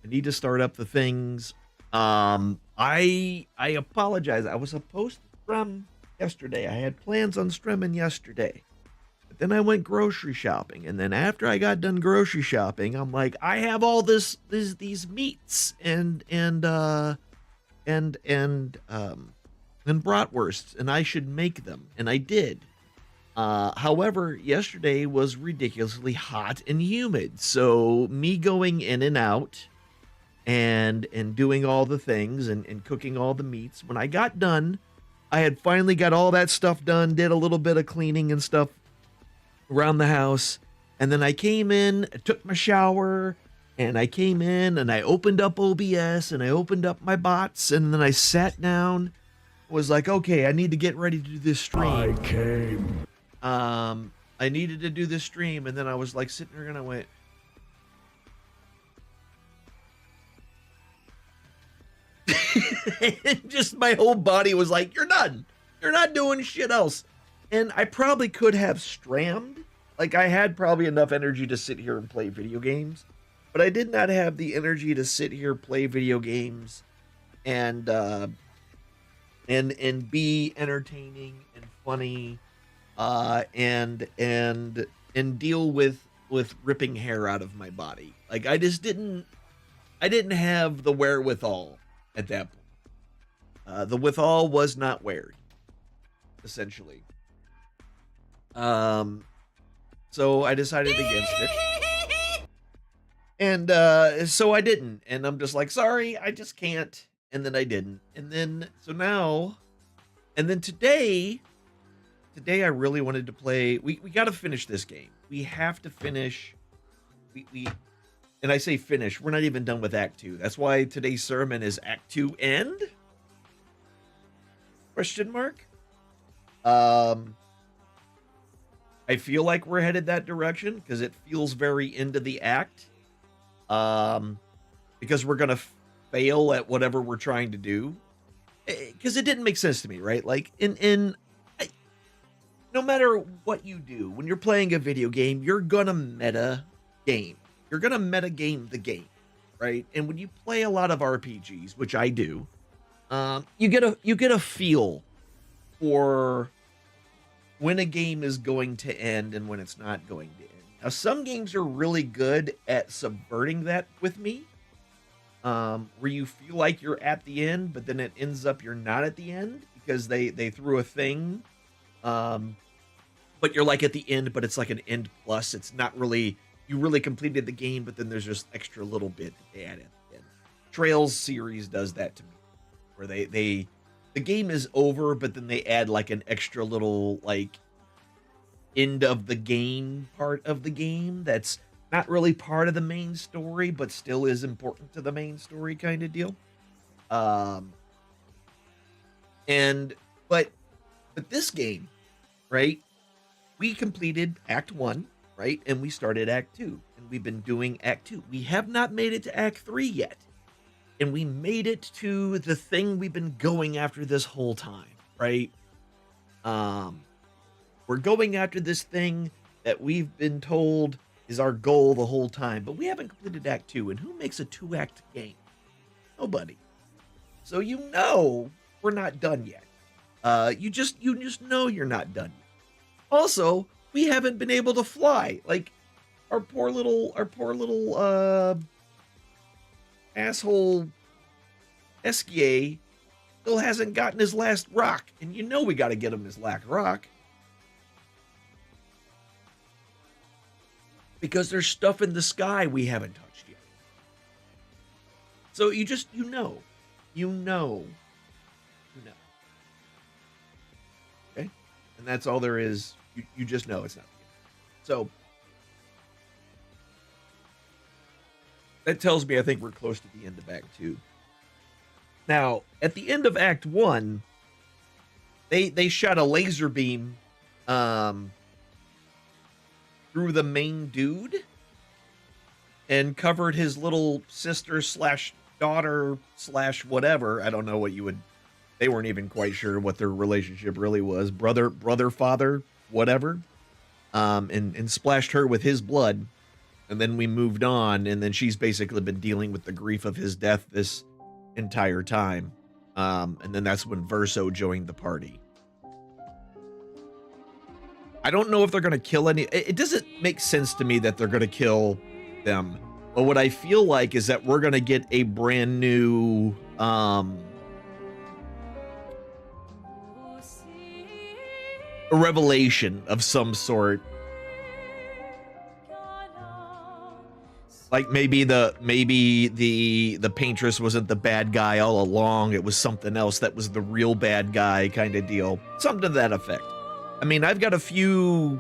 need to start up the things. I apologize. I was supposed to stream yesterday. I had plans on streaming yesterday. But then I went grocery shopping, and then after I got done grocery shopping, I'm like, I have all these meats and bratwursts, and I should make them, and I did. However, yesterday was ridiculously hot and humid, so me going in and out and doing all the things and cooking all the meats. When I got done, I had finally got all that stuff done, did a little bit of cleaning and stuff around the house, and then I came in, took my shower, and I came in and I opened up OBS and I opened up my bots, and then I sat down, was like, okay, I need to get ready to do this stream. I needed to do this stream, and then I was like sitting there and I went, and just my whole body was like, you're done. You're not doing shit else. And I probably could have strammed. Like, I had probably enough energy to sit here and play video games, but I did not have the energy to sit here, play video games, and be entertaining and funny, and deal with ripping hair out of my body. Like, I didn't have the wherewithal at that point. The withal was not weared, essentially. So I decided against it. And so I didn't. And I'm just like, sorry, I just can't. And then I didn't. And then, so now, and then today I really wanted to play. We got to finish this game. We have to finish. And I say finish, we're not even done with Act 2. That's why today's sermon is Act 2 end? Question mark? I feel like we're headed that direction because it feels very into the act. Because we're going to fail at whatever we're trying to do. Because it didn't make sense to me, right? Like, no matter what you do, when you're playing a video game, you're going to meta game. You're going to meta game the game, right? And when you play a lot of RPGs, which I do, you get a feel for when a game is going to end and when it's not going to end. Now, some games are really good at subverting that with me, where you feel like you're at the end, but then it ends up you're not at the end because they threw a thing, but you're like at the end, but it's like an end plus. It's not really, you really completed the game, but then there's just extra little bit that they add at the end. Trails series does that to me, where the game is over, but then they add like an extra little like end of the game part of the game that's not really part of the main story, but still is important to the main story kind of deal. But this game, right? We completed Act 1, right? And we started Act 2, and we've been doing Act 2. We have not made it to Act 3 yet. And we made it to the thing we've been going after this whole time, right? We're going after this thing that we've been told is our goal the whole time, but we haven't completed Act 2. And who makes a 2-act game? Nobody. So you know we're not done yet. You just know you're not done yet. Also, we haven't been able to fly. Like our poor little asshole Esquier still hasn't gotten his last rock, and you know we got to get him his last rock because there's stuff in the sky we haven't touched yet. So you know. Okay, and that's all there is. You just know it's not the end. So that tells me I think we're close to the end of Act 2. Now, at the end of Act 1, they shot a laser beam through the main dude and covered his little sister / daughter / whatever. I don't know what you would. They weren't even quite sure what their relationship really was. Brother, father, whatever. And splashed her with his blood. And then we moved on, and then she's basically been dealing with the grief of his death this entire time. And then that's when Verso joined the party. I don't know if they're going to kill any. It doesn't make sense to me that they're going to kill them. But what I feel like is that we're going to get a brand new a revelation of some sort. Like maybe the paintress wasn't the bad guy all along. It was something else that was the real bad guy kind of deal. Something to that effect. I mean, I've got a few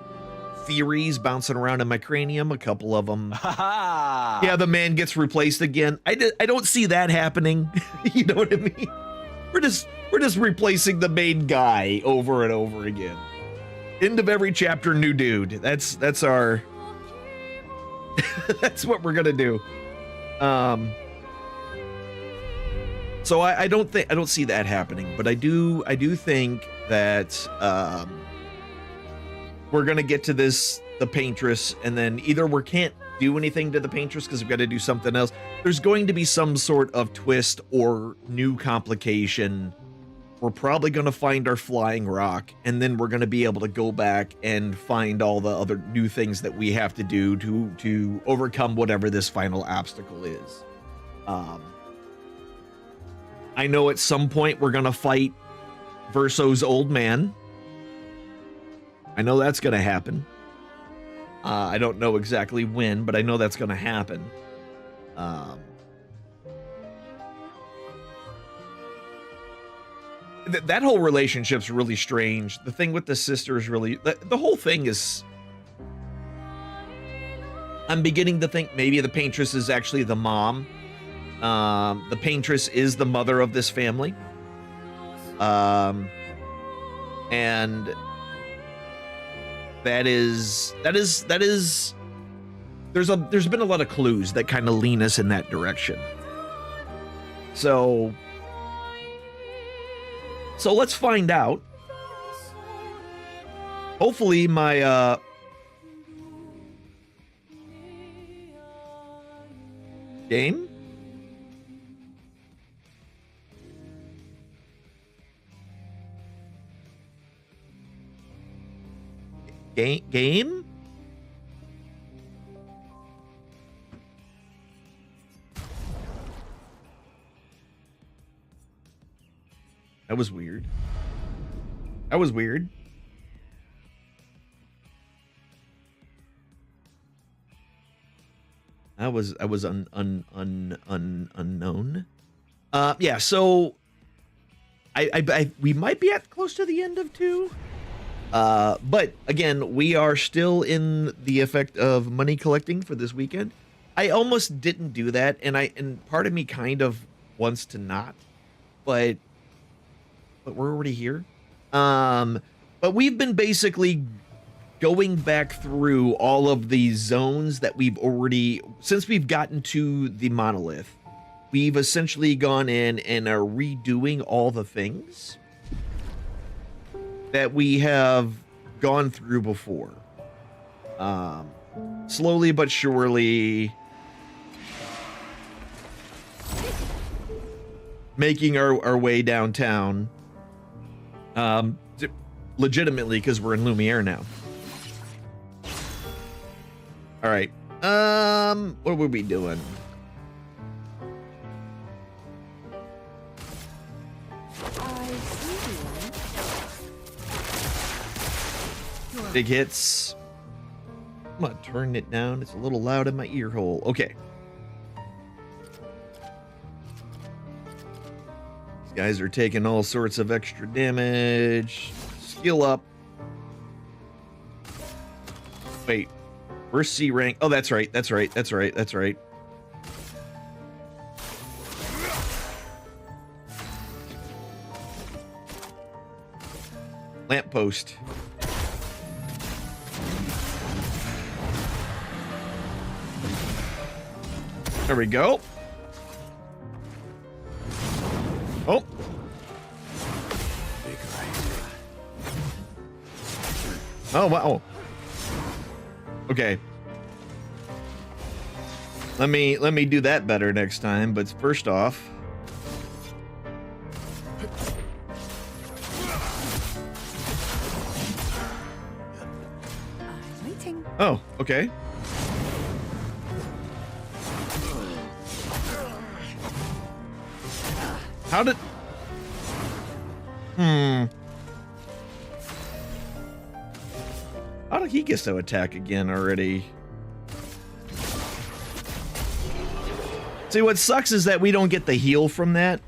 theories bouncing around in my cranium, a couple of them. Yeah, the man gets replaced again. I don't see that happening. You know what I mean? We're just replacing the main guy over and over again. End of every chapter, new dude. That's our that's what we're gonna do. So I don't see that happening, but I do think that we're gonna get to the paintress, and then either we can't do anything to the paintress because we've got to do something else. There's going to be some sort of twist or new complication. We're probably going to find our flying rock, and then we're going to be able to go back and find all the other new things that we have to do to overcome whatever this final obstacle is. I know at some point we're going to fight Verso's old man. I know that's going to happen. I don't know exactly when, but I know that's going to happen. That whole relationship's really strange. The thing with the sister is really... The whole thing is... I'm beginning to think maybe the paintress is actually the mom. The paintress is the mother of this family. And... That is there's been a lot of clues that kind of lean us in that direction. So let's find out. Hopefully my game That was weird. That was weird. That was unknown. Yeah, so we might be at close to the end of 2. But again, we are still in the effect of money collecting for this weekend. I almost didn't do that, and part of me kind of wants to not, but we're already here. But we've been basically going back through all of the zones that we've already, since we've gotten to the monolith, we've essentially gone in and are redoing all the things that we have gone through before. Slowly but surely making our way downtown. Legitimately, because we're in Lumiere now. All right. What were we doing? Big hits. I'm gonna turn it down. It's a little loud in my ear hole. Okay. These guys are taking all sorts of extra damage. Skill up. Wait. Where's C rank? Oh, that's right. That's right. That's right. That's right. Lamppost. There we go. Oh. Oh, wow. Okay. Let me do that better next time, but first off. I'm waiting. Oh, okay. How did... How did he get to attack again already? See, what sucks is that we don't get the heal from that.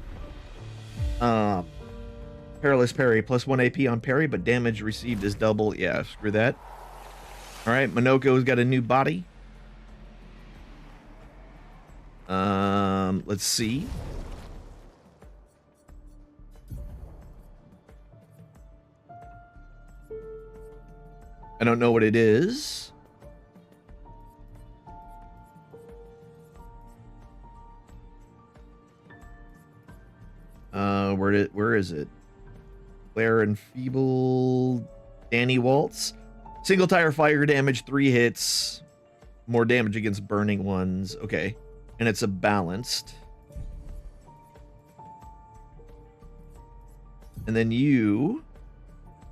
Perilous parry, plus 1 AP on parry, but damage received is double. Yeah, screw that. Alright, Minoko's got a new body. Let's see. I don't know what it is. Where is it? Flare and Feeble Danny Waltz. Single tire fire damage, 3 hits. More damage against burning ones. Okay. And it's a balanced. And then you...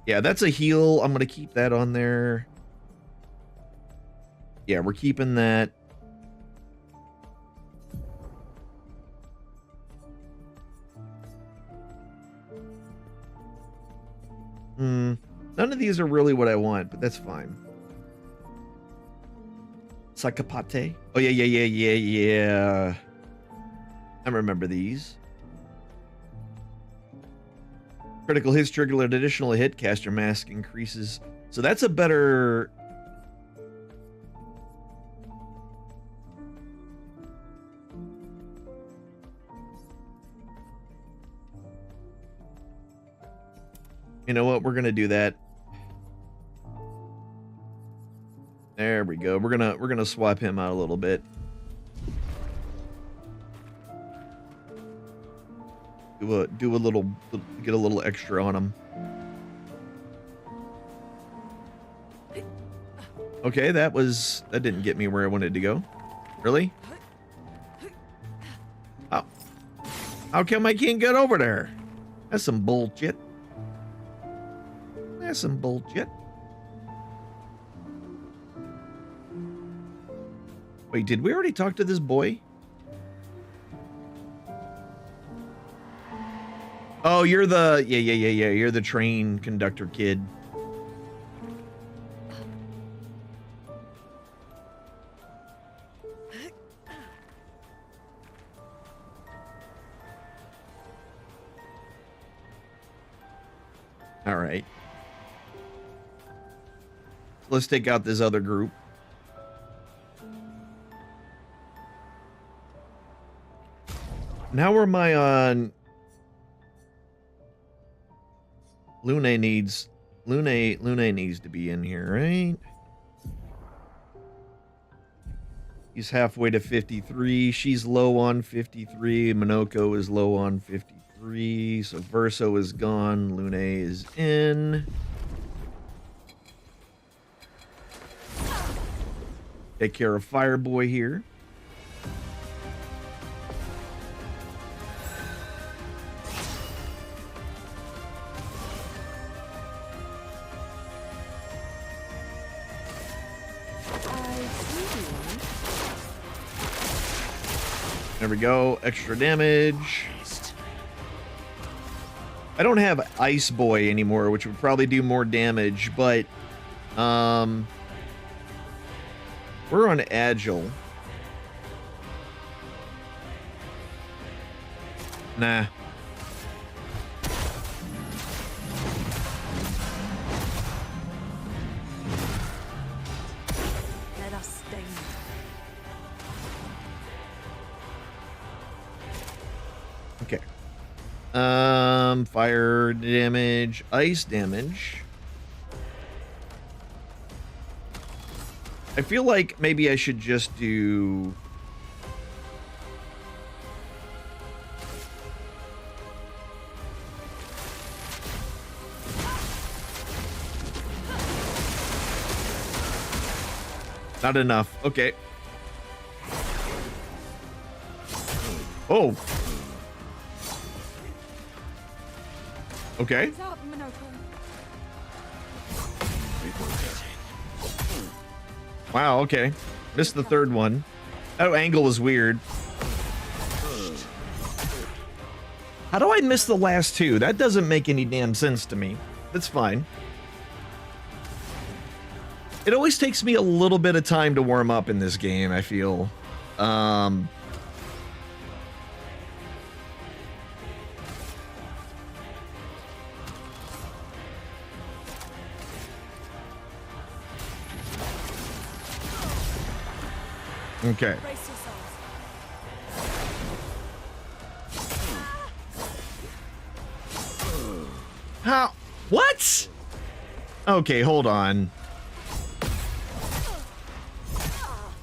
Yeah, that's a heal. I'm going to keep that on there. Yeah, we're keeping that. None of these are really what I want, but that's fine. Sakapate. Oh, yeah. I remember these. Critical hits trigger an additional hit. Caster mask increases. So that's a better... You know what? We're gonna do that. There we go. We're gonna swap him out a little bit. Do a little, get a little extra on him. Okay, that didn't get me where I wanted to go. Really? Oh. How come I can't get over there? That's some bullshit. That's some bullshit. Wait, did we already talk to this boy? Oh, you're the... Yeah. You're the train conductor kid. All right. Let's take out this other group. Now where am I on... Lune needs to be in here, right? He's halfway to 53. She's low on 53. Minoko is low on 53. So Verso is gone. Lune is in. Take care of Fireboy here. There we go. Extra damage. I don't have Ice Boy anymore, which would probably do more damage, but we're on Agile. Nah. Let us stay. Okay. Fire damage, ice damage. I feel like maybe I should just do... Not enough. Okay. Oh. Okay. Without Minoko. Wow, okay. Missed the third one. That angle was weird. How do I miss the last two? That doesn't make any damn sense to me. That's fine. It always takes me a little bit of time to warm up in this game, I feel. Okay. Brace yourselves. How? What? Okay, hold on.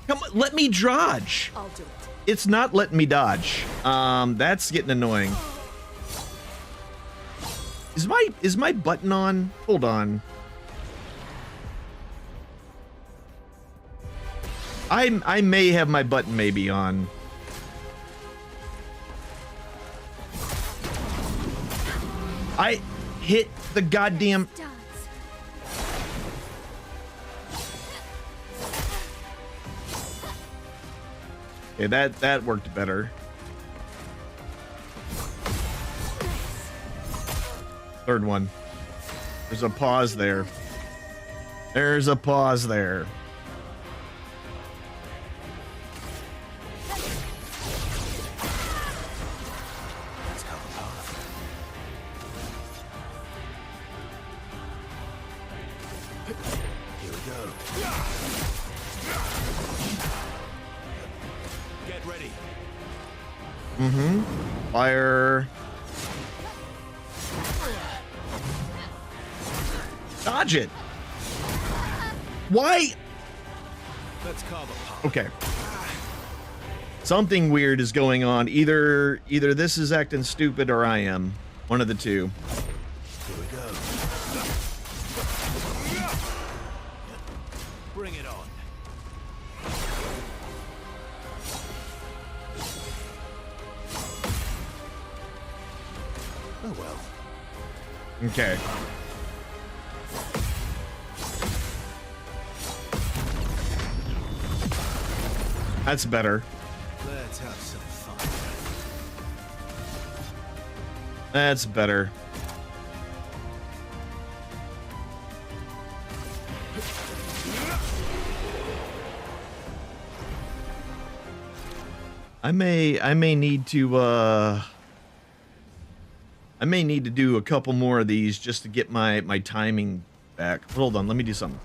Come on, let me dodge. I'll do it. It's not letting me dodge. That's getting annoying. Is my button on? Hold on. I may have my button maybe on. I hit the goddamn. Dance. Okay, that worked better. Third one. There's a pause there. There's a pause there. Here we go. Get ready. Mm-hmm. Fire. Dodge it. Why? Let's call the pop. Okay. Something weird is going on. Either this is acting stupid or I am. One of the two. Here we go. Bring it on. Oh well. Okay. That's better. Let's have some fun. That's better. I may need to do a couple more of these just to get my timing back. Hold on, let me do something.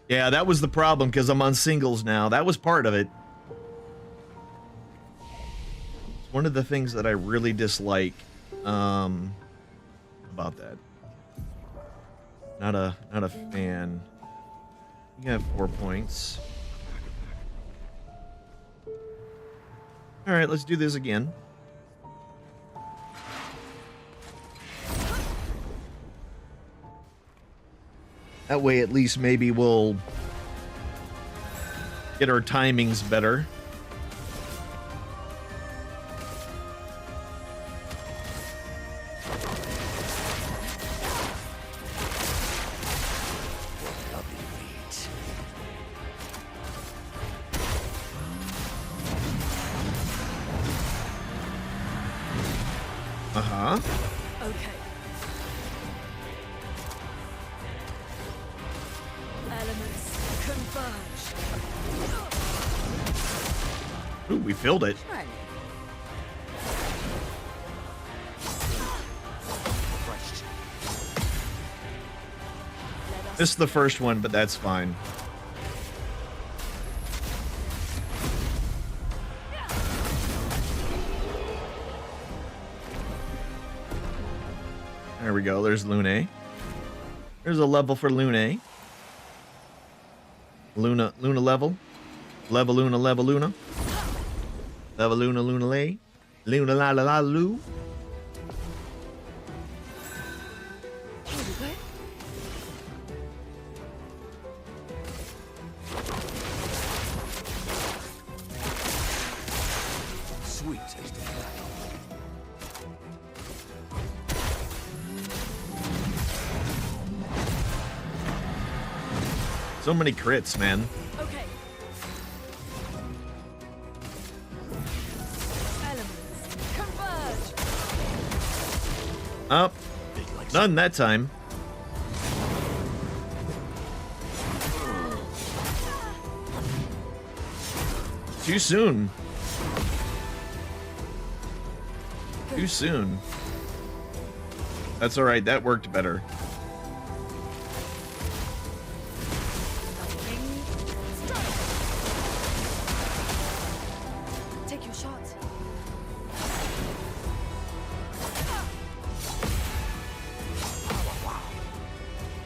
Yeah, that was the problem because I'm on singles now. That was part of it. It's one of the things that I really dislike about that. Not a fan. You have 4 points. All right, let's do this again. That way, at least maybe we'll get our timings better. Uh-huh. Okay. Elements converge. Ooh, we filled it. Right. Let us Missed the first one, but that's fine. There we go. There's Lune. There's a level for Lune. Luna level. Level Luna, level Luna. Level Luna, Luna lay. Luna la la la loo. Here we go. So many crits, man. Okay. Elements converge. Up. None that time. Too soon. Too soon. That's all right. That worked better. Take your shot.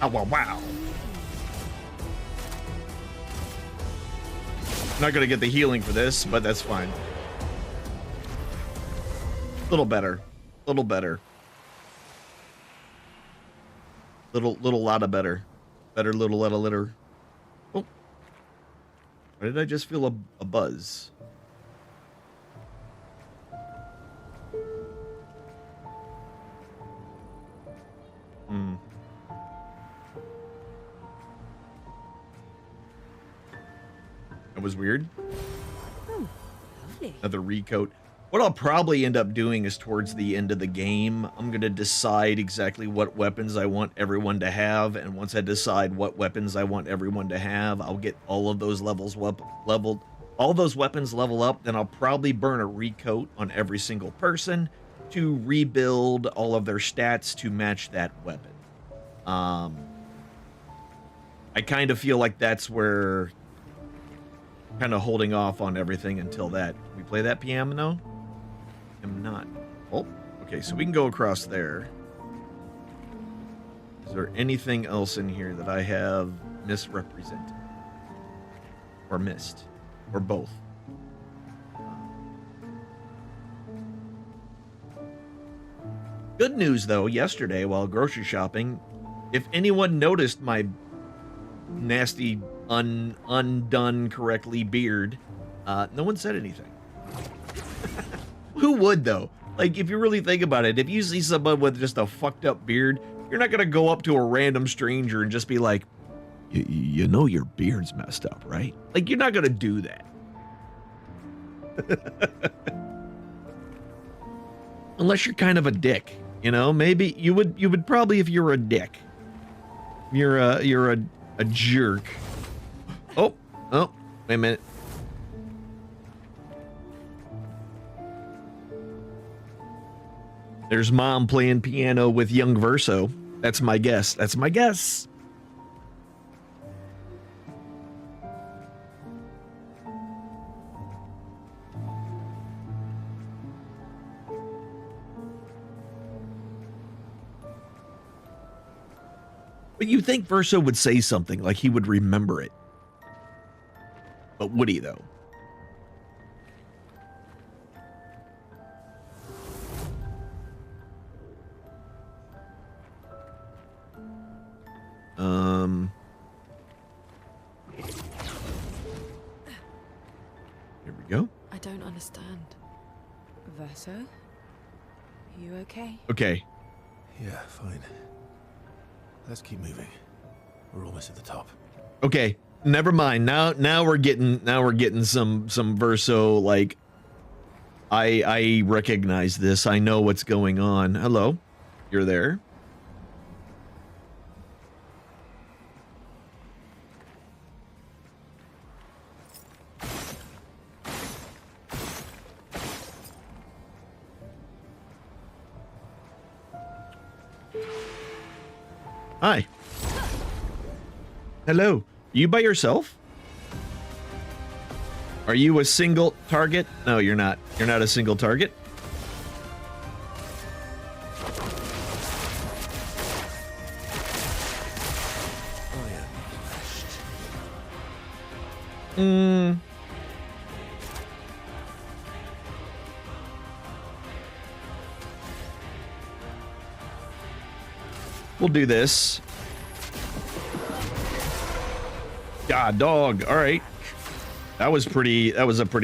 Oh, wow, wow. Not gonna get the healing for this, but that's fine. Little better. Little better. Little lot of better. Better little lot of litter. Oh. Why did I just feel a buzz? That was weird. Oh, lovely. Another recoat. What I'll probably end up doing is towards the end of the game, I'm going to decide exactly what weapons I want everyone to have. And once I decide what weapons I want everyone to have, I'll get all of those levels leveled. All those weapons level up. Then I'll probably burn a recoat on every single person to rebuild all of their stats to match that weapon. I kind of feel like that's where... kind of holding off on everything until that. Can we play that piano? I'm not. Oh, okay, so we can go across there. Is there anything else in here that I have misrepresented? Or missed? Or both? Good news, though, yesterday while grocery shopping, if anyone noticed my nasty undone correctly beard, no one said anything. Who would, though? Like, if you really think about it, if you see someone with just a fucked up beard, you're not gonna go up to a random stranger and just be like, you know your beard's messed up, right? Like, you're not gonna do that. Unless you're kind of a dick, you know? Maybe you would probably, if you're a dick. You're a jerk. Oh, wait a minute. There's mom playing piano with young Verso. That's my guess. That's my guess. But you think Verso would say something like he would remember it. But would he, though? Here we go. I don't understand. Verso? You okay? Okay. Yeah, fine. Let's keep moving. We're almost at the top. Okay. Never mind. Now we're getting some Verso, like, I recognize this. I know what's going on. Hello. You're there. Hi. Hello. You by yourself? Are you a single target? No, you're not. You're not a single target. We'll do this. God, dog. All right. That was a pretty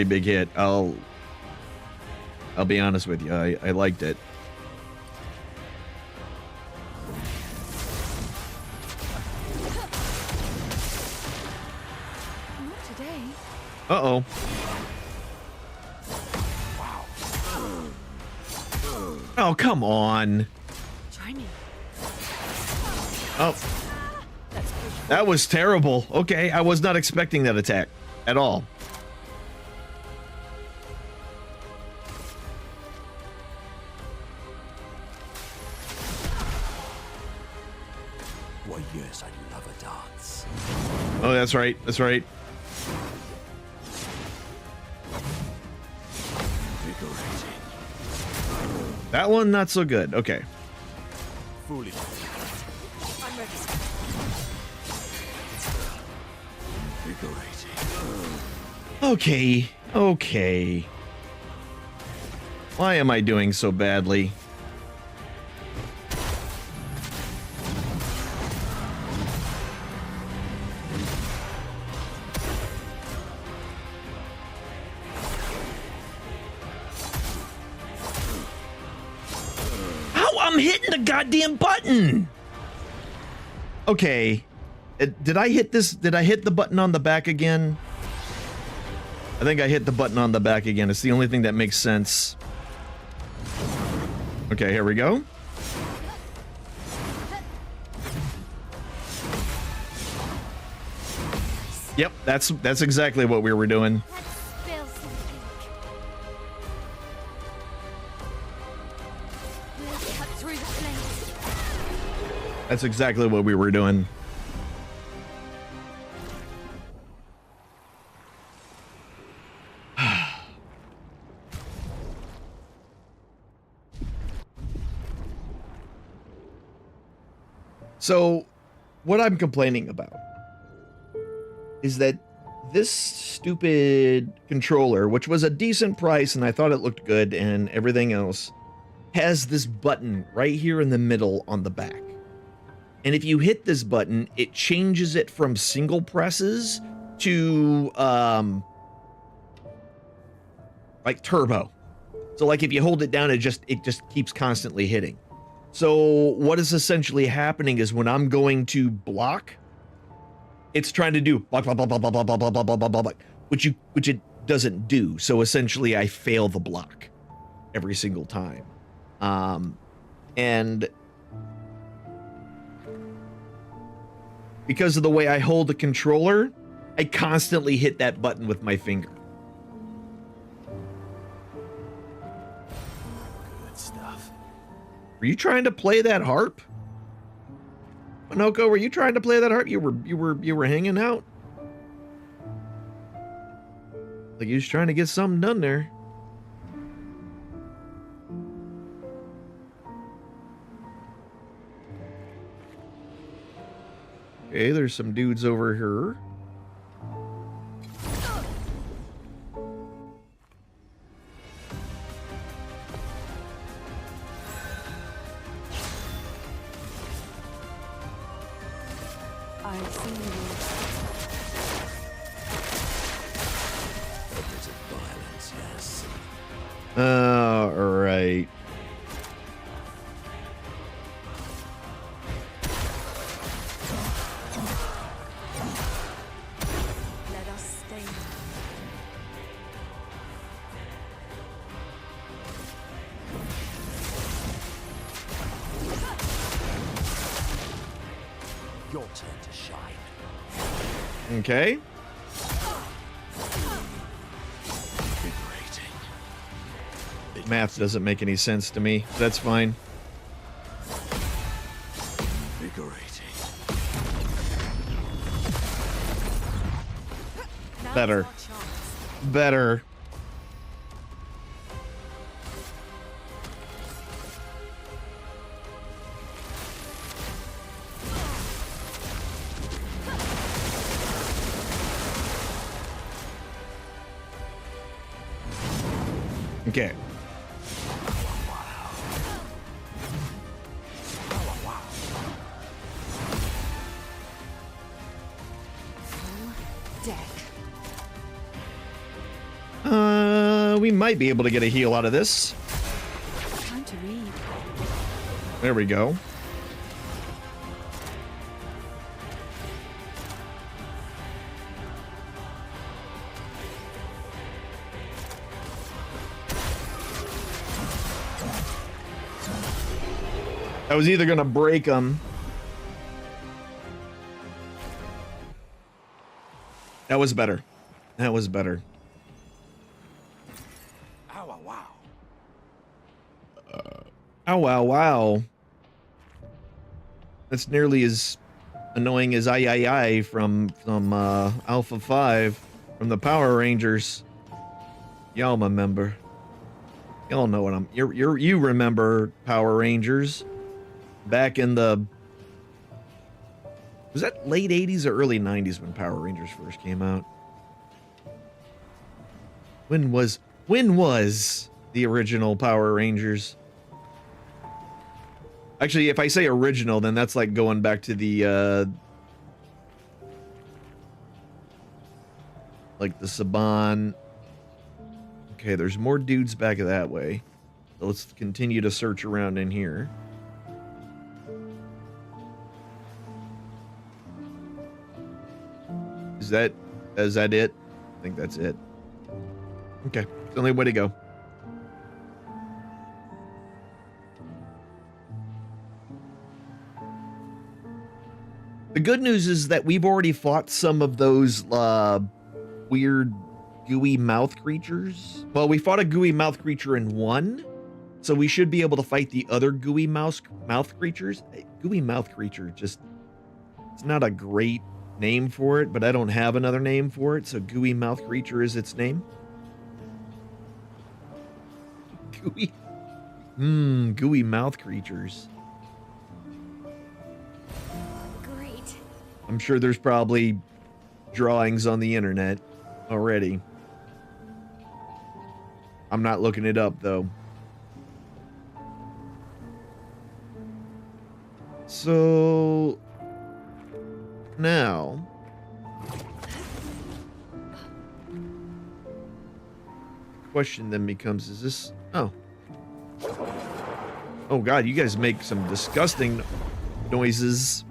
big hit. I'll be honest with you. I liked it. day. Uh-oh. Oh, come on. Try me. Oh, Let's push. that was terrible. Okay, I was not expecting that attack at all. Why, yes, I love a dance. Oh, that's right. That's right. Invigorating. That one, not so good. Okay. Foolish. I'm ready. Invigorating. Okay. Okay. Why am I doing so badly? I'm hitting the goddamn button. Okay. Did I hit this? Did I hit the button on the back again? I think I hit the button on the back again. It's the only thing that makes sense. Okay, here we go. Yep, that's exactly what we were doing. Let's spill some ink. Let's cut through the flames. That's exactly what we were doing. So, what I'm complaining about is that this stupid controller, which was a decent price and I thought it looked good and everything else, has this button right here in the middle on the back. And if you hit this button, it changes it from single presses to like turbo. So like if you hold it down, it just keeps constantly hitting. So what is essentially happening is when I'm going to block, it's trying to do block, block, block, block, block, block, block, block, block, block, block, block, which it doesn't do. So essentially I fail the block every single time. And because of the way I hold the controller, I constantly hit that button with my finger. Good stuff. Were you trying to play that harp? Onoko, were you trying to play that harp? You were hanging out. Like you was trying to get something done there. Okay, there's some dudes over here. I've seen you. A bit of violence, yes. All right. Let us stay. Your turn to shine. Okay. Invigorating. Math doesn't make any sense to me. That's fine. Invigorating. Now's Better. our chance. Better. Okay. Deck. We might be able to get a heal out of this. Time to read. There we go. I was either gonna break them. That was better. That was better. Ow, wow, wow. Oh wow, wow. That's nearly as annoying as I from Alpha 5 from the Power Rangers. Y'all remember. Y'all know what you remember Power Rangers back in the, was that late 80s or early 90s when Power Rangers first came out? When was the original Power Rangers? Actually, if I say original, then that's like going back to the like the Saban. Okay, there's more dudes back that way. So let's continue to search around in here. Is that it? I think that's it. Okay, it's the only way to go. The good news is that we've already fought some of those weird gooey mouth creatures. Well, we fought a gooey mouth creature in 1, so we should be able to fight the other gooey mouth creatures. Gooey mouth creature, just, it's not a great name for it, but I don't have another name for it, so gooey mouth creature is its name. Gooey mouth creatures. Great. I'm sure there's probably drawings on the internet already. I'm not looking it up though. So now the question then becomes, is this, oh god, you guys make some disgusting noises.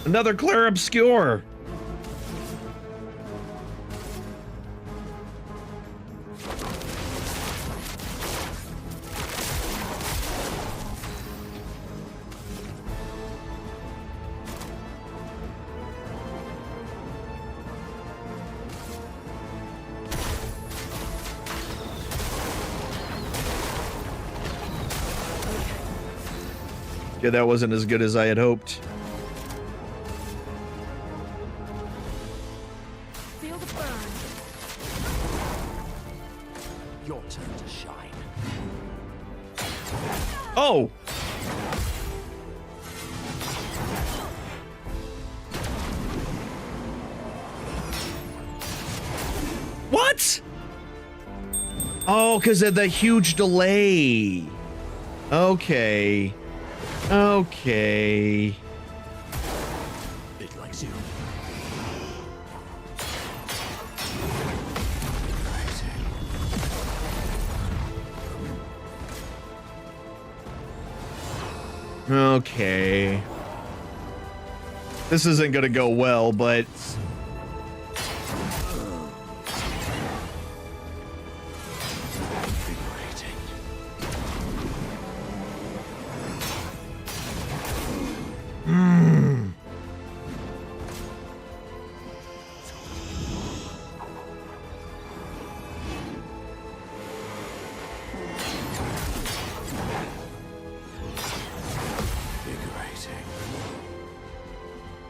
Another Claire Obscure. Yeah, that wasn't as good as I had hoped. Feel the burn. Your turn to shine. Oh! What? Oh, because of the huge delay. Okay. Okay. It likes you. Okay. This isn't gonna go well, but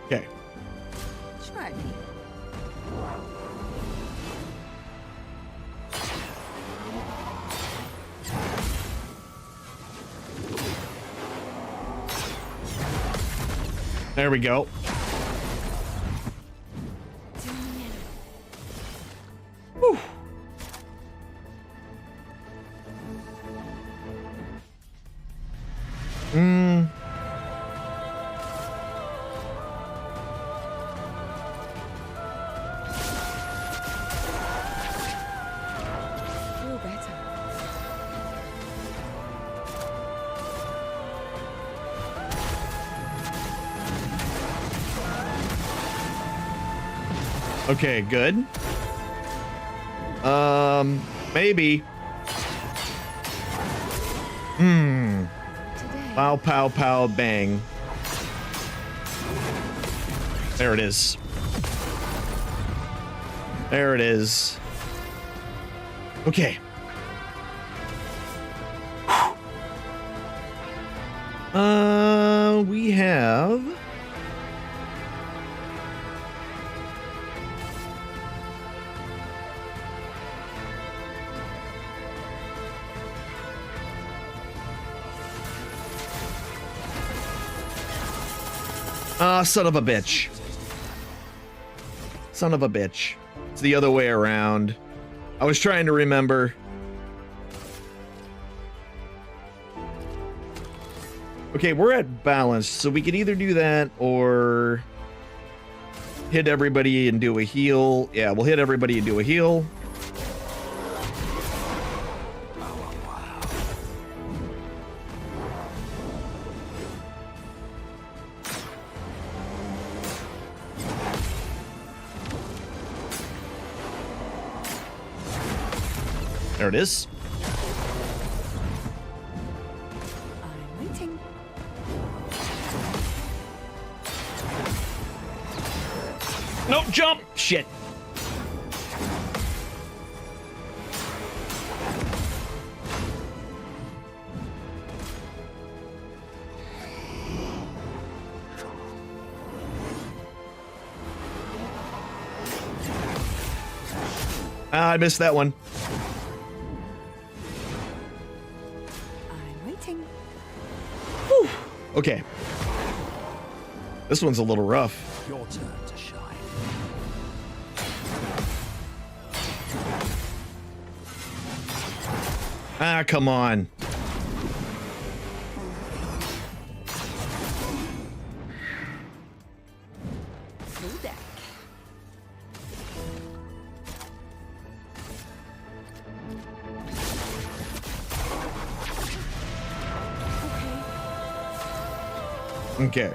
okay. Try me. There we go. Whew. Feel better. Okay, good. Maybe. Today. Pow, pow, pow, bang. There it is. There it is. Okay. We have... son of a bitch. Son of a bitch. It's the other way around. I was trying to remember. Okay, we're at balance, so we could either do that or hit everybody and do a heal. Yeah, we'll hit everybody and do a heal. There it is. I'm waiting. No, jump! Shit. I missed that one. I'm waiting. Whew. Okay. This one's a little rough. Your turn to shine. Ah, come on. Full deck. Okay.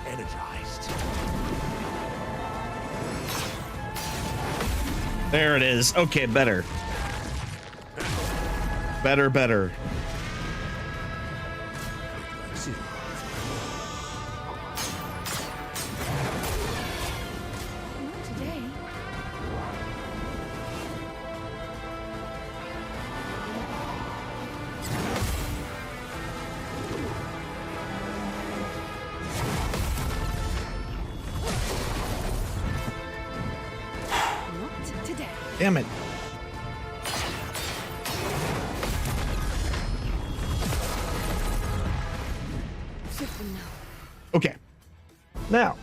Energized. There it is. Okay, better. Better, better. Not today. Not today. Damn it. Shift them now. Okay. Now.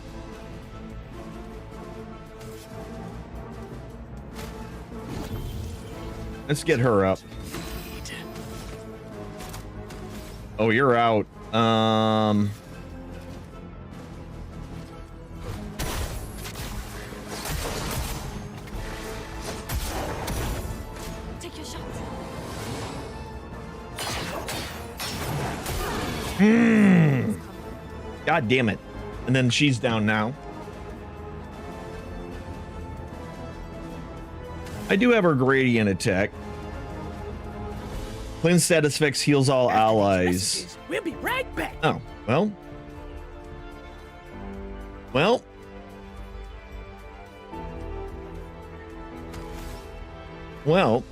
Let's get her up. Oh, you're out. Take your shot. God damn it. And then she's down now. I do have her gradient attack. Cleanse status effects heals all allies. We'll be right back. Oh, well. Well. Well.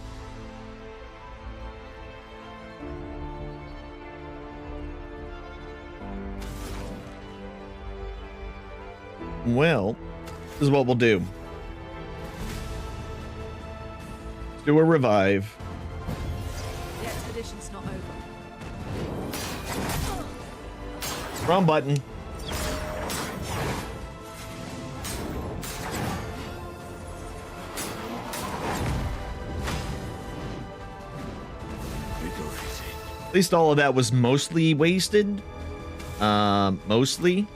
Well, this is what we'll do. Let's do a revive. The expedition's not over. Wrong button. At least all of that was mostly wasted. Mostly.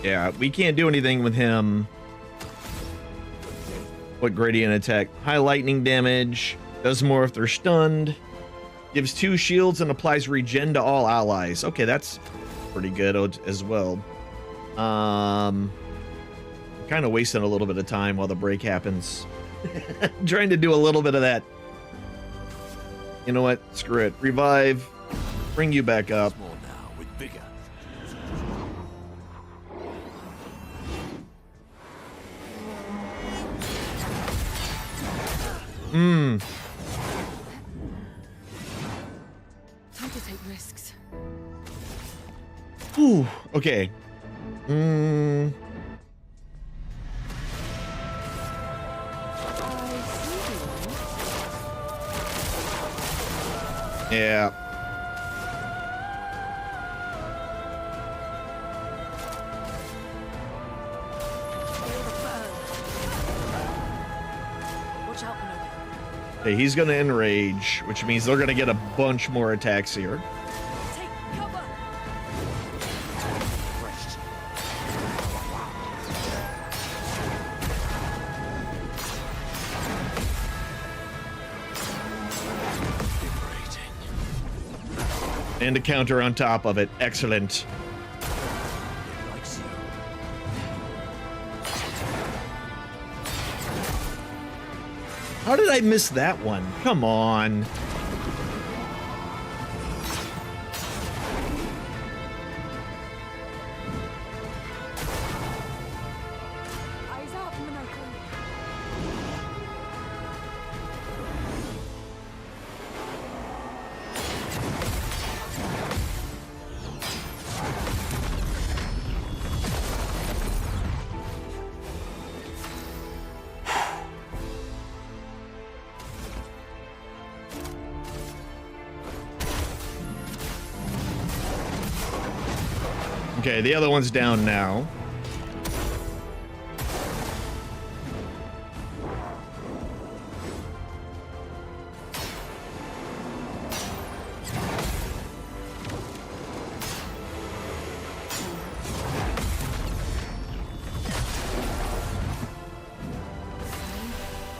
Yeah, we can't do anything with him What gradient attack? High lightning damage. Does more if they're stunned. Gives 2 shields and applies regen to all allies. Okay, that's pretty good as well. Kind of wasting a little bit of time while the break happens. Trying to do a little bit of that. You know what? Screw it. Revive. Bring you back up. More now with vigor. Time to take risks. Whew. Okay. I see. Yeah. Watch out, Manolo. Okay, he's gonna enrage, which means they're gonna get a bunch more attacks here. Take cover. And a counter on top of it. Excellent. How did I miss that one? Come on. Eyes up, Manolo. Okay, the other one's down now.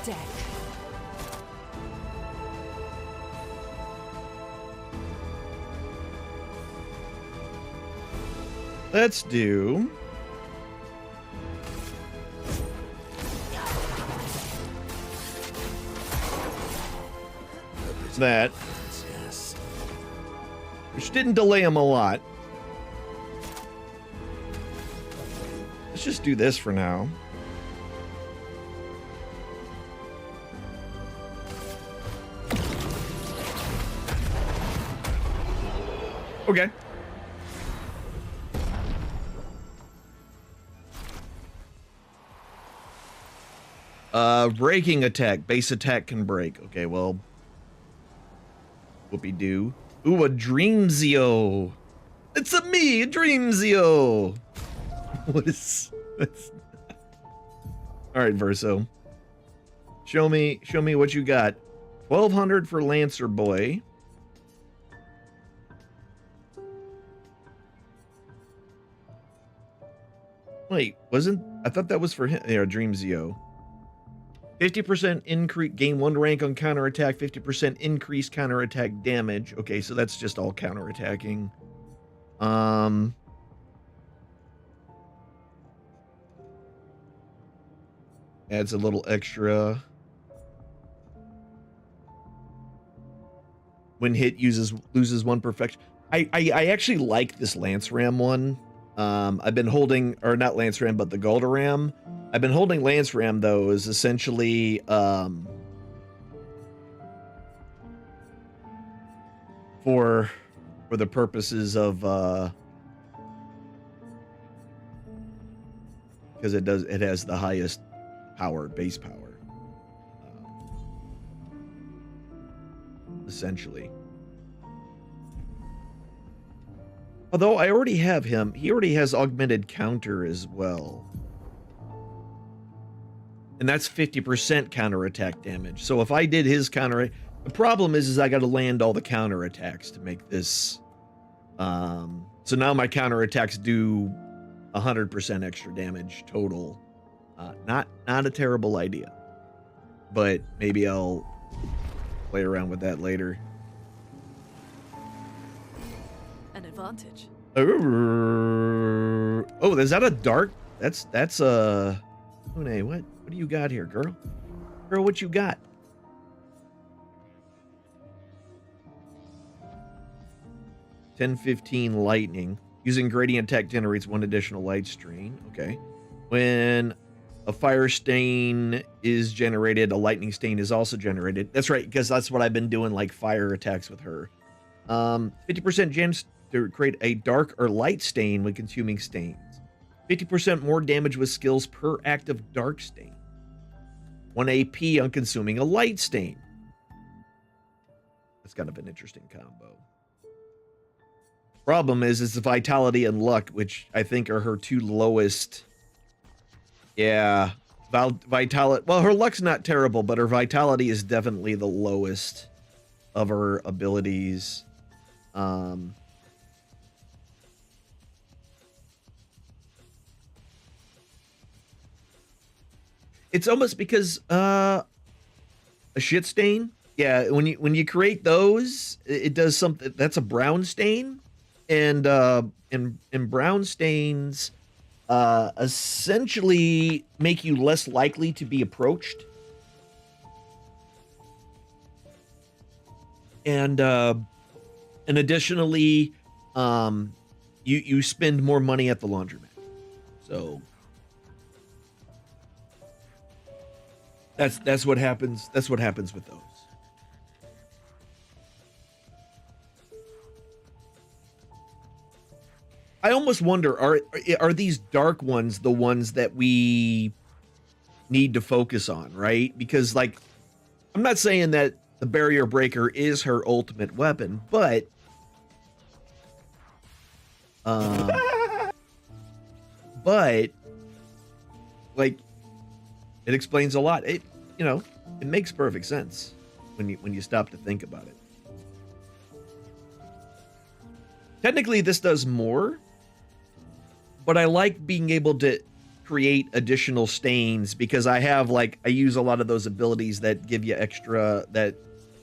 Dead. Let's do... that. Yes. Which didn't delay him a lot. Let's just do this for now. Okay. Breaking attack. Base attack can break. Okay, well. Whoopie-doo. Ooh, a Dreamzio. It's a me, a Dreamzio. What is this? All right, Verso. Show me what you got. 1,200 for Lancer Boy. Wait, I thought that was for him. Yeah, Dreamzio. 50% increase, gain 1 rank on counterattack, 50% increase counterattack damage. Okay, so that's just all counterattacking. Adds a little extra. When hit, loses 1 perfection. I actually like this Lance Ram one. I've been holding, or not Lance Ram, but the Golda Ram. I've been holding Lance Ram, though, is essentially for the purposes of because it has the highest power, base power, essentially. Although I already have him, he already has augmented counter as well. And that's 50% counterattack damage. So if I did his counter, the problem is I got to land all the counterattacks to make this. So now my counterattacks do 100% extra damage total. Not a terrible idea. but maybe I'll play around with that later. An advantage. Oh, is that a dark? That's a. Hune, what do you got here, girl? Girl, what you got? $10-15 lightning. Using gradient attack generates 1 additional light strain. Okay. When a fire stain is generated, a lightning stain is also generated. That's right, because that's what I've been doing, like fire attacks with her. 50% chance to create a dark or light stain when consuming stains. 50% more damage with skills per active dark stain. 1 AP on consuming a light stain. That's kind of an interesting combo. Problem is the vitality and luck, which I think are her 2 lowest. Yeah, vitality. Well, her luck's not terrible, but her vitality is definitely the lowest of her abilities. It's almost because a shit stain. Yeah, when you create those, it does something. That's a brown stain, and brown stains essentially make you less likely to be approached, and additionally, you spend more money at the laundromat. So that's what happens. That's what happens with those. I almost wonder, are these dark ones the ones that we need to focus on, right? Because, like, I'm not saying that the barrier breaker is her ultimate weapon, but like, it explains a lot. It, you know, it makes perfect sense when you stop to think about it. Technically, this does more, but I like being able to create additional stains because I use a lot of those abilities that give you extra, that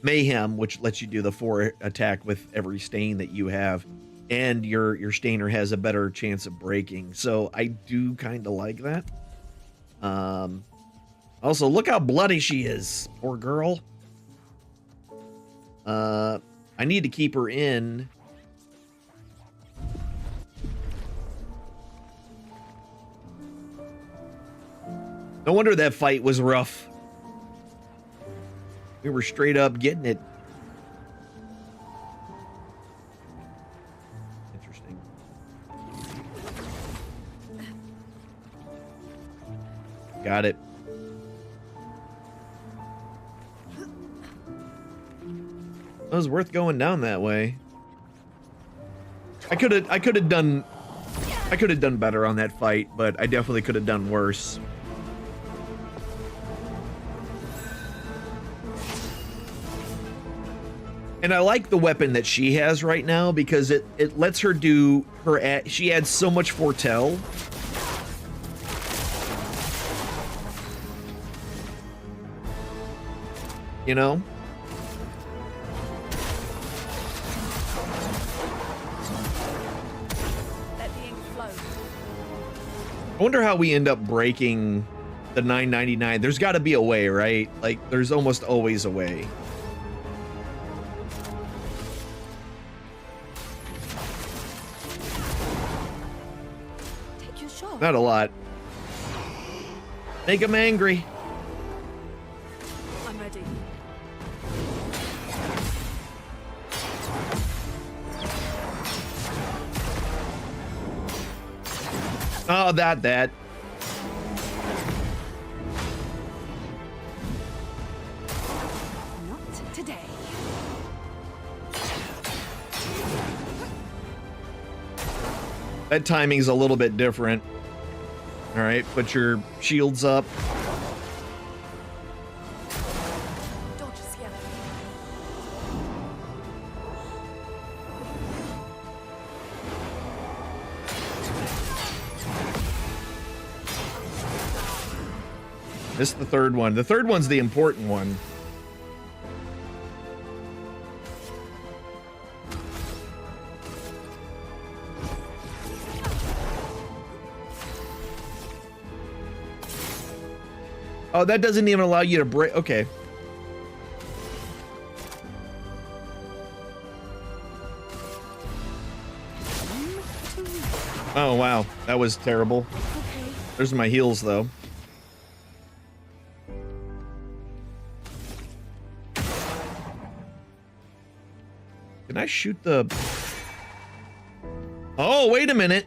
mayhem, which lets you do the 4 attack with every stain that you have, and your stainer has a better chance of breaking. So I do kind of like that. Also, look how bloody she is, poor girl. I need to keep her in. No wonder that fight was rough. We were straight up getting it. Interesting. Got it. It was worth going down that way. I could have done better on that fight, but I definitely could have done worse. And I like the weapon that she has right now because it lets her do her. She adds so much foretell. You know? Let the ink flow. I wonder how we end up breaking the 999. There's got to be a way, right? Like, there's almost always a way. Take your shot. Not a lot. Make him angry. I'm ready. Oh, that. Not today. That timing's a little bit different. All right, put your shields up. Dodge a skeleton. Missed the third one. The third one's the important one. Oh, that doesn't even allow you to break. Okay. Oh, wow. That was terrible. Okay. There's my heels, though. Can I shoot the... Oh, wait a minute.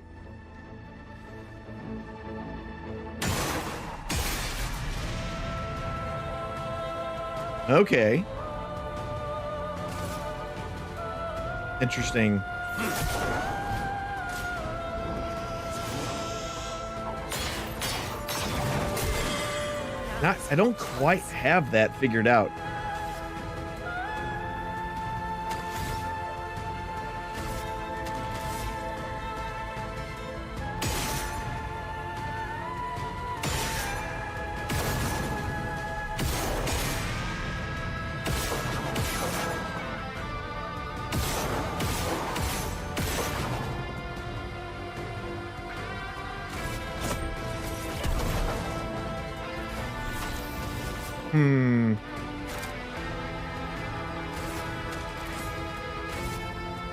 Okay. Interesting. I don't quite have that figured out.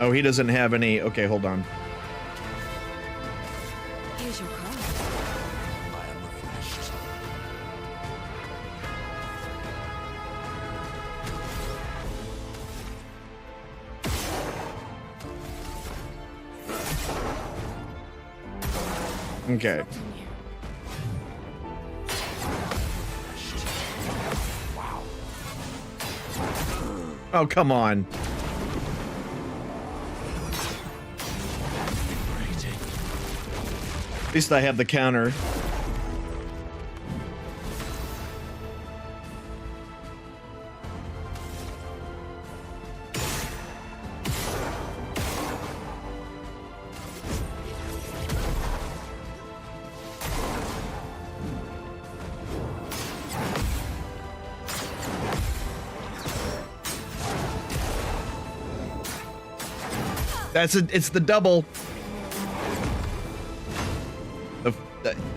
Oh, he doesn't have any. Okay, hold on. Here's your card. I am refreshed. Okay. Oh, come on. At least I have the counter. It's the double.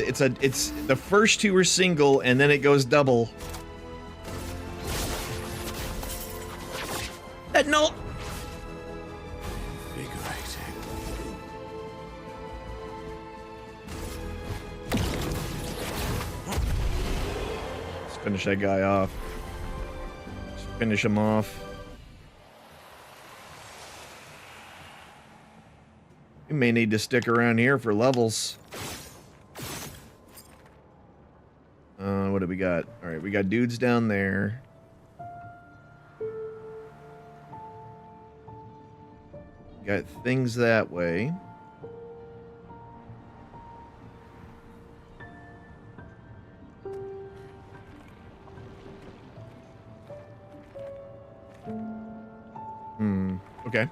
It's the first two are single and then it goes double. No. Invigorating. Let's finish that guy off. Let's finish him off. We may need to stick around here for levels. What do we got? All right, we got dudes down there. Got things that way. Okay.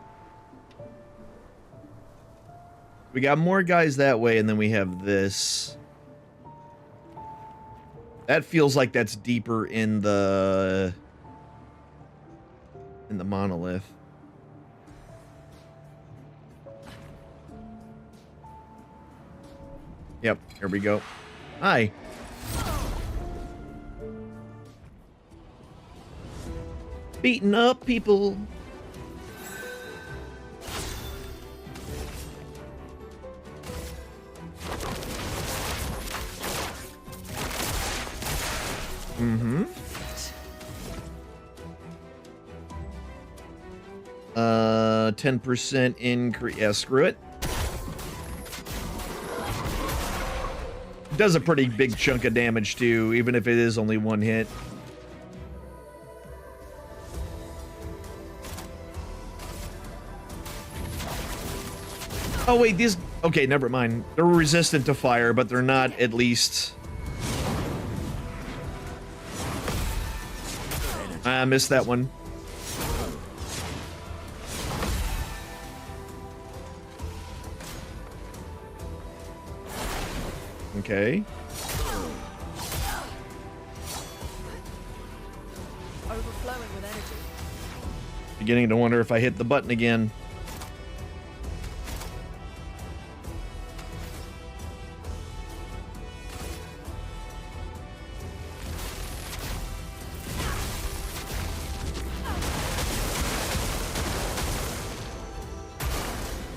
We got more guys that way, and then we have this. That feels like that's deeper in the monolith. Yep, here we go. Hi. Beating up people. Mm-hmm. 10% increase. Yeah, screw it. Does a pretty big chunk of damage too, even if it is only one hit. Oh wait, these... Okay, never mind. They're resistant to fire, but they're not at least... I missed that one. Okay. flowing with energy. Beginning to wonder if I hit the button again.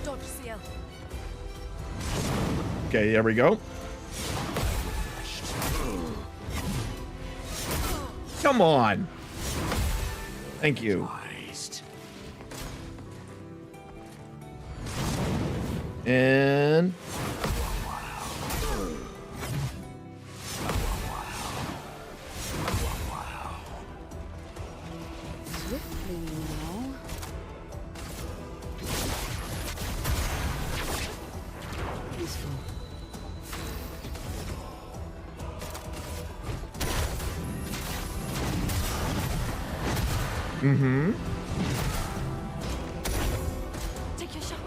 Dodge CL. Okay, there we go. Come on. Thank you. And Swiftly now. Useful. mm-hmm. Take your shot.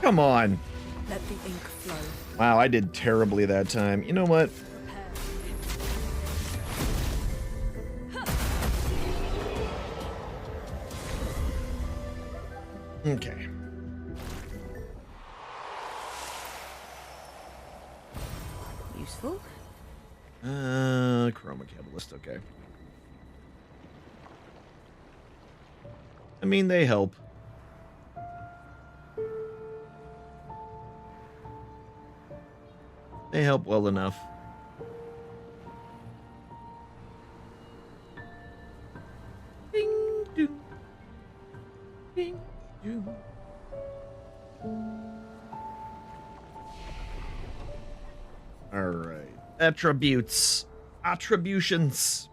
Come on. Let the ink flow. Wow, I did terribly that time. You know what? Prepare. Okay. Useful. Chroma Cabalist, okay. I mean, they help. They help well enough. Ding, doo. Ding, doo. All right. Attributes. Attributions.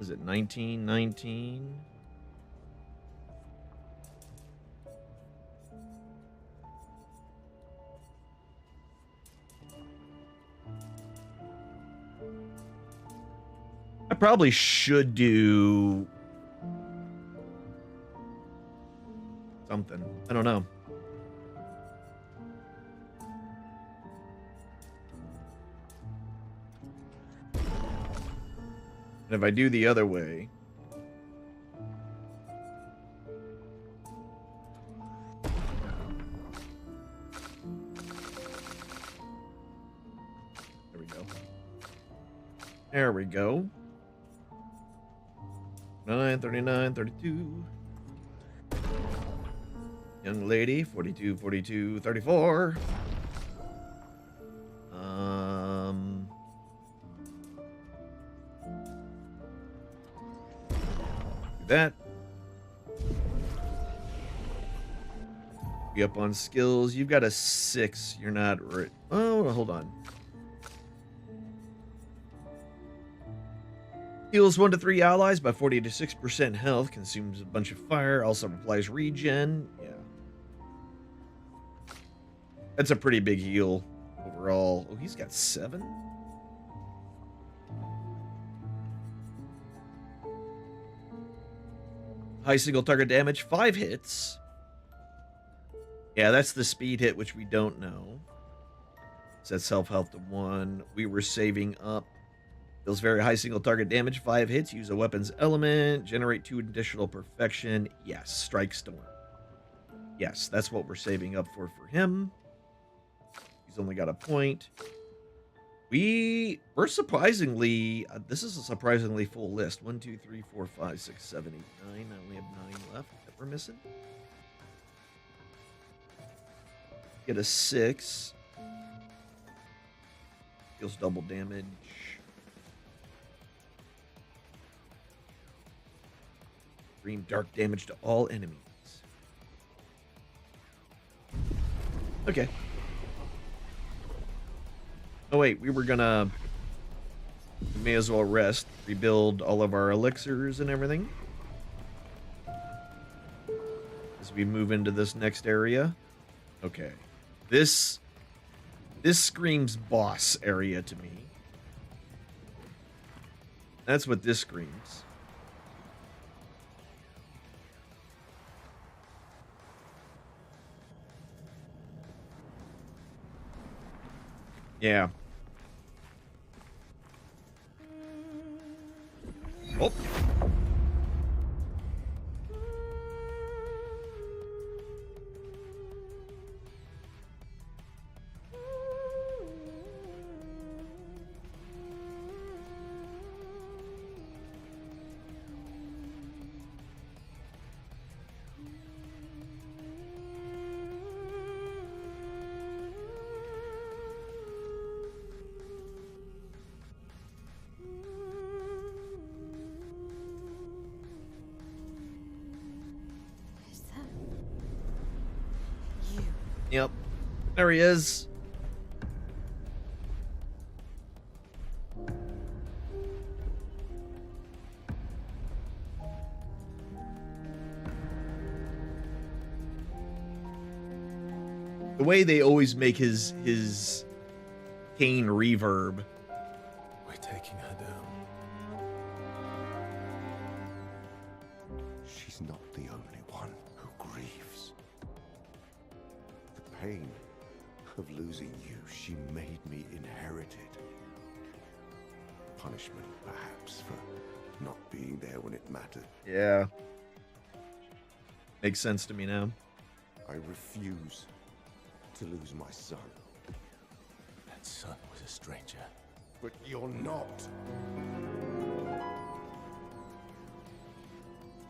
Is it 1919? I probably should do something. I don't know. And if I do the other way, there we go. There we go. 9, 39, 32. Young lady, 42, 42, 34. Do that. Be up on skills. You've got a 6. You're not right. Oh, hold on. Heals 1 to 3 allies by 40 to 6% health. Consumes a bunch of fire. Also applies regen. Yeah. That's a pretty big heal overall. Oh, he's got 7? High single target damage, 5 hits. Yeah, that's the speed hit, which we don't know. Set self-health to 1. We were saving up. Deals very high single target damage, 5 hits. Use a weapon's element. Generate 2 additional perfection. Yes, Strike Storm. Yes, that's what we're saving up for him. He's only got a point. We're surprisingly, this is a surprisingly full list. 1, 2, 3, 4, 5, 6, 7, 8, 9. I only have 9 left that we're missing. Get a 6. Deals double damage. Extreme dark damage to all enemies. Okay. Oh wait, we were gonna... We may as well rest. Rebuild all of our elixirs and everything. As we move into this next area. Okay. This screams boss area to me. That's what this screams. Yeah. Oh. Is that you? Yep. There he is. The way they always make his cane reverb. We're taking her down. She's not the only one who grieves. The pain of losing you, she made me inherited. Punishment, perhaps, for not being there when it mattered. Yeah. Makes sense to me now. I refuse to lose my son. That son was a stranger. But you're not.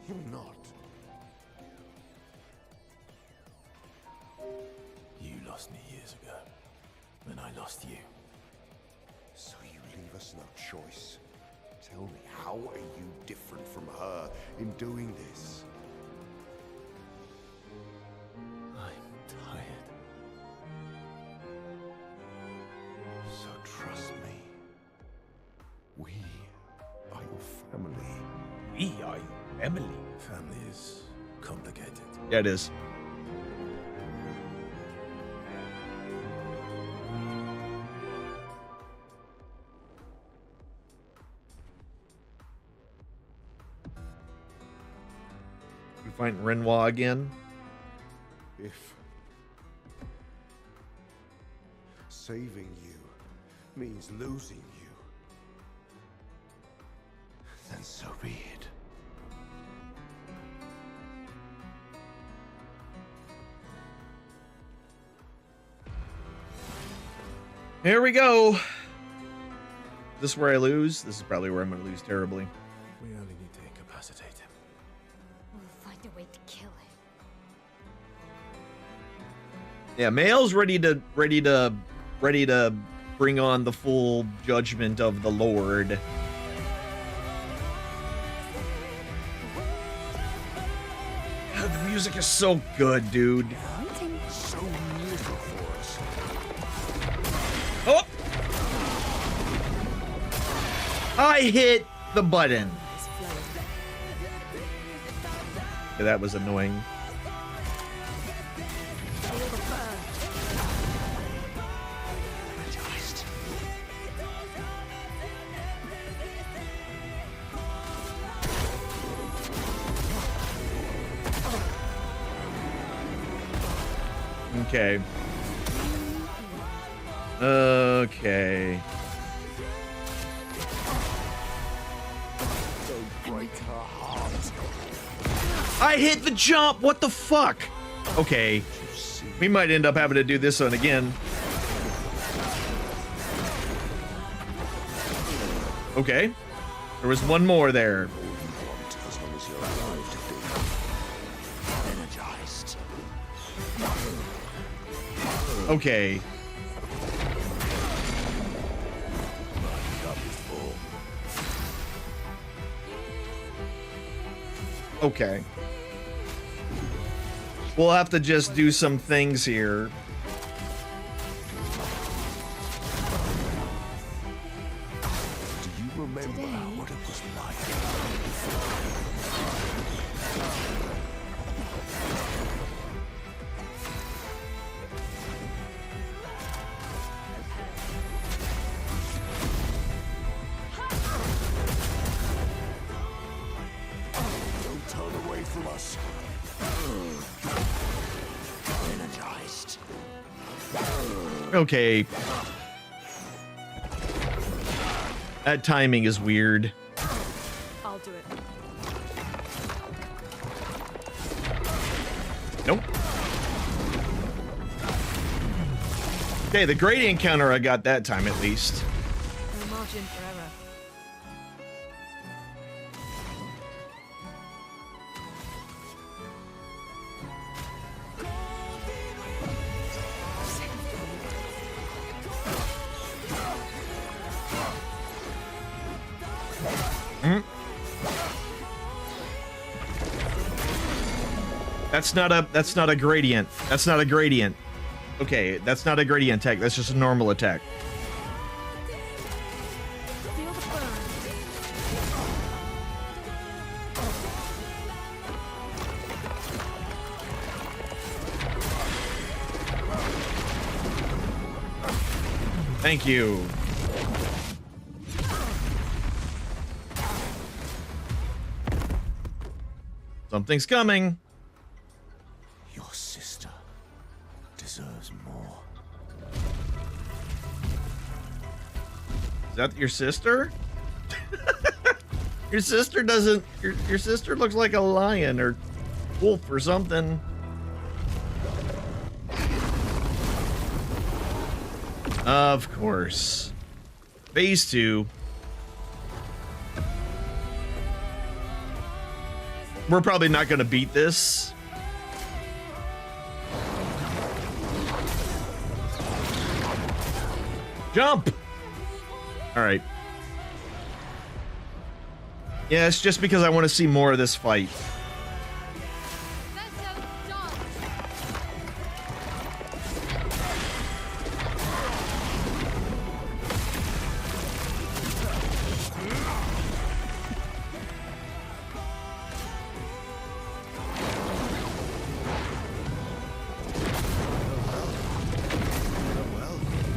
You're not. You lost me years ago, and I lost you. So you leave us no choice. Tell me, how are you different from her in doing this? I'm tired. So trust me. We are your family. We are your family. Family is complicated. Yeah, it is. We find Renoir again. If saving you means losing you, then so be it. Here we go. Is this where I lose? This is probably where I'm going to lose terribly. We only need to incapacitate him. We'll find a way to kill him. Yeah, Mael's ready to bring on the full judgment of the Lord. God, the music is so good, dude. So musical for us. Oh! I hit the button. This flow. Yeah, that was annoying. Feel the burn. Okay. Okay. Don't break her heart. I hit the jump. What the fuck? Okay. We might end up having to do this one again. Okay. There was one more there. Want as long as you're alive to be energized. Okay. Cup is full. Okay. We'll have to just do some things here. Do you remember what it was like? Don't turn away from us. Energized. Okay. That timing is weird. I'll do it. Nope. Okay, the gradient counter I got that time at least. No margin for error. That's not a gradient. That's not a gradient. Okay, that's not a gradient attack. That's just a normal attack. Feel the burn. Thank you. Something's coming. Your sister deserves more. Is that your sister? Your sister doesn't. Your sister looks like a lion or wolf or something. Of course. Phase 2. We're probably not going to beat this. Jump! Alright. Yeah, it's just because I want to see more of this fight.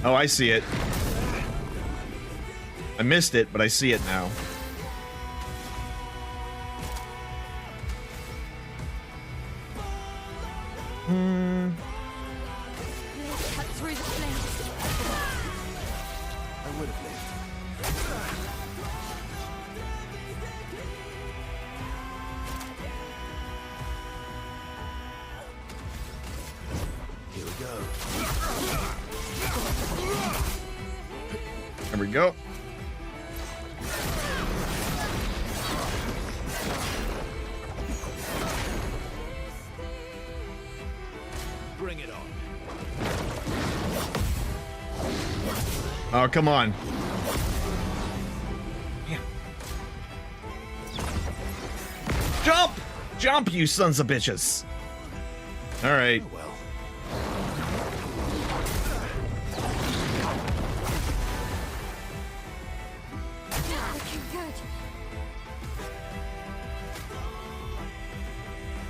Oh, I see it. I missed it, but I see it now. Cut through the flames. I would have lived. Here we go. There we go. Bring it on. Oh, come on. Damn. Jump! Jump, you sons of bitches. All right. Oh, well. Looking good.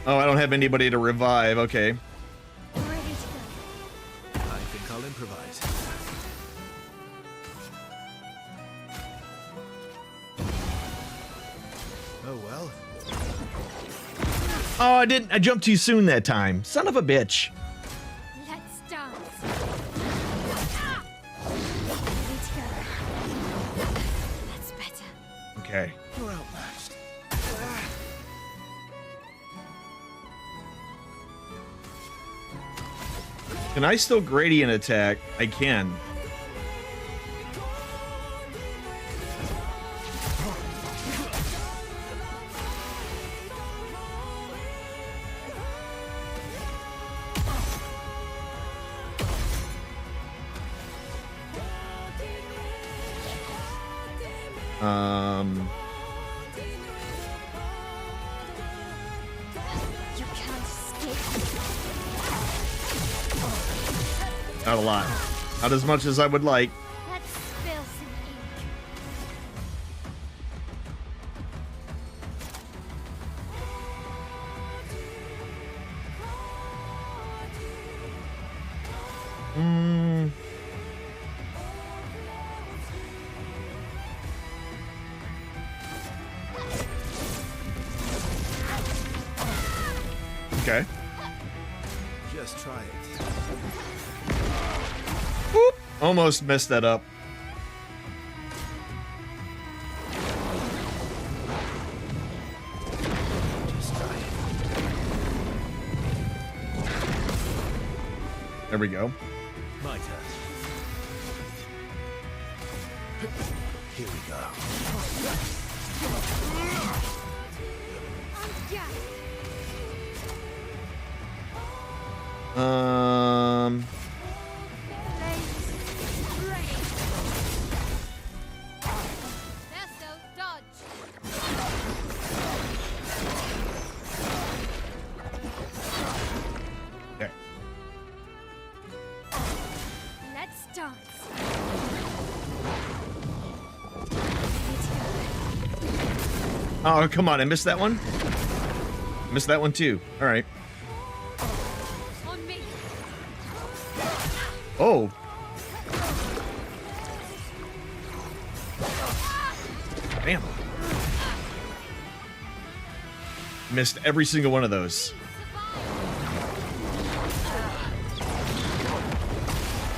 Oh, I don't have anybody to revive. Okay. Ready to go. I think I'll improvise. Oh well. Oh, I didn't. I jumped too soon that time. Son of a bitch. Let's dance. Ready to go. That's better. Okay. You're outmatched. Can I still gradient attack? I can. You can't escape. Not a lot. Not as much as I would like. Let's spill some ink. Okay. Just try it. Whoop. Almost messed that up. There we go. My turn. Here we go. Okay. Let's dance. Oh, come on. I missed that one. Missed that one too. All right. On me. Oh. Damn. Missed every single one of those.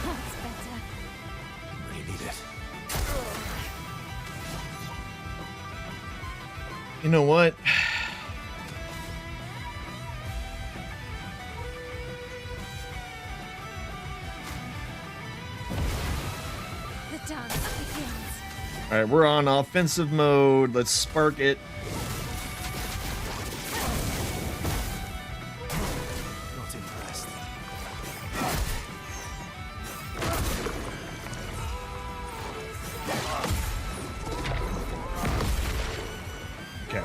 That's better. Really need it. You know what? The dance begins. All right, we're on offensive mode. Let's spark it. Not impressed. Okay.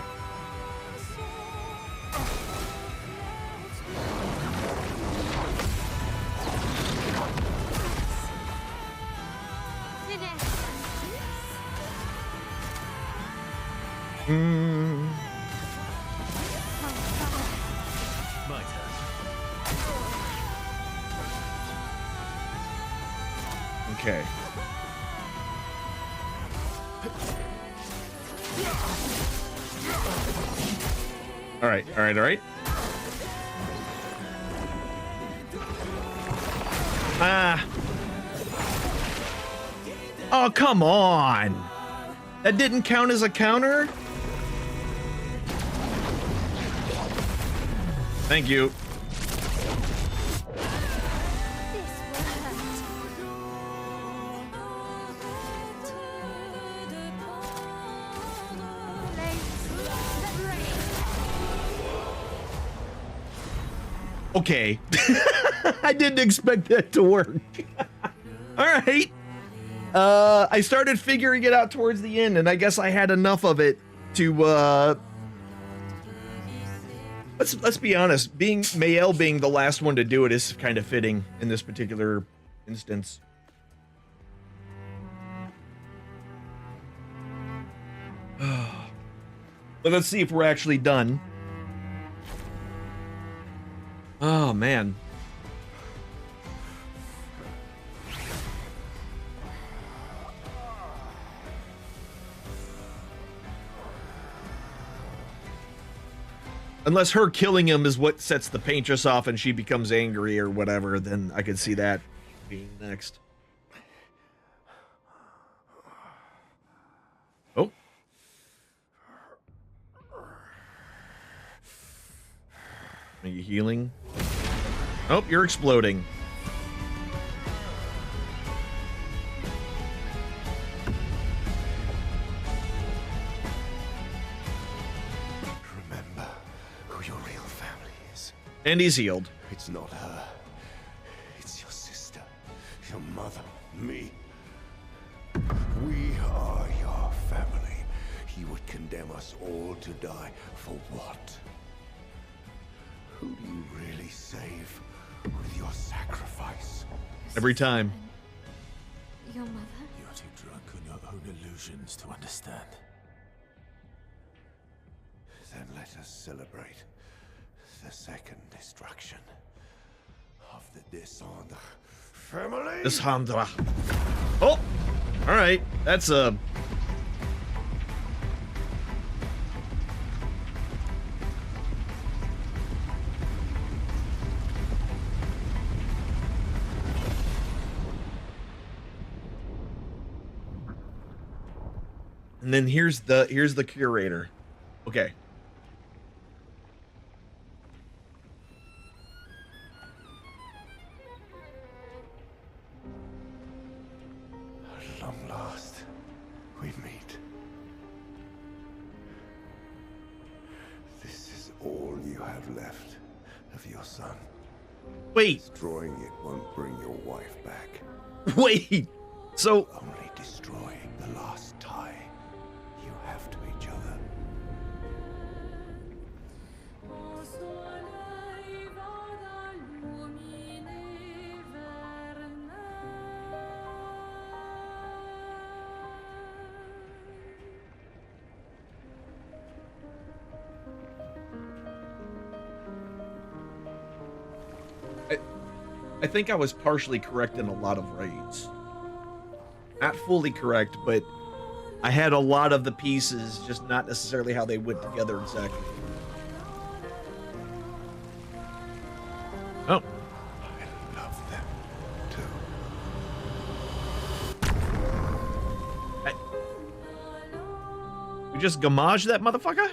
Finish. Mm. My turn. Okay. All right, all right, all right. Ah. Oh, come on. That didn't count as a counter? Thank you. This will hurt. Okay. I didn't expect that to work. All right. I started figuring it out towards the end, and I guess I had enough of it to let's be honest, Mayel being the last one to do it is kind of fitting in this particular instance. But let's see if we're actually done. Oh man. Unless her killing him is what sets the paintress off and she becomes angry or whatever, then I could see that being next. Oh. Are you healing? Oh, you're exploding. Remember who your real family is. And he's healed. It's not her. It's your sister, your mother, me. We are your family. He would condemn us all to die for what? Who do you really save with your sacrifice? Every time. Your mother? You're too drunk on your own illusions to understand. Then let us celebrate the second destruction of the Descendre family. Descendre. Oh! Alright. That's a... And then here's the curator. Okay. last we meet. This is all you have left of your son. Wait, Destroying it won't bring your wife back. wait. So, Only destroying the last tie you have to each other. I think I was partially correct in a lot of ways. Not fully correct, but I had a lot of the pieces, just not necessarily how they went together exactly. Oh, I love them too. we just gamage that motherfucker?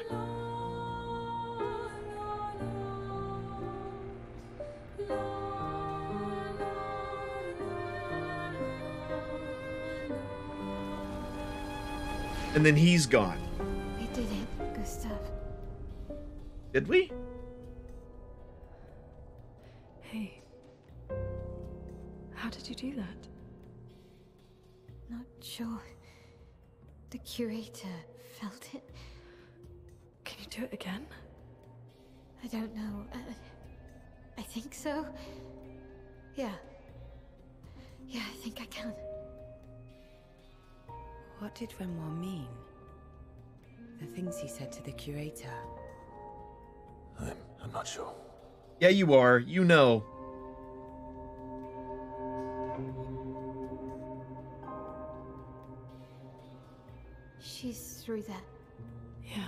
And then he's gone. We did it, Gustav. Did we? Hey. How did you do that? Not sure. The curator felt it. Can you do it again? I don't know. I think so. Yeah. Yeah, I think I can. What did Renoir mean? The things he said to the curator. I'm not sure. Yeah, you are. You know. She's through that. Yeah.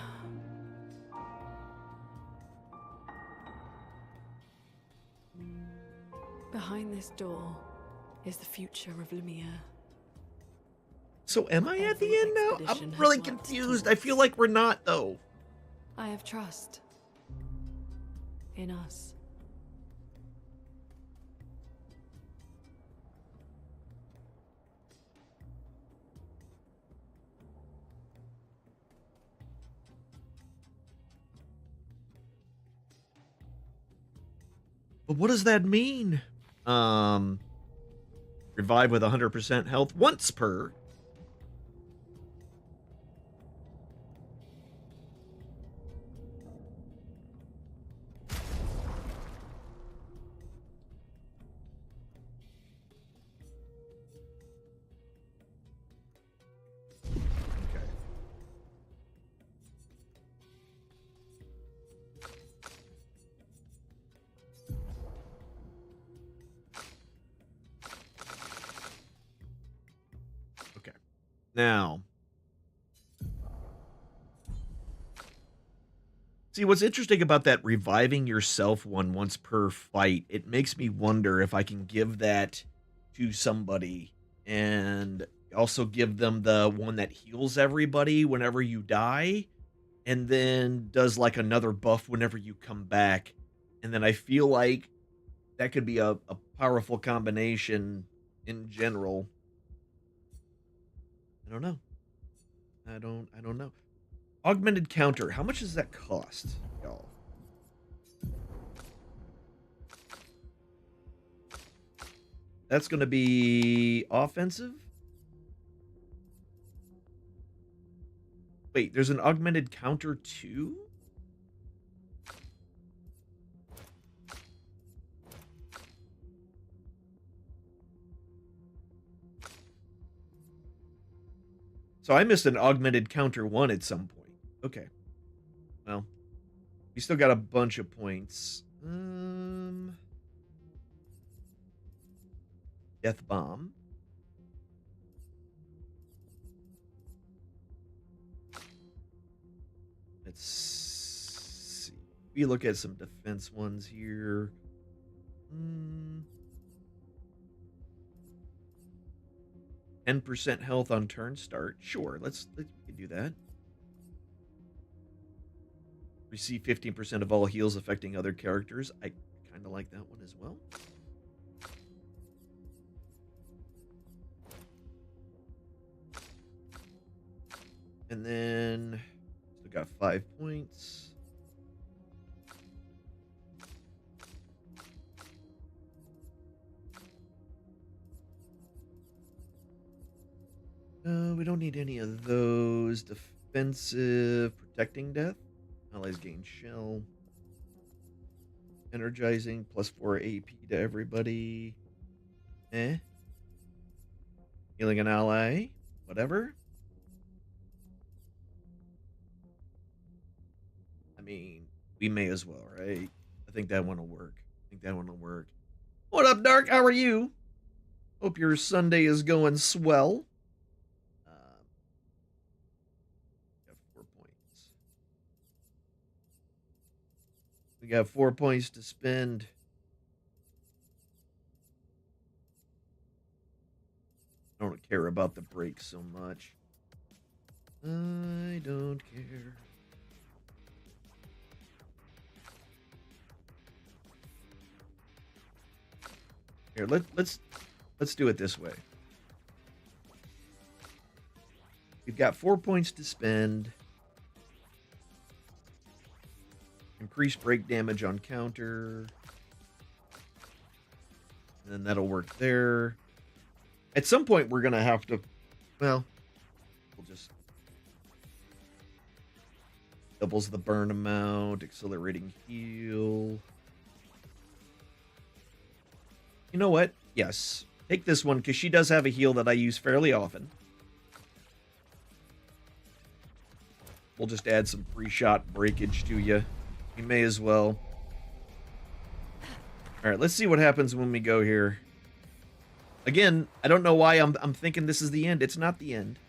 Behind this door is the future of Lumiere. So am I at the Every end now? expedition I'm has really worked confused. I towards. feel like we're not, though. I have trust in us. But what does that mean? Revive with 100% health once per. Okay. Okay. Now, see what's interesting about that reviving yourself one once per fight, it makes me wonder if I can give that to somebody and also give them the one that heals everybody whenever you die and then does like another buff whenever you come back. And then I feel like that could be a powerful combination in general. I don't know. I don't know. Augmented counter. How much does that cost, y'all? That's going to be offensive. Wait, there's an augmented counter too? So I missed an augmented counter 1 at some point. Okay. Well, we still got a bunch of points. Death bomb. Let's see. We look at some defense ones here. 10% health on turn start. Sure, let's we can do that. Receive 15% of all heals affecting other characters. I kind of like that one as well. And then we got 5 points. We don't need any of those. Defensive, protecting death. Allies gain shell. Energizing, +4 AP to everybody. Healing an ally. Whatever. I mean, we may as well, right? I think that one will work. What up, Dark? How are you? Hope your Sunday is going swell. Got 4 points. We got 4 points to spend. I don't care about the break so much. I don't care. Here, let's do it this way. We've got 4 points to spend. Increase break damage on counter. And then that'll work there. At some point, we're going to have to... Well, we'll just... Doubles the burn amount. Accelerating heal. You know what? Yes. Take this one, because she does have a heal that I use fairly often. We'll just add some free shot breakage to you. You may as well. Alright, let's see what happens when we go here. Again, I don't know why I'm thinking this is the end. It's not the end.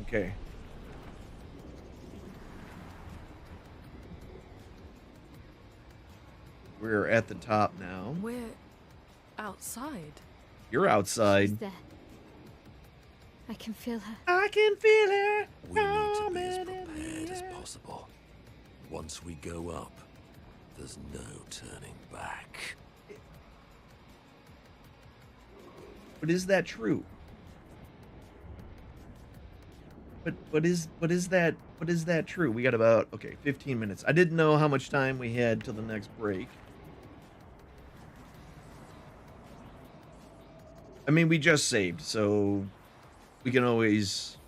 Okay. We're at the top now. We're outside. You're outside. She's there. I can feel her. I can feel her. We need to be as prepared as possible. Once we go up, there's no turning back. But is that true? But is that true? We got about 15 minutes. I didn't know how much time we had till the next break. I mean, we just saved, so we can always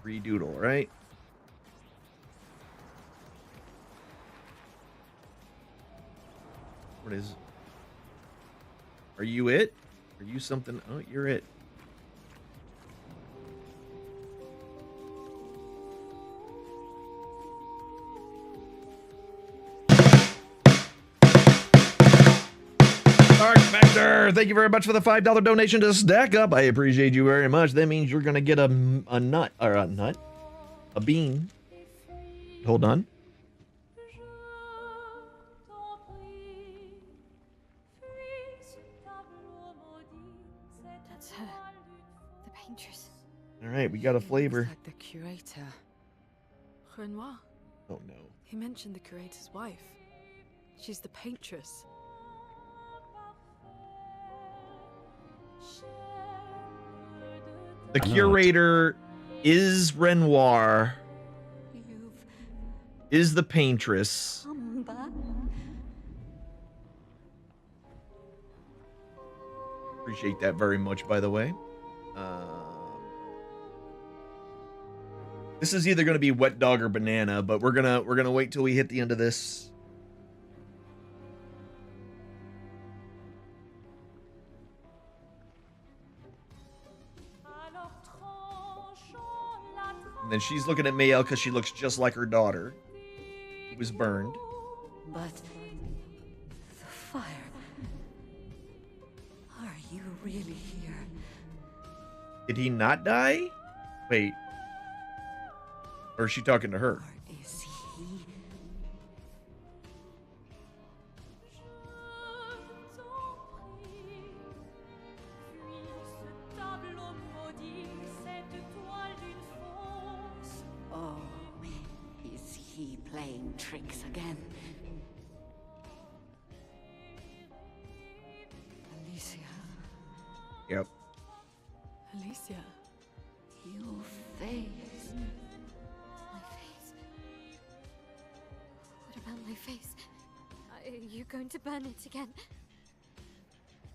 redoodle, right? What is... Are you it? Are you something? Oh, you're it. Thank you very much for the $5 donation to Stackup. I appreciate you very much. That means you're gonna get a bean. Hold on. That's her. The paintress. All right, we got a flavor. Looks like the curator. Renoir. Oh no. He mentioned the curator's wife. She's the paintress. The curator is Renoir. You've Is the paintress. come back. Appreciate that very much, by the way. This is either going to be wet dog or banana, but we're gonna wait till we hit the end of this. And then she's looking at Mael because she looks just like her daughter, who was burned. But the fire. Are you really here? Did he not die? Wait. Or is she talking to her? Or is he? tricks again. Alicia, Yep. Alicia. your face. My face. What about my face? Are you going to burn it again?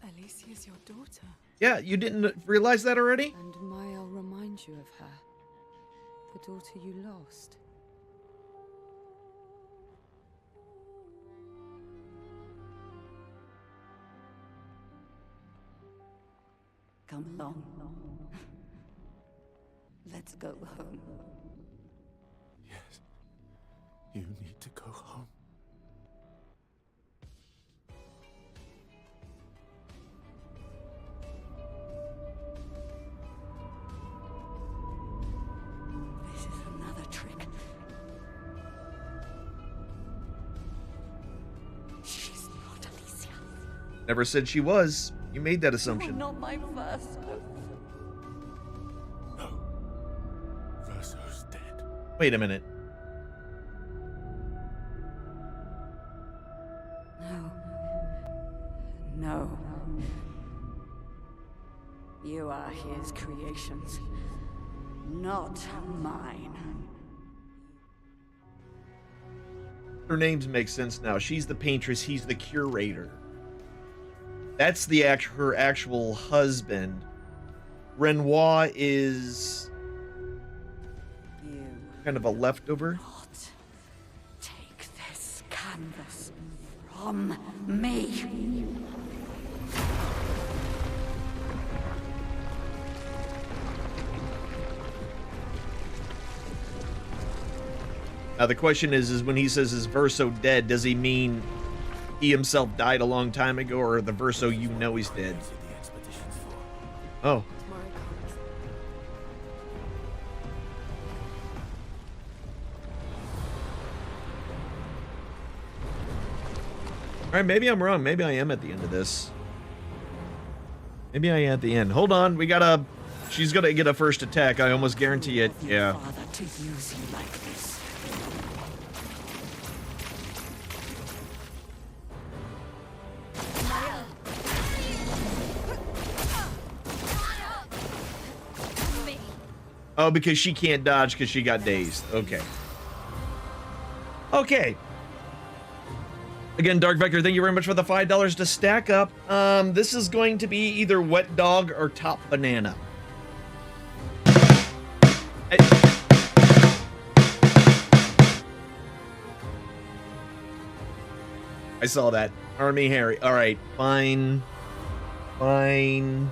Alicia's your daughter. Yeah, you didn't realize that already? And I'll remind you of her. The daughter you lost. Come along. Let's go home. Yes. You need to go home. This is another trick. She's not Alicia. Never said she was. You made that You were assumption. not my first love. No. Verso's dead. Wait a minute. No. No. You are his creations, not mine. Her names make sense now. She's the paintress, he's the curator. That's the her actual husband. Renoir is You kind of a leftover. not take this canvas from me. Now the question is when he says is Verso dead, does he mean he himself died a long time ago, or the Verso you know he's dead? That's what the expedition's for. Oh, Tomorrow comes. all right. Maybe I'm wrong. Maybe I am at the end of this. Maybe I am at the end. Hold on. We gotta. She's gonna get a first attack. I almost guarantee it. Your Yeah. father to use you like this. Oh, because she can't dodge because she got dazed. Okay. Okay. Again, Dark Vector, thank you very much for the $5 to stack up. This is going to be either Wet Dog or Top Banana. I saw that. Army Harry. All right, fine. Fine.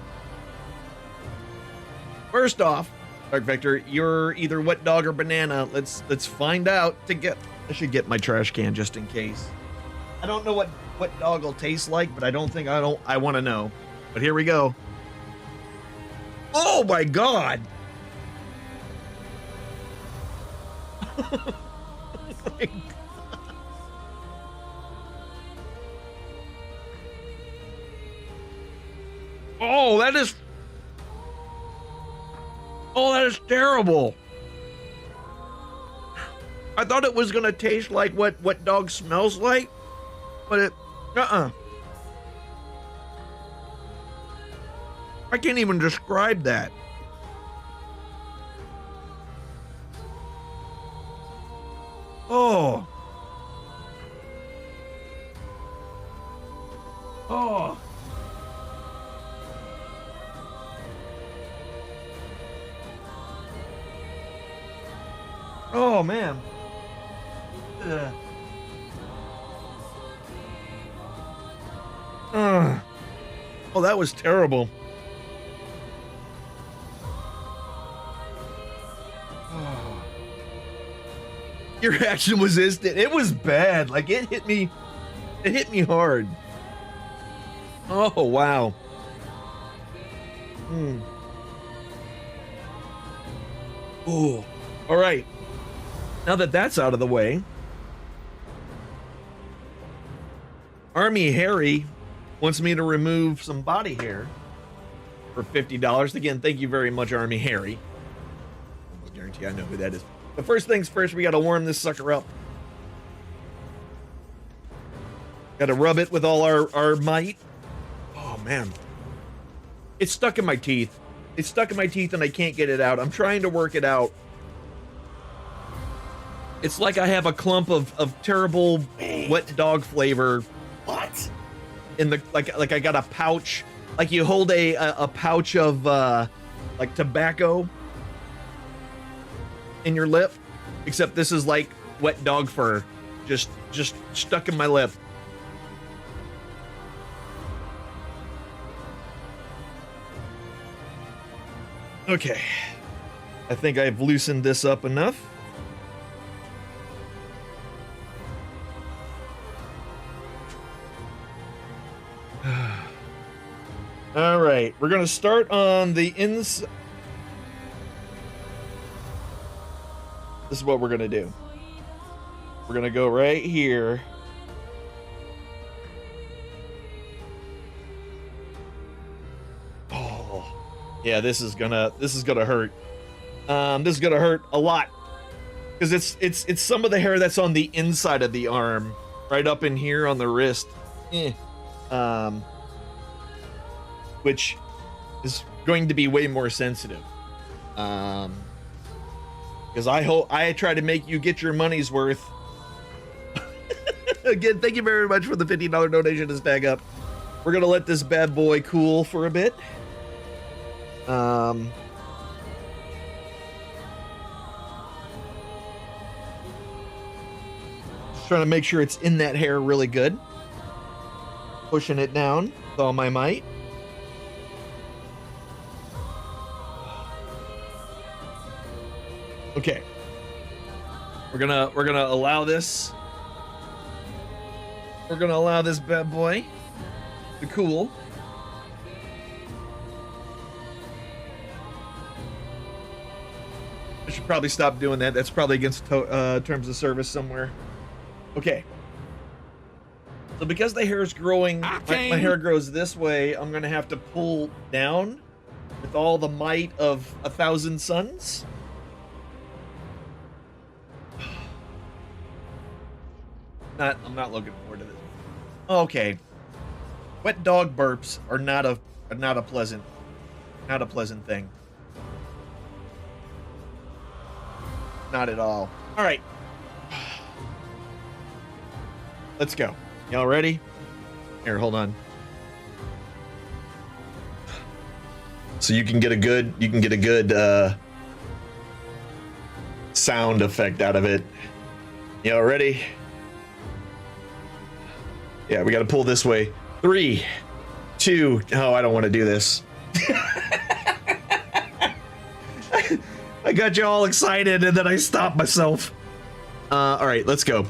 First off, Dark Vector, you're either Wet Dog or Banana. Let's find out to get. I should get my trash can just in case. I don't know what Wet Dog will taste like, but I want to know. But here we go. Oh my God. Oh my God. Oh, that is. Oh, that is terrible. I thought it was gonna taste like what Wet Dog smells like, but it, I can't even describe that. Oh. Oh. Oh, man. Ugh. Oh, that was terrible. Oh. Your reaction was instant. It was bad. Like it hit me hard. Oh, wow. Oh. All right. Now that that's out of the way, Army Harry wants me to remove some body hair for $50. Again, thank you very much, Army Harry. I almost guarantee I know who that is. But first things first, we got to warm this sucker up. Gotta rub it with all our might. Oh, man. It's stuck in my teeth. It's stuck in my teeth and I can't get it out. I'm trying to work it out. It's like I have a clump of terrible wet dog flavor. What? In the like I got a pouch, like you hold a pouch of like tobacco in your lip, except this is like wet dog fur, just stuck in my lip. Okay, I think I've loosened this up enough. All right, we're gonna start on the inside. This is what we're gonna do. We're gonna go right here. Oh, yeah, this is gonna hurt. This is gonna hurt a lot because it's some of the hair that's on the inside of the arm, right up in here on the wrist. Which is going to be way more sensitive. Because I try to make you get your money's worth. Again, thank you very much for the $50 donation to Stackup. We're gonna let this bad boy cool for a bit. Just trying to make sure it's in that hair really good. Pushing it down with all my might. Okay. We're gonna allow this. We're gonna allow this bad boy to cool. I should probably stop doing that. That's probably against terms of service somewhere. Okay. So because the hair is growing, my hair grows this way, I'm gonna have to pull down with all the might of 1,000 suns. I'm not looking forward to this. Okay. Wet dog burps are not a pleasant thing. Not at all. All right. Let's go. Y'all ready? Here, hold on. So you can get a good sound effect out of it. Y'all ready? Yeah, we got to pull this way. 3, 2. Oh, I don't want to do this. I got you all excited and then I stopped myself. All right, let's go.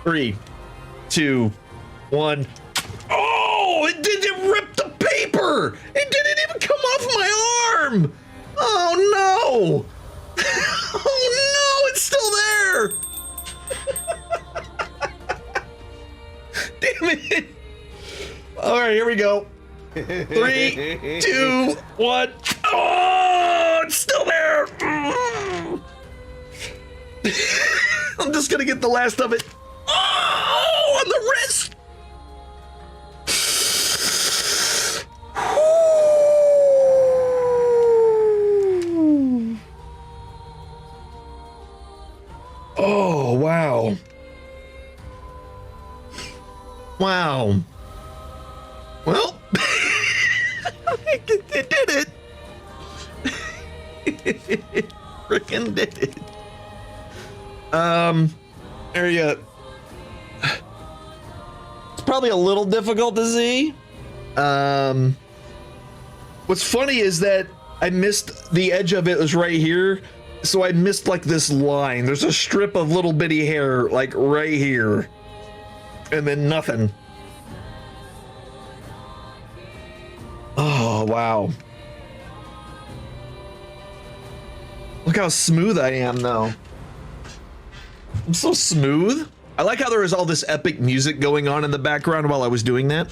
3, 2, 1. Oh, it didn't rip the paper. It didn't even come off my arm. Oh no. Oh no, it's still there. Damn it. All right, here we go. 3, 2, 1. Oh, it's still there. I'm just gonna get the last of it. Oh, on the wrist. Oh, wow. Wow. Well, it did it. It freaking did it. There you go. It's probably a little difficult to see. What's funny is that I missed the edge of it was right here. So I missed like this line. There's a strip of little bitty hair like right here. And then nothing. Oh, wow. Look how smooth I am though. I'm so smooth. I like how there was all this epic music going on in the background while I was doing that.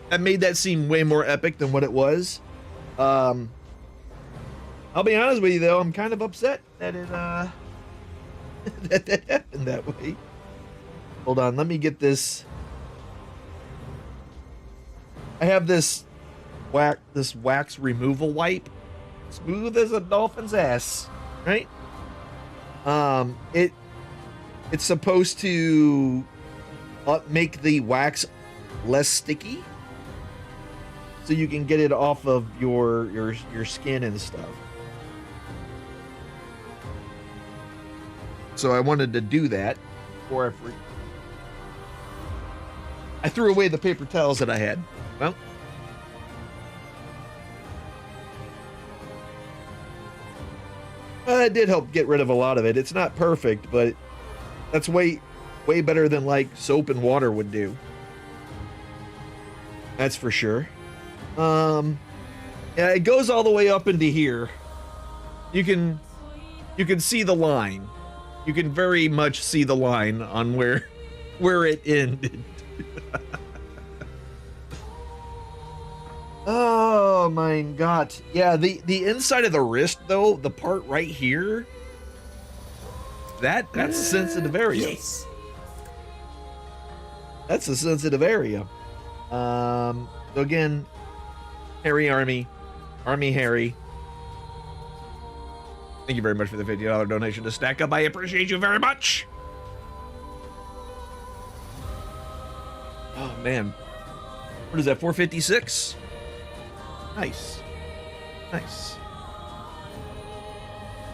That made that seem way more epic than what it was. I'll be honest with you though, I'm kind of upset that it that happened that way. Hold on, let me get this I have this wax removal wipe, smooth as a dolphin's ass, right? It's supposed to make the wax less sticky, so you can get it off of your skin and stuff. So I wanted to do that before I threw away the paper towels that I had. Well, it did help get rid of a lot of it. It's not perfect, but that's way better than like soap and water would do. That's for sure. Yeah, it goes all the way up into here. You can see the line. You can very much see the line on where it ended. Oh my god. Yeah, the inside of the wrist though, the part right here, that's a sensitive area. Yes. That's a sensitive area. So again, Harry Army Harry. Thank you very much for the $50 donation to Stackup. I appreciate you very much. Oh man, what is that? 456. Nice.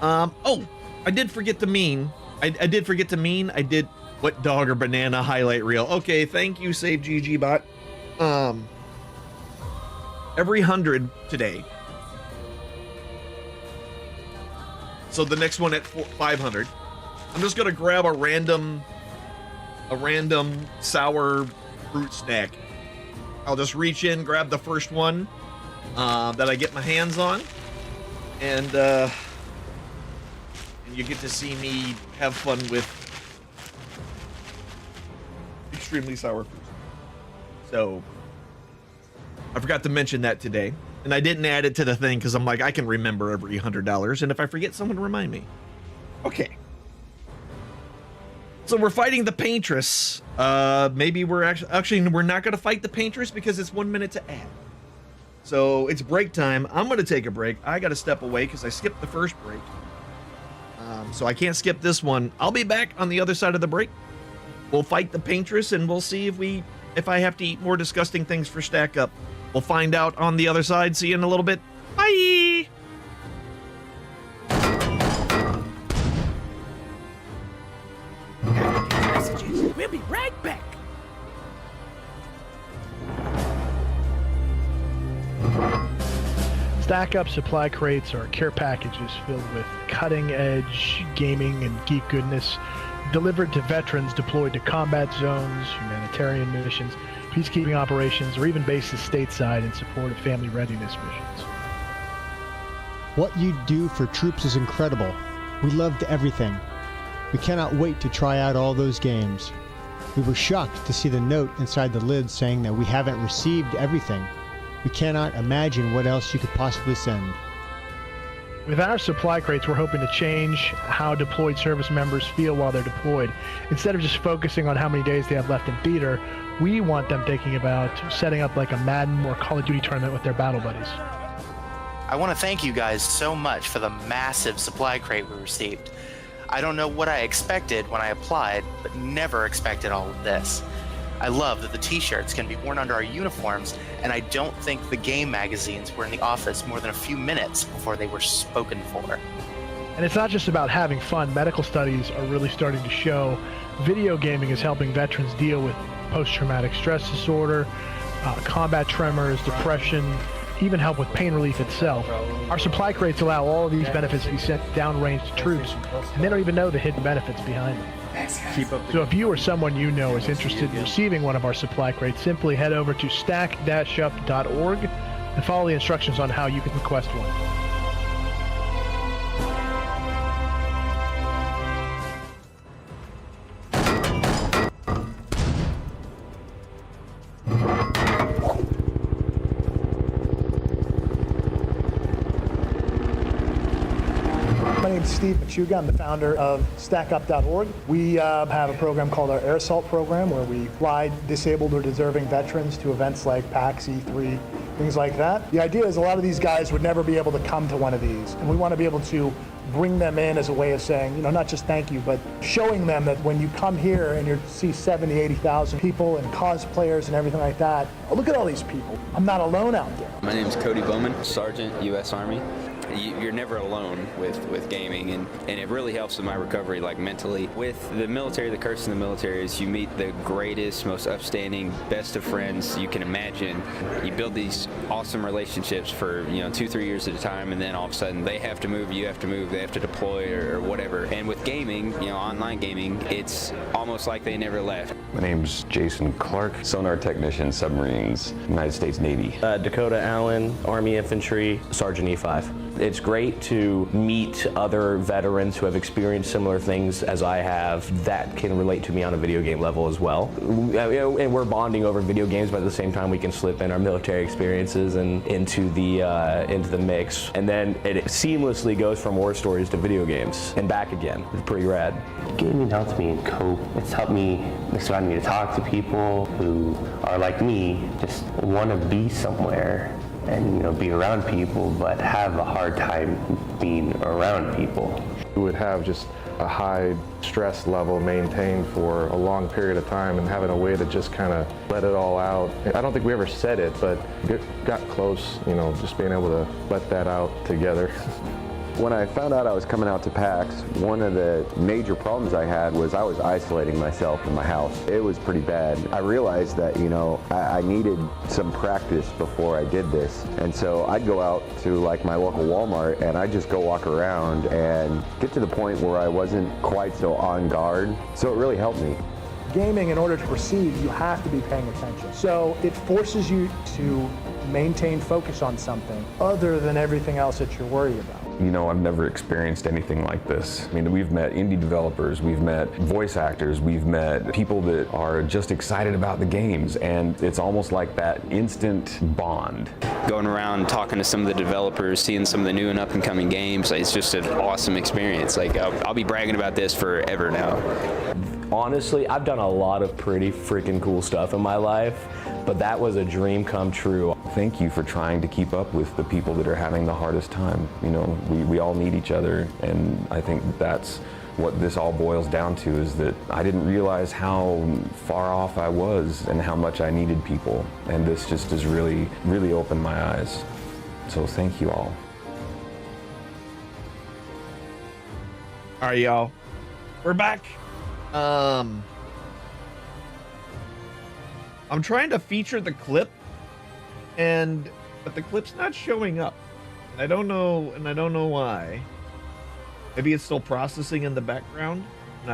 Oh, I did forget to mean. I did what dog or banana highlight reel. Okay, thank you, Save GG bot. Every 100 today. So the next one at 500. I'm just gonna grab a random sour fruit snack. I'll just reach in, grab the first one that I get my hands on, and you get to see me have fun with extremely sour fruit. So I forgot to mention that today, and I didn't add it to the thing because I'm like, I can remember every $100, and if I forget, someone remind me. Okay. So we're fighting the paintress. Maybe we're actually we're not gonna fight the paintress because it's 1 minute to add. So it's break time. I'm gonna take a break. I gotta step away because I skipped the first break. So I can't skip this one. I'll be back on the other side of the break. We'll fight the paintress and we'll see if I have to eat more disgusting things for Stackup. We'll find out on the other side. See you in a little bit. Bye. We'll be right back. Stackup supply crates are care packages filled with cutting-edge gaming and geek goodness delivered to veterans deployed to combat zones, humanitarian missions, peacekeeping operations, or even bases stateside in support of family readiness missions. What you do for troops is incredible. We loved everything. We cannot wait to try out all those games. We were shocked to see the note inside the lid saying that we haven't received everything. We cannot imagine what else you could possibly send. With our supply crates, we're hoping to change how deployed service members feel while they're deployed. Instead of just focusing on how many days they have left in theater, we want them thinking about setting up like a Madden or Call of Duty tournament with their battle buddies. I want to thank you guys so much for the massive supply crate we received. I don't know what I expected when I applied, but never expected all of this. I love that the t-shirts can be worn under our uniforms, and I don't think the game magazines were in the office more than a few minutes before they were spoken for. And it's not just about having fun. Medical studies are really starting to show video gaming is helping veterans deal with post-traumatic stress disorder, combat tremors, depression, even help with pain relief itself. Our supply crates allow all of these benefits to be sent downrange to troops, and they don't even know the hidden benefits behind them. So if you or someone you know is interested in receiving one of our supply crates, simply head over to stack-up.org and follow the instructions on how you can request one. My name's name's Steve Machuga. I'm the founder of Stackup.org. We have a program called our Air Assault program where we fly disabled or deserving veterans to events like PAX, E3, things like that. The idea is a lot of these guys would never be able to come to one of these, and we want to be able to bring them in as a way of saying, not just thank you, but showing them that when you come here and you see 70, 80,000 people and cosplayers and everything like that, look at all these people. I'm not alone out there. My name is Cody Bowman, Sergeant, U.S. Army. You're never alone with gaming, and it really helps with my recovery, like mentally. With the military, the curse in the military is you meet the greatest, most upstanding, best of friends you can imagine. You build these awesome relationships for 2-3 years at a time, and then all of a sudden they have to move, you have to move, they have to deploy or whatever. And with gaming, online gaming, it's almost like they never left. My name's Jason Clark, sonar technician, submarines, United States Navy. Dakota Allen, Army Infantry, Sergeant E5. It's great to meet other veterans who have experienced similar things as I have that can relate to me on a video game level as well. And we're bonding over video games, but at the same time we can slip in our military experiences and into the mix. And then it seamlessly goes from war stories to video games and back again. It's pretty rad. Gaming helps me cope. It's allowed me to talk to people who are like me, just want to be somewhere and be around people, but have a hard time being around people. We would have just a high stress level maintained for a long period of time, and having a way to just kind of let it all out. I don't think we ever said it, but got close, just being able to let that out together. When I found out I was coming out to PAX, one of the major problems I had was I was isolating myself in my house. It was pretty bad. I realized that, I needed some practice before I did this. And so I'd go out to like my local Walmart and I'd just go walk around and get to the point where I wasn't quite so on guard. So it really helped me. Gaming, in order to proceed, you have to be paying attention. So it forces you to maintain focus on something other than everything else that you're worried about. I've never experienced anything like this. We've met indie developers, we've met voice actors, we've met people that are just excited about the games, and it's almost like that instant bond. Going around talking to some of the developers, seeing some of the new and up-and-coming games, it's just an awesome experience. I'll be bragging about this forever now. Honestly, I've done a lot of pretty freaking cool stuff in my life, but that was a dream come true. Thank you for trying to keep up with the people that are having the hardest time. We all need each other, and I think that's what this all boils down to, is that I didn't realize how far off I was and how much I needed people, and this just has really, really opened my eyes. So thank you all. All right, y'all, we're back. I'm trying to feature the clip, but the clip's not showing up. I don't know why. Maybe it's still processing in the background. I'm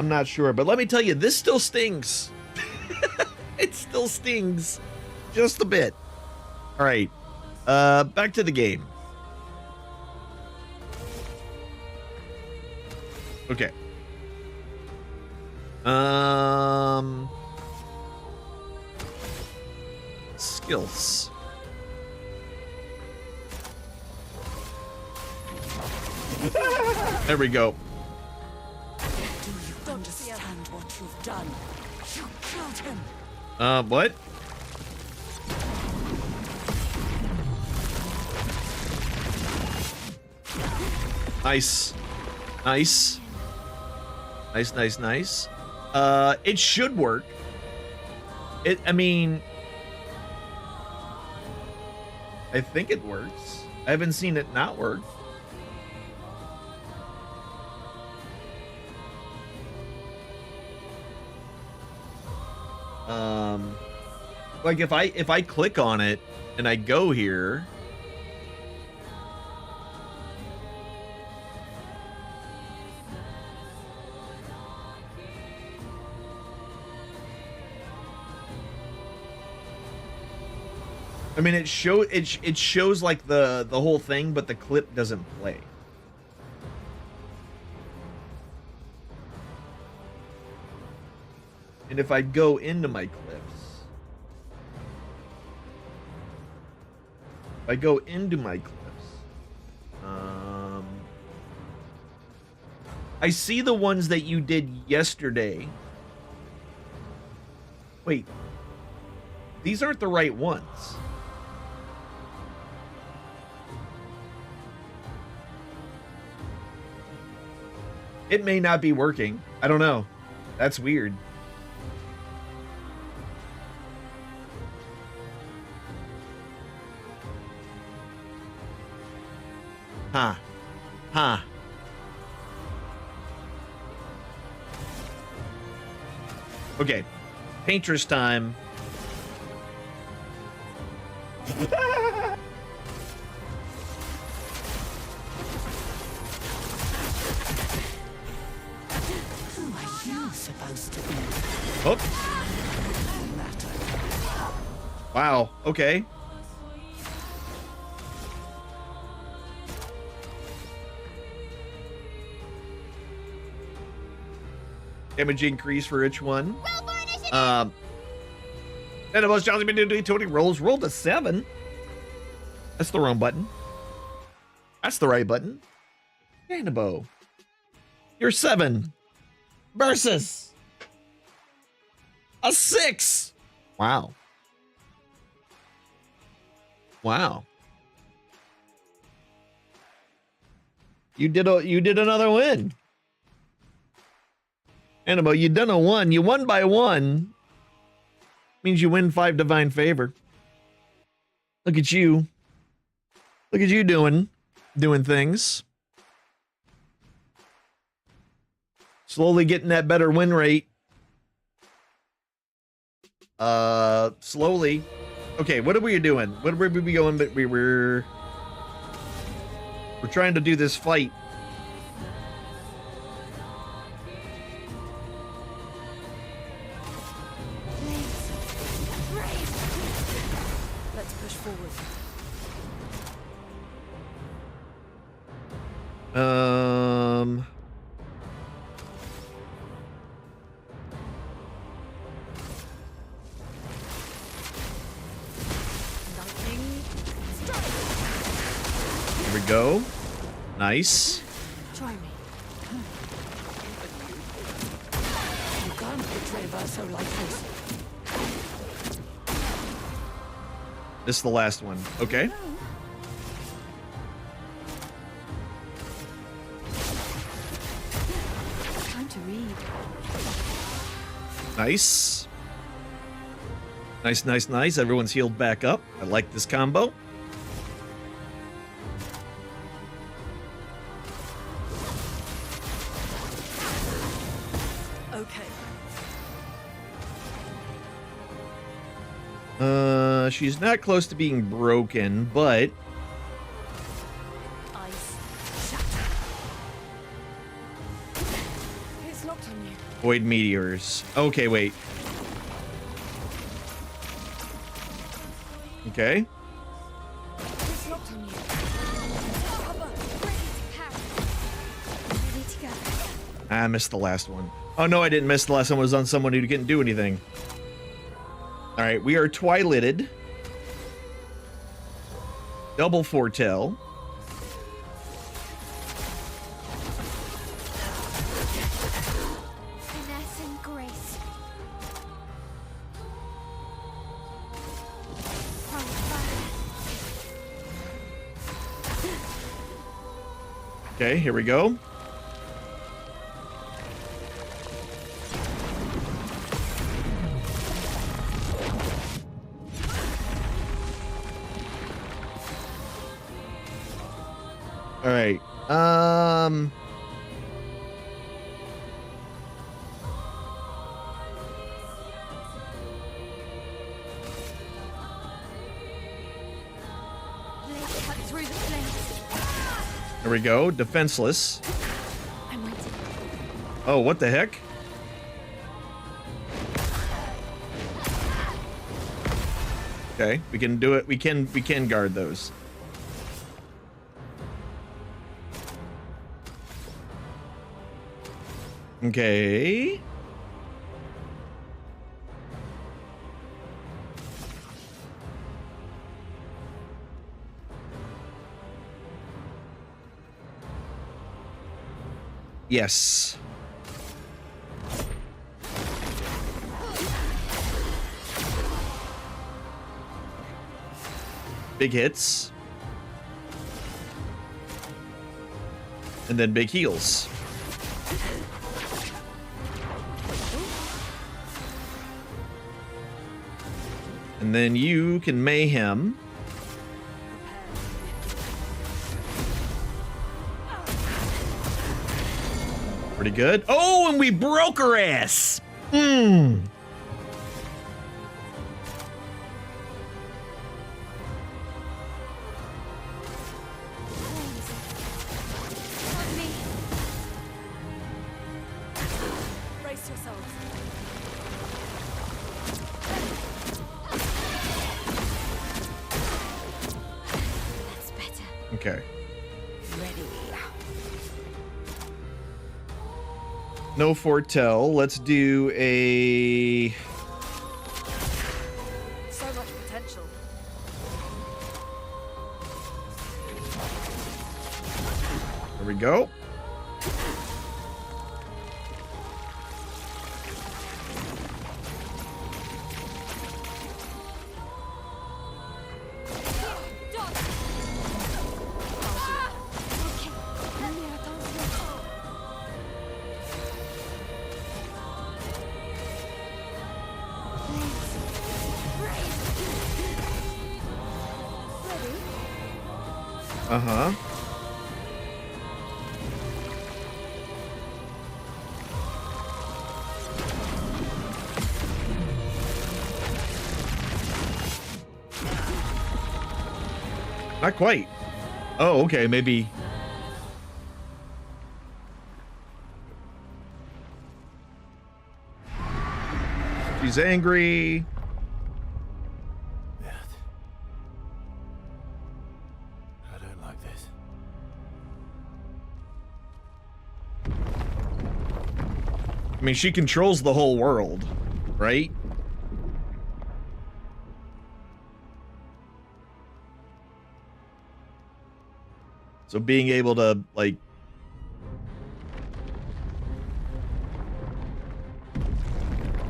not sure, but let me tell you, this still stings. It still stings just a bit. All right, back to the game. Okay. Skills. There we go. Do you understand what you've done? You killed him. What? Nice. Nice. Nice, nice, nice. It should work. I think it works. I haven't seen it not work. Like if I click on it and I go here, it shows like the whole thing, but the clip doesn't play. And if I go into my clips, I see the ones that you did yesterday. Wait. These aren't the right ones. It may not be working. I don't know. That's weird. Huh. Huh. Okay. Painter's time. Who are you supposed to be? Oh. Wow. Okay. Damage increase for each one. And the most challenging been doing 20 rolls. Rolled a 7. That's the wrong button. That's the right button. Cannabo. You're 7 versus a 6. Wow. Wow. You did another win. Annabelle, you done a 1. You won by 1. Means you win 5 divine favor. Look at you. Look at you doing things. Slowly getting that better win rate. Slowly. Okay, what are we doing? What were we going? But we're trying to do this fight. Let's push forward. Here we go. Nice. Try me. You can't betray Verso like this. This is the last one. Okay. Time to read. Nice. Nice, nice, nice. Everyone's healed back up. I like this combo. Okay. She's not close to being broken, but Ice. Shatter. It's locked on you. void meteors. Okay, wait. Okay. It's locked on you. Cover. Ready to go. I missed the last one. Oh no, I didn't miss the last one. It was on someone who didn't do anything. All right, we are twilighted. Double foretell. Finesse and grace. From fire. Okay, here we go. All right. Blade cut through the flames. There we go. Defenseless. I'm waiting. Oh, what the heck? Okay, we can do it. We can guard those. Okay. Yes. Big hits. And then big heals. And then you can mayhem. Pretty good. Oh, and we broke her ass. Mmm. Brace yourselves. That's better. Okay. Ready. No foretell. Let's do a... So much potential. There we go. Uh-huh. Not quite. Oh, okay, maybe. She's angry. I don't like this. I mean, she controls the whole world, right? So being able to, like...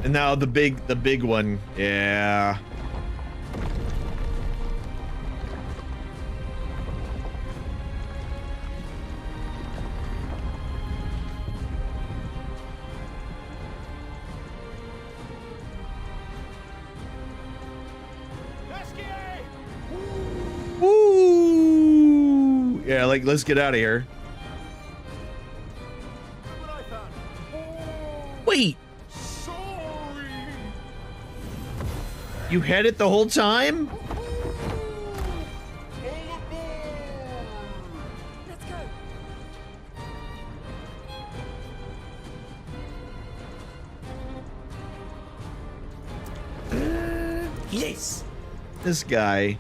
And now the big one. Yeah. Woo! Yeah, like, let's get out of here. Wait! You had it the whole time? Let's go. Yes! This guy.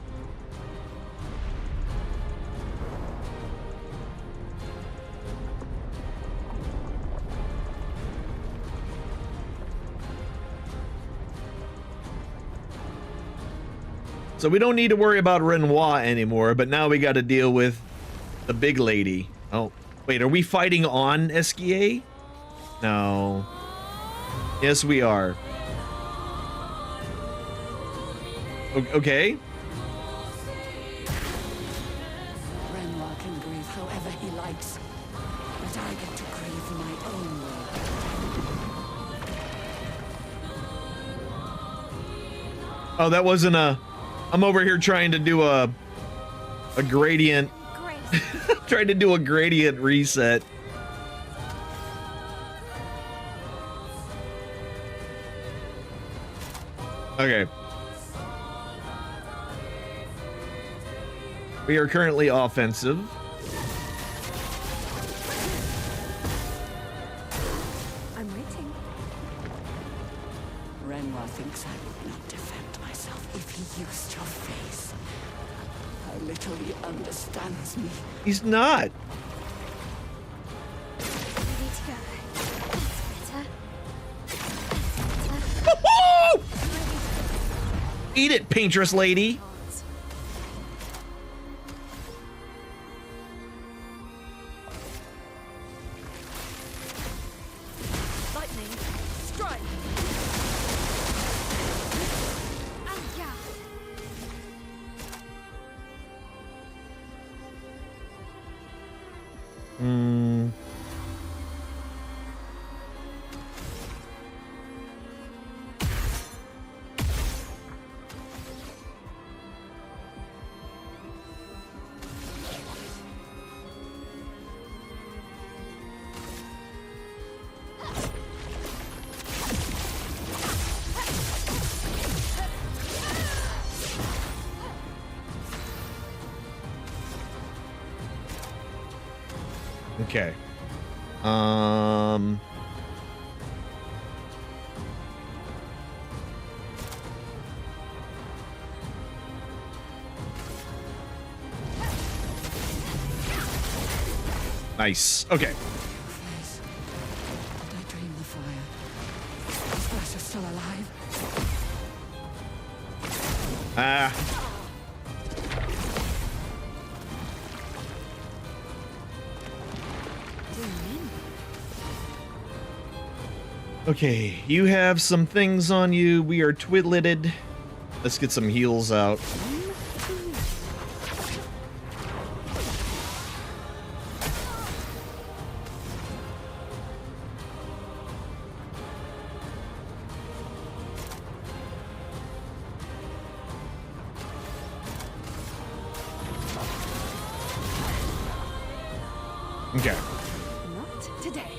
So we don't need to worry about Renoir anymore, but now we got to deal with the big lady. Oh, wait, are we fighting on Esquier? No. Yes, we are. Okay. Renoir can grieve however he likes, but I get to grieve my own way. Oh, that wasn't a... I'm over here trying to do a gradient. Trying to do a gradient reset. Okay. We are currently offensive. I'm waiting. Renoir thinks I would not defend myself if he used your face. How little he understands me. He's not. Ready to go. That's better. Eat it, paintress lady. Okay. Nice. Okay. Did I dream the fire? Is Flasher still alive? Ah. Okay, you have some things on you. We are twidlitted. Let's get some heals out. Okay. Not today.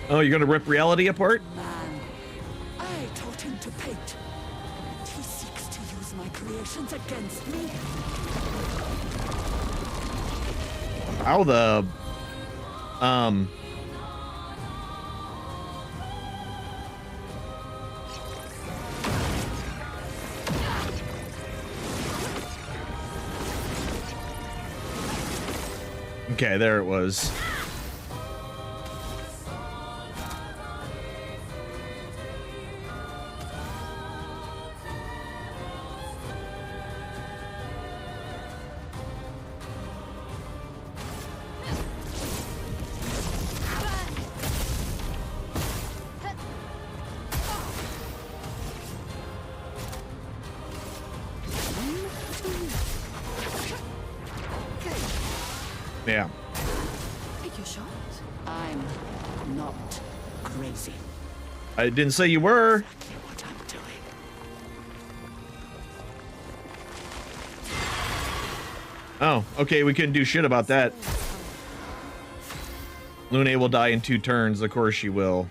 Oh, you're gonna rip reality apart? Man, I taught him to paint. And he seeks to use my creations against me. How the... Okay, there it was. Yeah. Pick your shot. I'm not crazy. I didn't say you were. Exactly what I'm doing. Oh, okay, we couldn't do shit about that. Lune will die in 2 turns. Of course she will.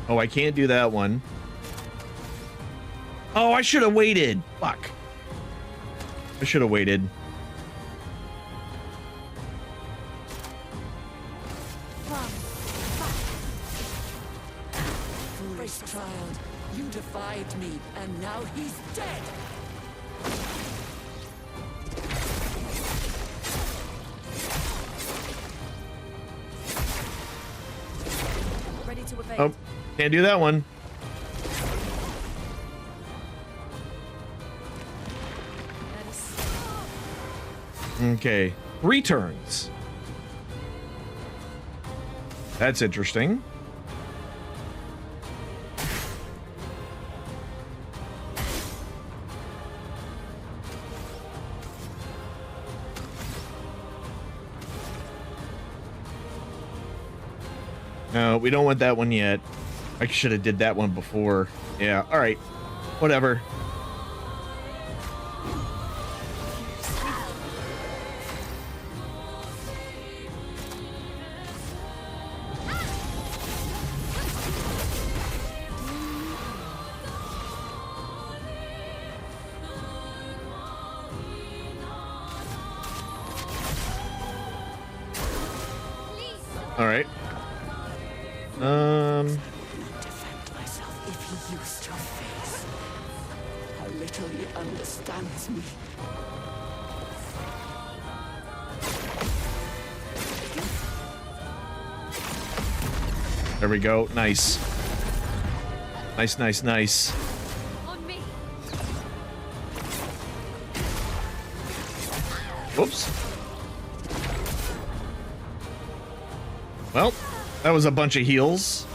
Oh, I can't do that one. Oh, I should have waited. Fuck. I should have waited. Foolish child, you defied me, and now he's dead. Ready to evade. Oh, can't do that one. Okay, 3 turns. That's interesting. No, we don't want that one yet. I should have did that one before. Yeah, all right. Whatever. All right. Defend myself if he used your face. How little he understands me. There we go. Nice. Nice, nice, nice. On me. Whoops. Well, that was a bunch of heals.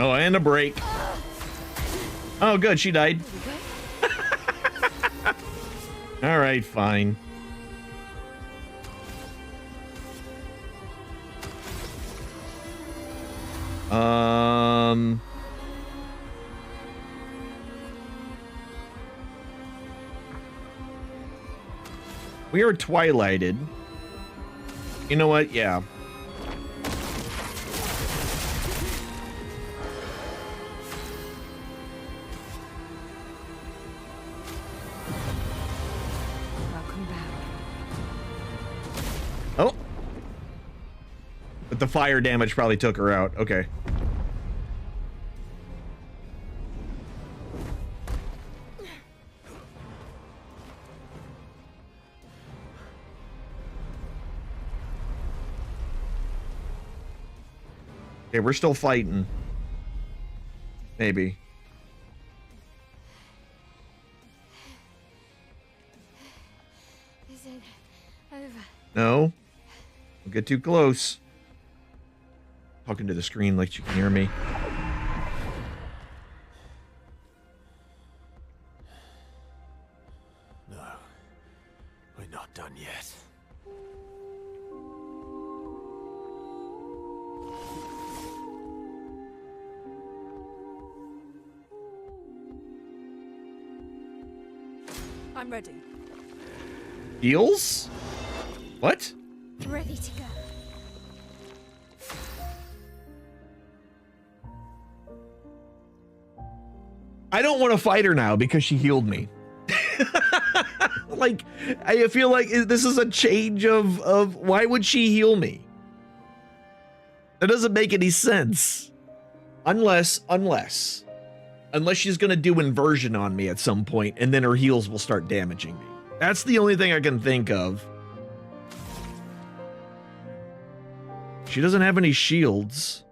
Oh, and a break. Oh, good. She died. All right, fine. We are twilighted. You know what? Yeah. Welcome back. Oh. But the fire damage probably took her out. Okay. Okay, we're still fighting. Maybe. Is it over? No. Don't get too close. Talking to the screen like you can hear me. No, we're not done yet. I'm ready. Heels? What? Ready to go. I don't want to fight her now because she healed me. Like, I feel like this is a change of why would she heal me? That doesn't make any sense. Unless she's gonna do inversion on me at some point and then her heals will start damaging me. That's the only thing I can think of. She doesn't have any shields.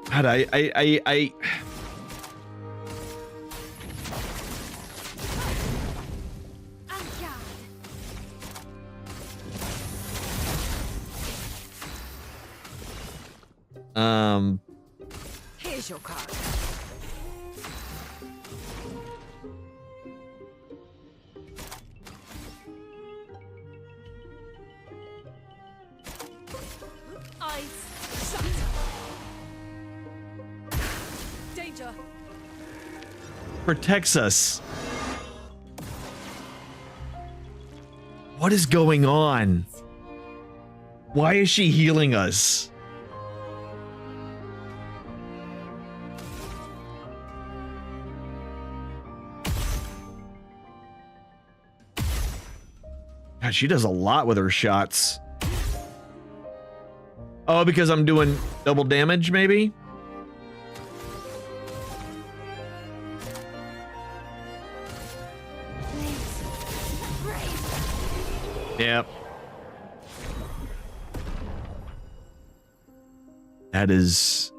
God, I Here's your card. Eyes shut. Danger. protects us. What is going on? Why is she healing us? God, she does a lot with her shots. Oh, because I'm doing double damage, maybe? Yep. That is...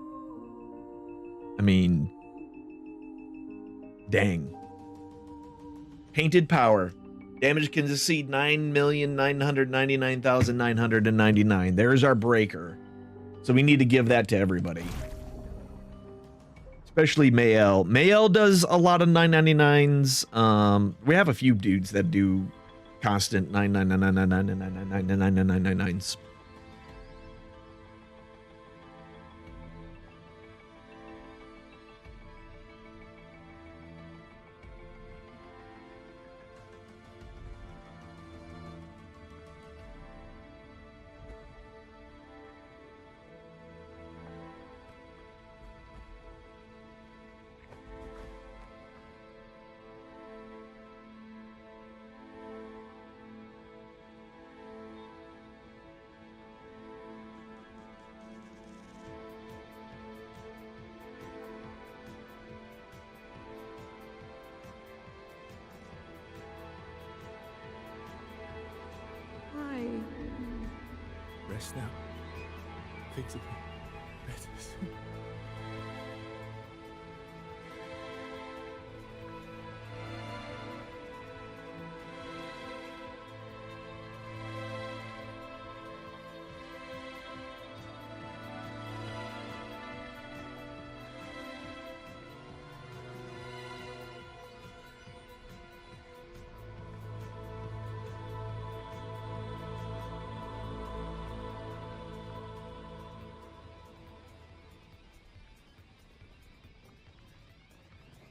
I mean... Dang. Painted power. Damage can exceed 9,999,999. There's our breaker. So we need to give that to everybody. Especially Mayel. Mayel does a lot of 999s. We have a few dudes that do constant 99999999999s. Rest now. Things will be better soon.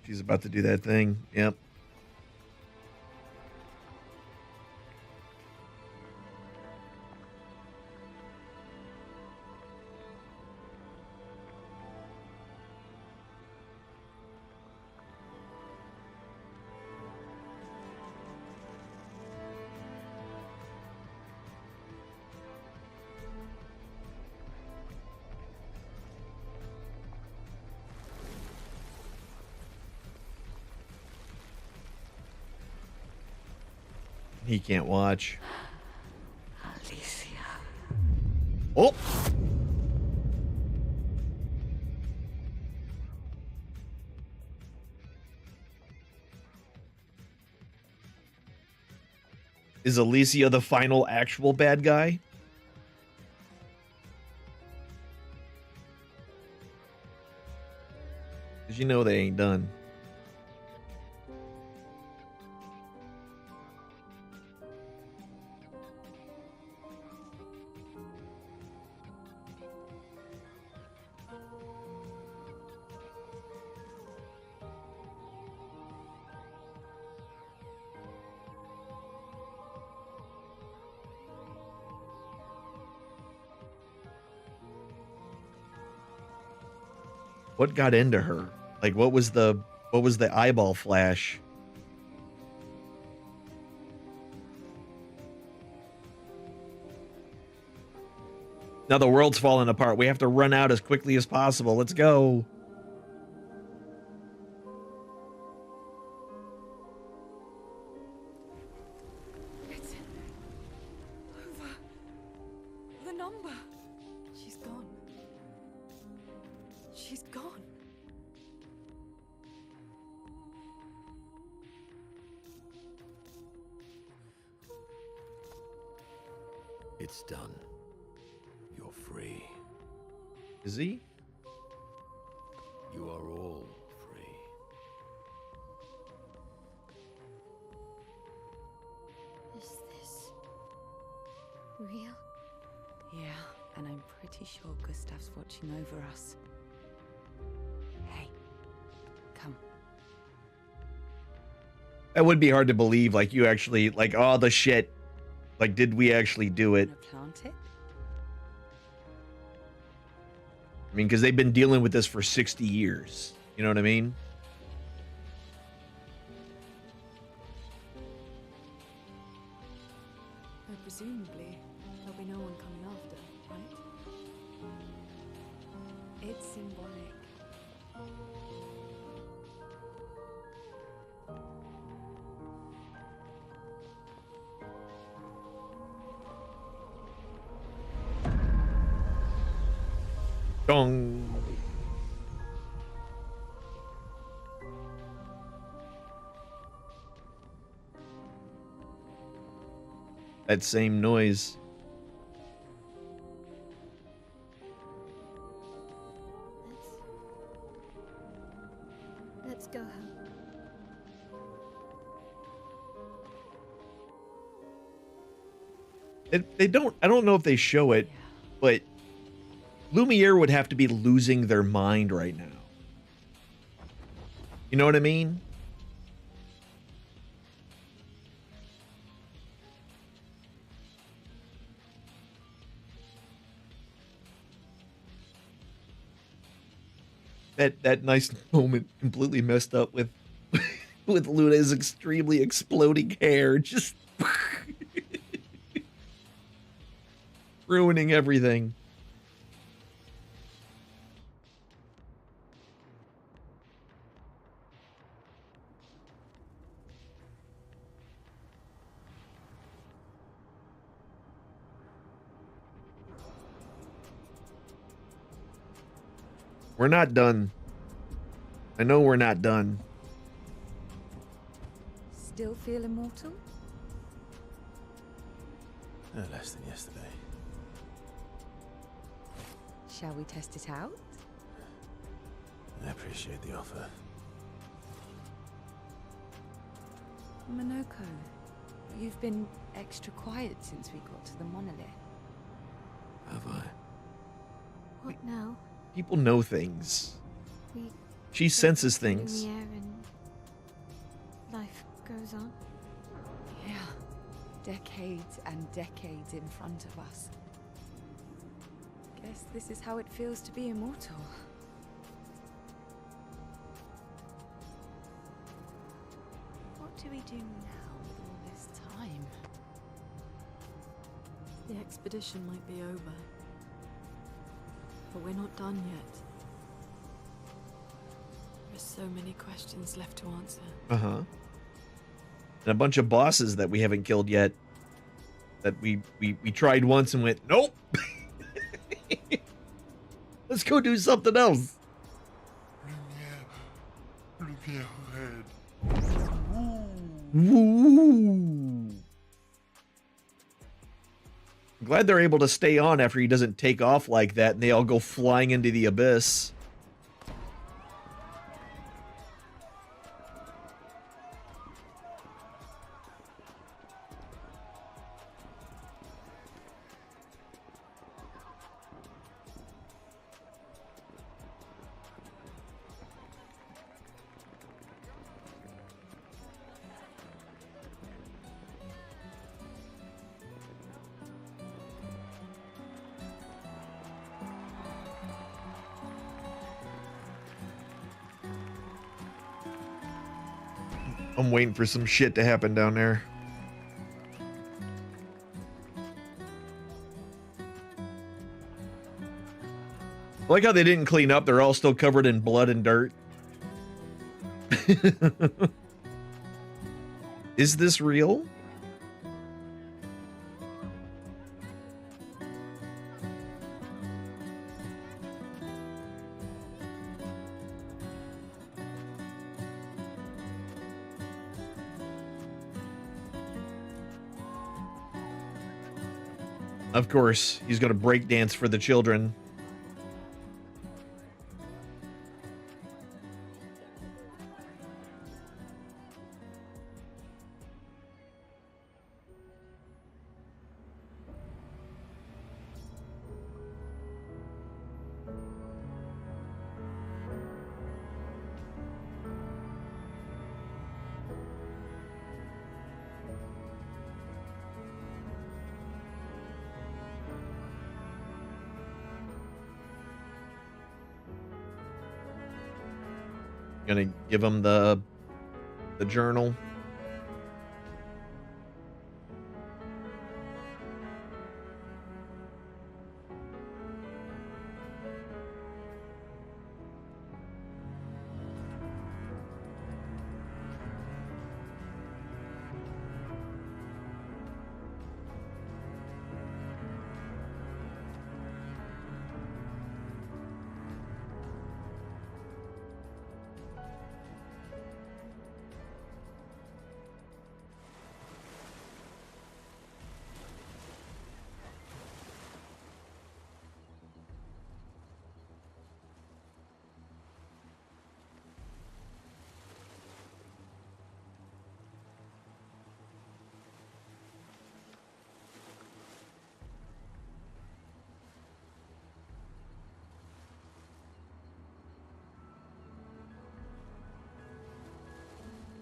He's about to do that thing. Yep. He can't watch. Alicia. Oh! Is Alicia the final actual bad guy? Because you know they ain't done. What got into her? Like, what was the eyeball flash? Now the world's falling apart. We have to run out as quickly as possible. Let's go. It's over. The number. She's gone. She's gone. It's done. You're free. Is he? You are all free. Is this real? Yeah, and I'm pretty sure Gustav's watching over us. Hey, come. That would be hard to believe. Like, you actually, like, oh, the shit. Like, did we actually do it? Plant it? I mean, because they've been dealing with this for 60 years. You know what I mean? But presumably, there'll be no one coming after, right? It's symbolic. Dong. That same noise. Let's go home. They don't, I don't know if they show it, but Lumiere would have to be losing their mind right now. You know what I mean? That nice moment completely messed up with with Luna's extremely exploding hair, just ruining everything. We're not done. I know we're not done. Still feel immortal? No less than yesterday. Shall we test it out? I appreciate the offer. Monoko, you've been extra quiet since we got to the monolith. Have I? What now? People know things. We She senses things. In the air and life goes on. Yeah. Decades and decades in front of us. Guess this is how it feels to be immortal. What do we do now with all this time? The expedition might be over, but we're not done yet. There's so many questions left to answer. Uh-huh. And a bunch of bosses that we haven't killed yet. That we tried once and went, nope. Let's go do something else. Woo. I'm glad they're able to stay on after he doesn't take off like that and they all go flying into the abyss. I'm waiting for some shit to happen down there. I like how they didn't clean up. They're all still covered in blood and dirt. Is this real? Of course, he's going to break dance for the children. Gonna give him the journal.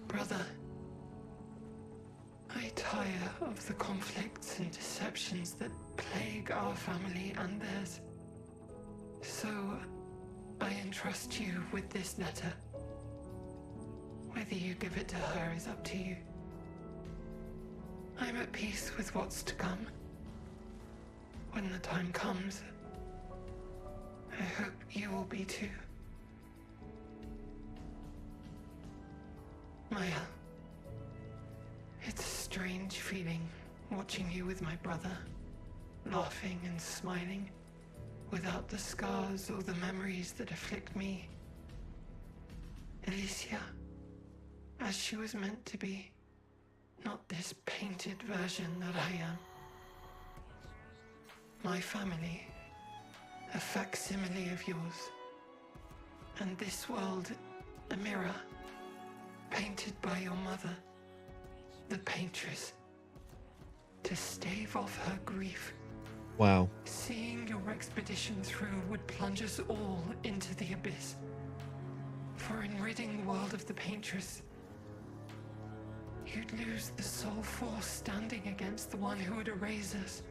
Brother, I tire of the conflicts and deceptions that plague our family and theirs. So, I entrust you with this letter. Whether you give it to her is up to you. I'm at peace with what's to come. When the time comes, I hope you will be too. Maya, it's a strange feeling watching you with my brother, laughing and smiling, without the scars or the memories that afflict me. Alicia, as she was meant to be, not this painted version that I am. My family, a facsimile of yours, and this world, a mirror, painted by your mother, the paintress, to stave off her grief. Wow. Seeing your expedition through would plunge us all into the abyss. For in ridding the world of the paintress, you'd lose the sole force standing against the one who would erase us.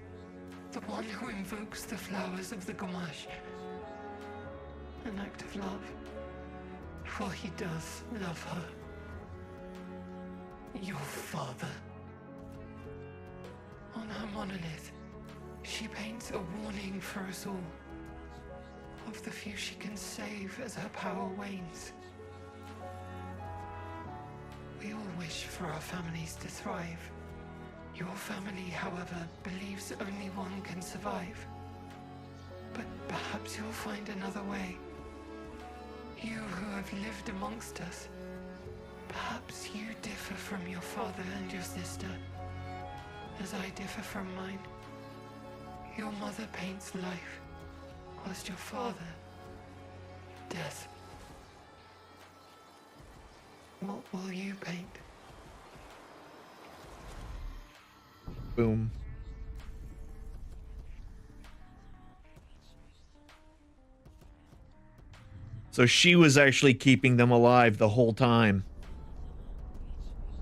The one who invokes the flowers of the Gamash. An act of love. For he does love her. Your father. On her monolith, she paints a warning for us all. Of the few she can save as her power wanes. We all wish for our families to thrive. Your family, however, believes only one can survive. But perhaps you'll find another way. You who have lived amongst us, perhaps you differ from your father and your sister, as I differ from mine. Your mother paints life, whilst your father, death. What will you paint? Boom. So she was actually keeping them alive the whole time.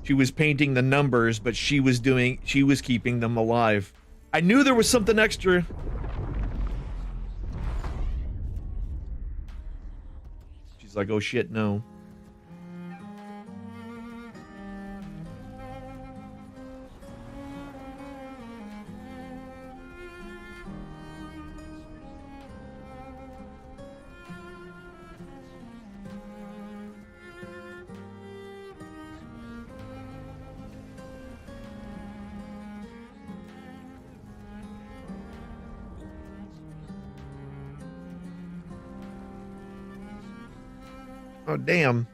She was painting the numbers, but she was keeping them alive. I knew there was something extra. She's like, oh shit, no. Oh, damn.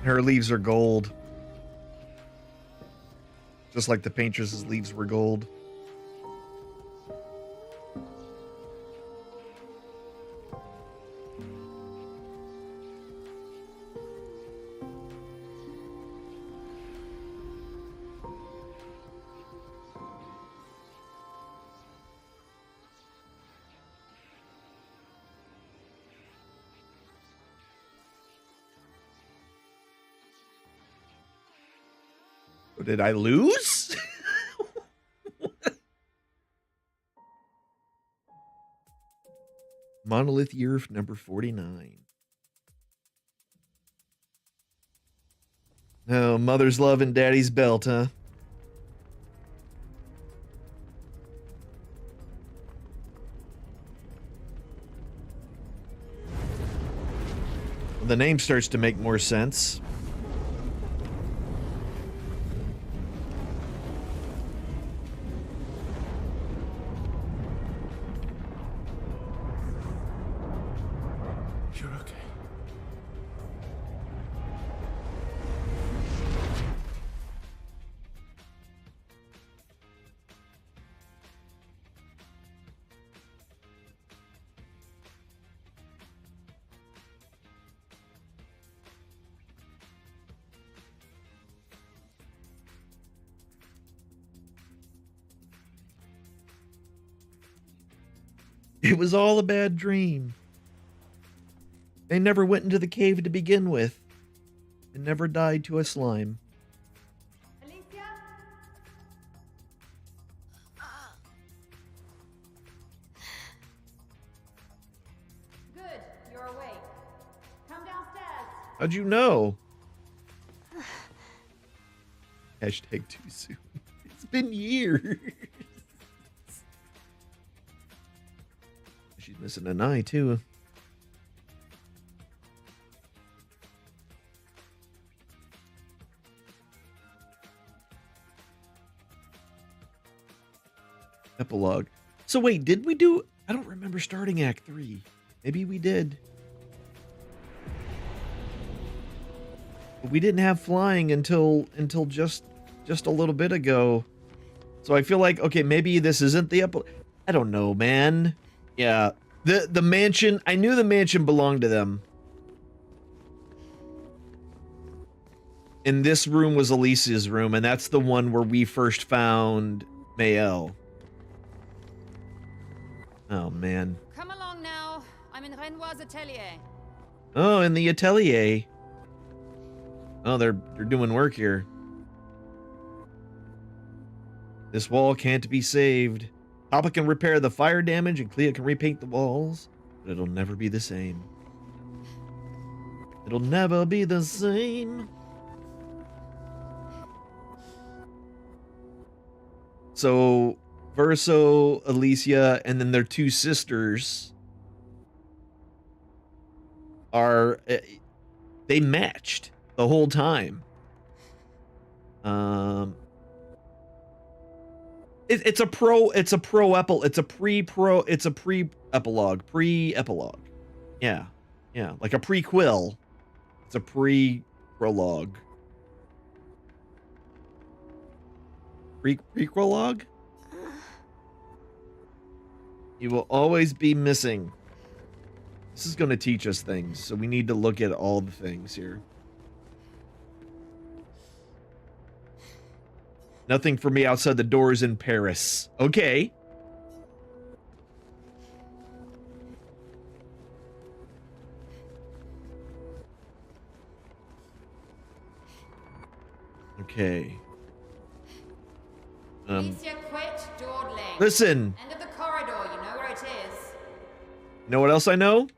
Her leaves are gold. Just like the paintress's leaves were gold. Did I lose? Monolith year number 49. Oh, mother's love and daddy's belt, huh? Well, the name starts to make more sense. It was all a bad dream. They never went into the cave to begin with. And never died to a slime. Alicia? Good, you're awake. Come downstairs. How'd you know? Hashtag too soon. It's been years. She's missing an eye, too. Epilogue. So wait, did we do... I don't remember starting Act 3. Maybe we did. We didn't have flying until just a little bit ago. So I feel like, okay, maybe this isn't the I don't know, man. Yeah, the mansion, I knew the mansion belonged to them. And this room was Elise's room, and that's the one where we first found Mael. Oh, man. Come along now. I'm in Renoir's atelier. Oh, in the atelier. Oh, they're doing work here. This wall can't be saved. Papa can repair the fire damage, and Clea can repaint the walls, but it'll never be the same. It'll never be the same. So, Verso, Alicia, and then their two sisters are... they matched the whole time. It's a pre-epilogue. Yeah. Yeah, like a prequel. It's a pre-prologue. Prequel-log? You will always be missing. This is going to teach us things, so we need to look at all the things here. Nothing for me outside the doors in Paris. Okay. Okay. Alicia, quit dawdling. Listen. End of the corridor, you know where it is. You know what else I know?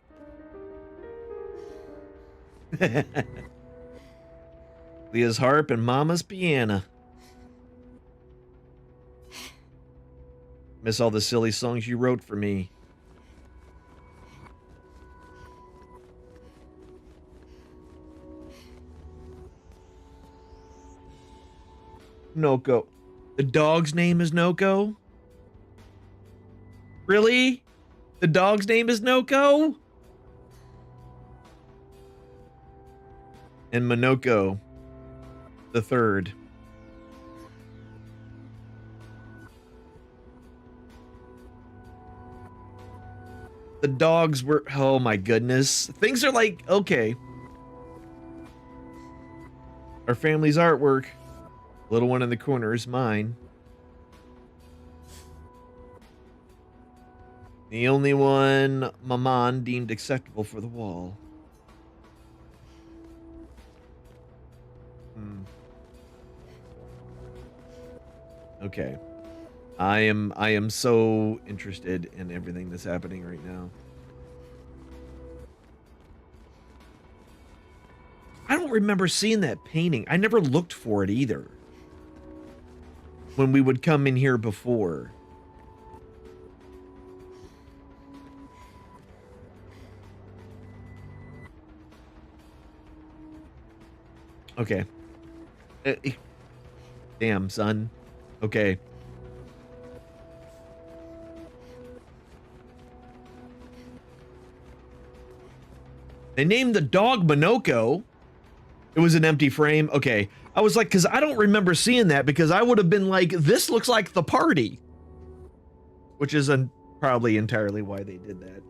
Leah's harp and Mama's piano. Miss all the silly songs you wrote for me. Noko. The dog's name is Noko? Really? The dog's name is Noko? And Monoko the third. The dogs were... Oh my goodness. Things are like... Okay. Our family's artwork. Little one in the corner is mine. The only one Maman deemed acceptable for the wall. Okay. I am so interested in everything that's happening right now. I don't remember seeing that painting. I never looked for it either. When we would come in here before. Okay. Damn, son. Okay. They named the dog Monoko. It was an empty frame. Okay. I was like, because I don't remember seeing that, because I would have been like, this looks like the party. Which is probably entirely why they did that.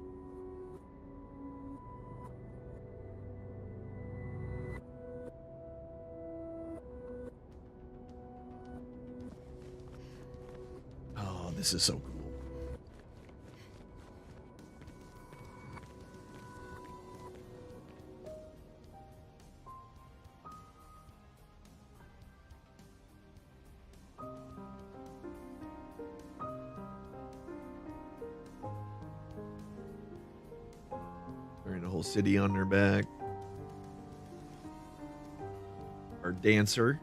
Oh, this is so cool. Wearing a whole city on their back. Our dancer.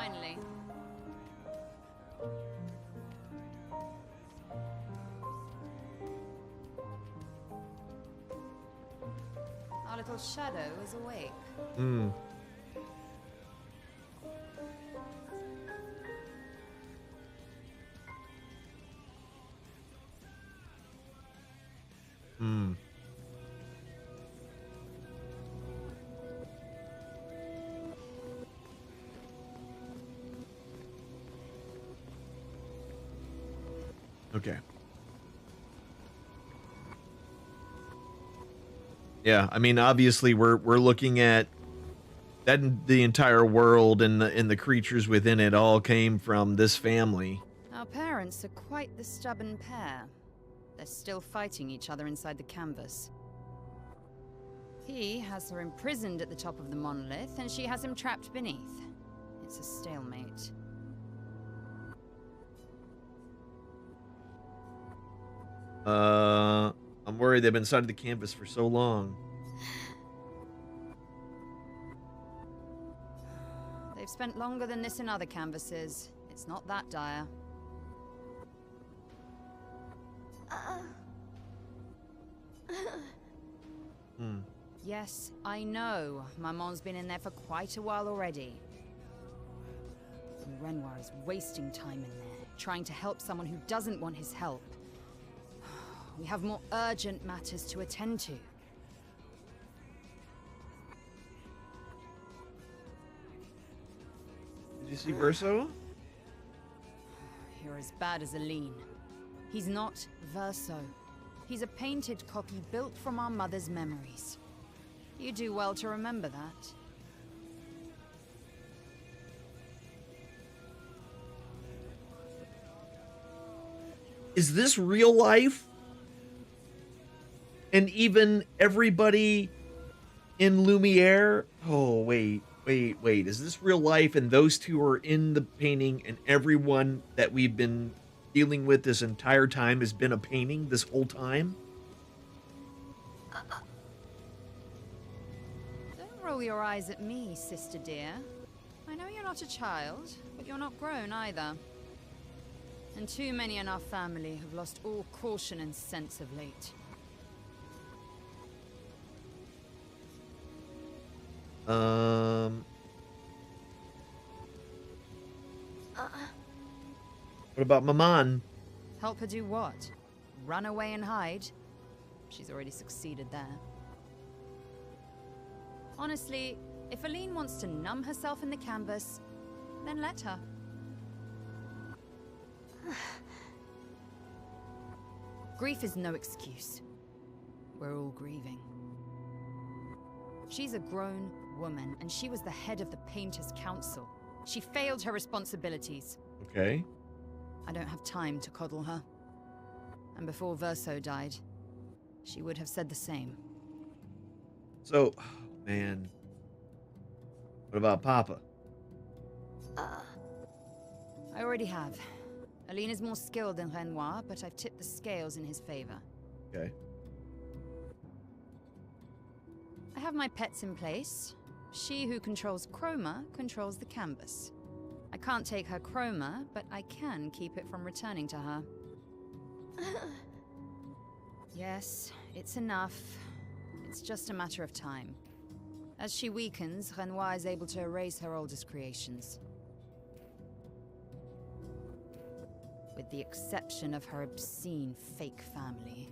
finally. Our little shadow is awake. Hmm. Hmm. Okay. Yeah, I mean, obviously we're looking at that the entire world and the creatures within it all came from this family. Our parents are quite the stubborn pair. They're still fighting each other inside the canvas. He has her imprisoned at the top of the monolith, and she has him trapped beneath. It's a stalemate. I'm worried they've been inside the canvas for so long. They've spent longer than this in other canvases. It's not that dire. Hmm. Yes, I know. Maman's been in there for quite a while already. And Renoir is wasting time in there, trying to help someone who doesn't want his help. We have more urgent matters to attend to. Did you see Verso? You're as bad as Alynn. He's not Verso. He's a painted copy built from our mother's memories. You do well to remember that. Is this real life? And even everybody in Lumiere? Oh, wait. Is this real life and those two are in the painting and everyone that we've been dealing with this entire time has been a painting this whole time? Don't roll your eyes at me, sister dear. I know you're not a child, but you're not grown either. And too many in our family have lost all caution and sense of late. What about Maman? Help her do what? Run away and hide? She's already succeeded there. Honestly, if Alynn wants to numb herself in the canvas, then let her. Grief is no excuse. We're all grieving. She's a grown woman, and she was the head of the Painters' Council. She failed her responsibilities. Okay. I don't have time to coddle her. And before Verso died, she would have said the same. So, oh, man. What about Papa? I already have. Alynn is more skilled than Renoir, but I've tipped the scales in his favor. Okay. I have my pets in place. She who controls chroma controls the canvas. I can't take her chroma, but I can keep it from returning to her. Yes, it's enough. It's just a matter of time. As she weakens, Renoir is able to erase her oldest creations. With the exception of her obscene fake family.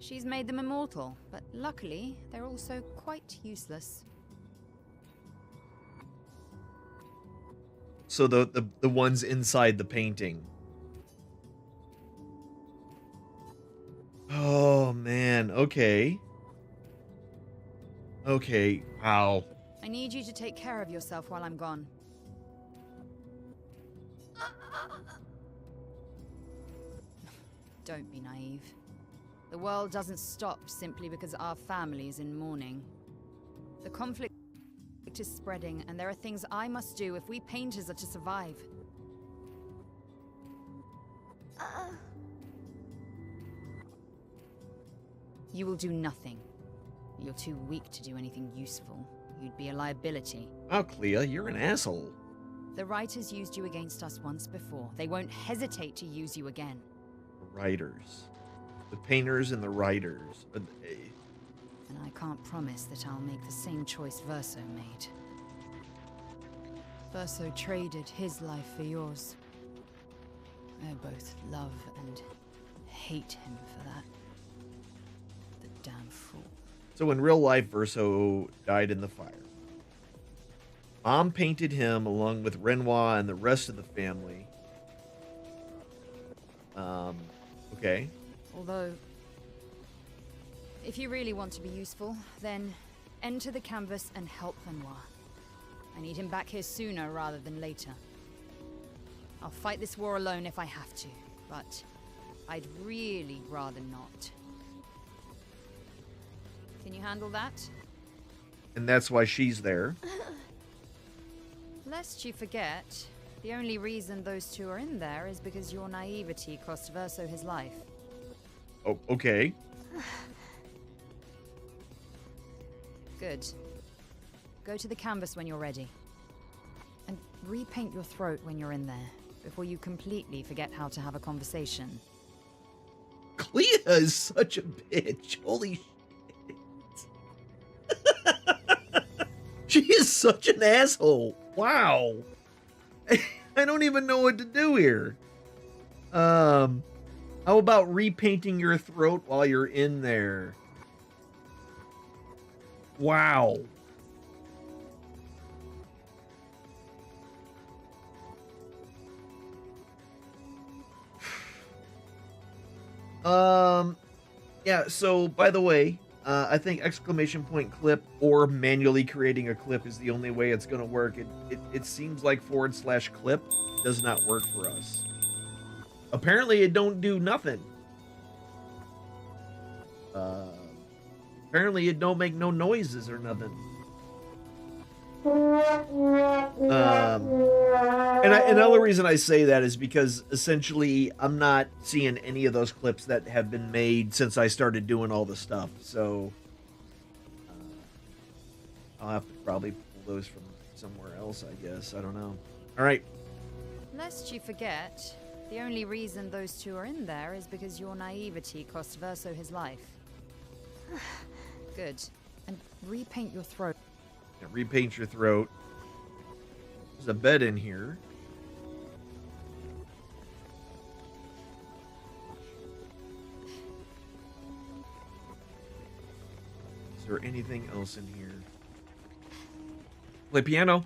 She's made them immortal, but luckily, they're also quite useless. So the ones inside the painting. Oh, man. Okay. Okay. Wow. I need you to take care of yourself while I'm gone. Don't be naive. The world doesn't stop simply because our family is in mourning. The conflict is spreading, and there are things I must do if we painters are to survive. You will do nothing. You're too weak to do anything useful. You'd be a liability. Oh, Clea, you're an asshole. The writers used you against us once before. They won't hesitate to use you again. The writers. The painters and the writers. And I can't promise that I'll make the same choice Verso made. Verso traded his life for yours. I both love and hate him for that. The damn fool. So in real life, Verso died in the fire. Mom painted him along with Renoir and the rest of the family. Okay. Although, if you really want to be useful, then enter the canvas and help Renoir. I need him back here sooner rather than later. I'll fight this war alone if I have to, but I'd really rather not. Can you handle that? And that's why she's there. Lest you forget, the only reason those two are in there is because your naivety cost Verso his life. Oh, okay. Good. Go to the canvas when you're ready. And repaint your throat when you're in there, before you completely forget how to have a conversation. Clea is such a bitch. Holy shit. She is such an asshole. Wow. I don't even know what to do here. How about repainting your throat while you're in there? Wow. Yeah, so by the way, I think exclamation point clip or manually creating a clip is the only way it's going to work. It seems like / clip does not work for us. Apparently it don't do nothing. Apparently it don't make no noises or nothing. And another reason I say that is because essentially I'm not seeing any of those clips that have been made since I started doing all the stuff. So I'll have to probably pull those from somewhere else, I guess. I don't know. All right. Lest you forget, the only reason those two are in there is because your naivety cost Verso his life. Good. And repaint your throat. Yeah, repaint your throat. There's a bed in here. Is there anything else in here? Play piano.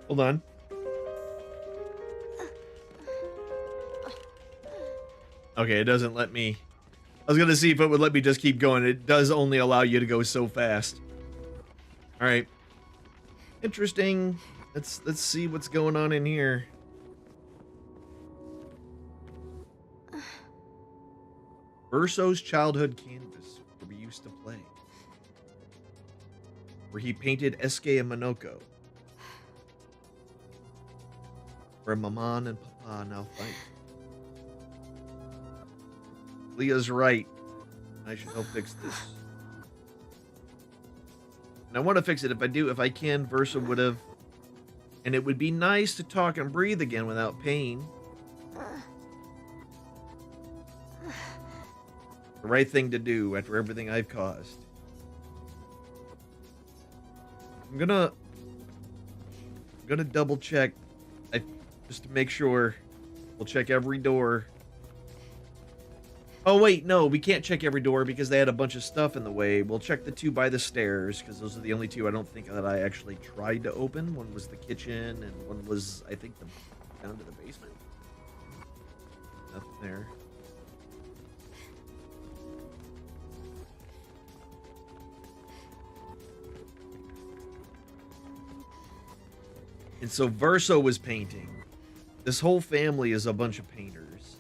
Hold on. Okay, it doesn't let me. I was gonna see if it would let me just keep going. It does only allow you to go so fast. All right. Interesting. Let's see what's going on in here. Verso's childhood canvas where we used to play. Where he painted Eske and Monoko. Where Maman and Papa now fight. Leah's right. I should help fix this. And I want to fix it. If I can, Verso would have. And it would be nice to talk and breathe again without pain. The right thing to do after everything I've caused. I'm gonna double check. Just to make sure. We'll check every door. Oh, wait, no, we can't check every door because they had a bunch of stuff in the way. We'll check the two by the stairs because those are the only two I don't think that I actually tried to open. One was the kitchen and one was, I think, down to the basement. Nothing there. And so Verso was painting. This whole family is a bunch of painters.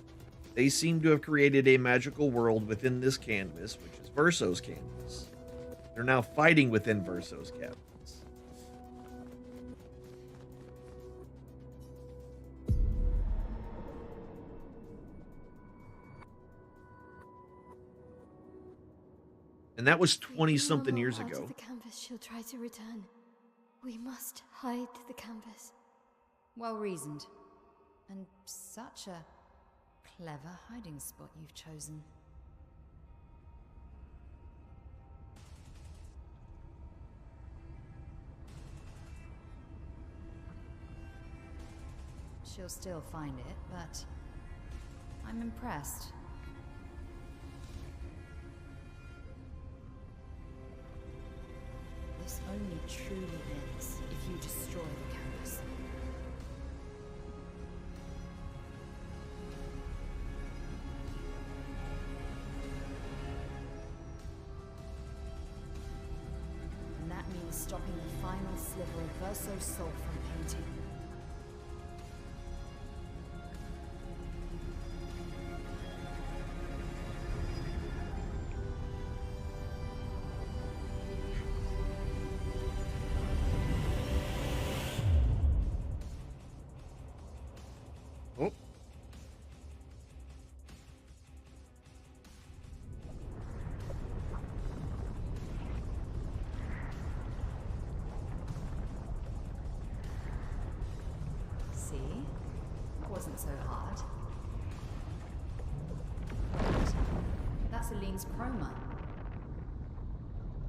they seem to have created a magical world within this canvas, which is Verso's canvas. They're now fighting within Verso's canvas. And that was 20-something years ago. The canvas she'll try to return. We must hide the canvas. Well reasoned. And such a clever hiding spot you've chosen. She'll still find it, but I'm impressed. This only truly ends if you destroy the canvas. And that means stopping the final sliver of Verso's soul from painting. Oh. See? That wasn't so hard. That's Alynn's chroma.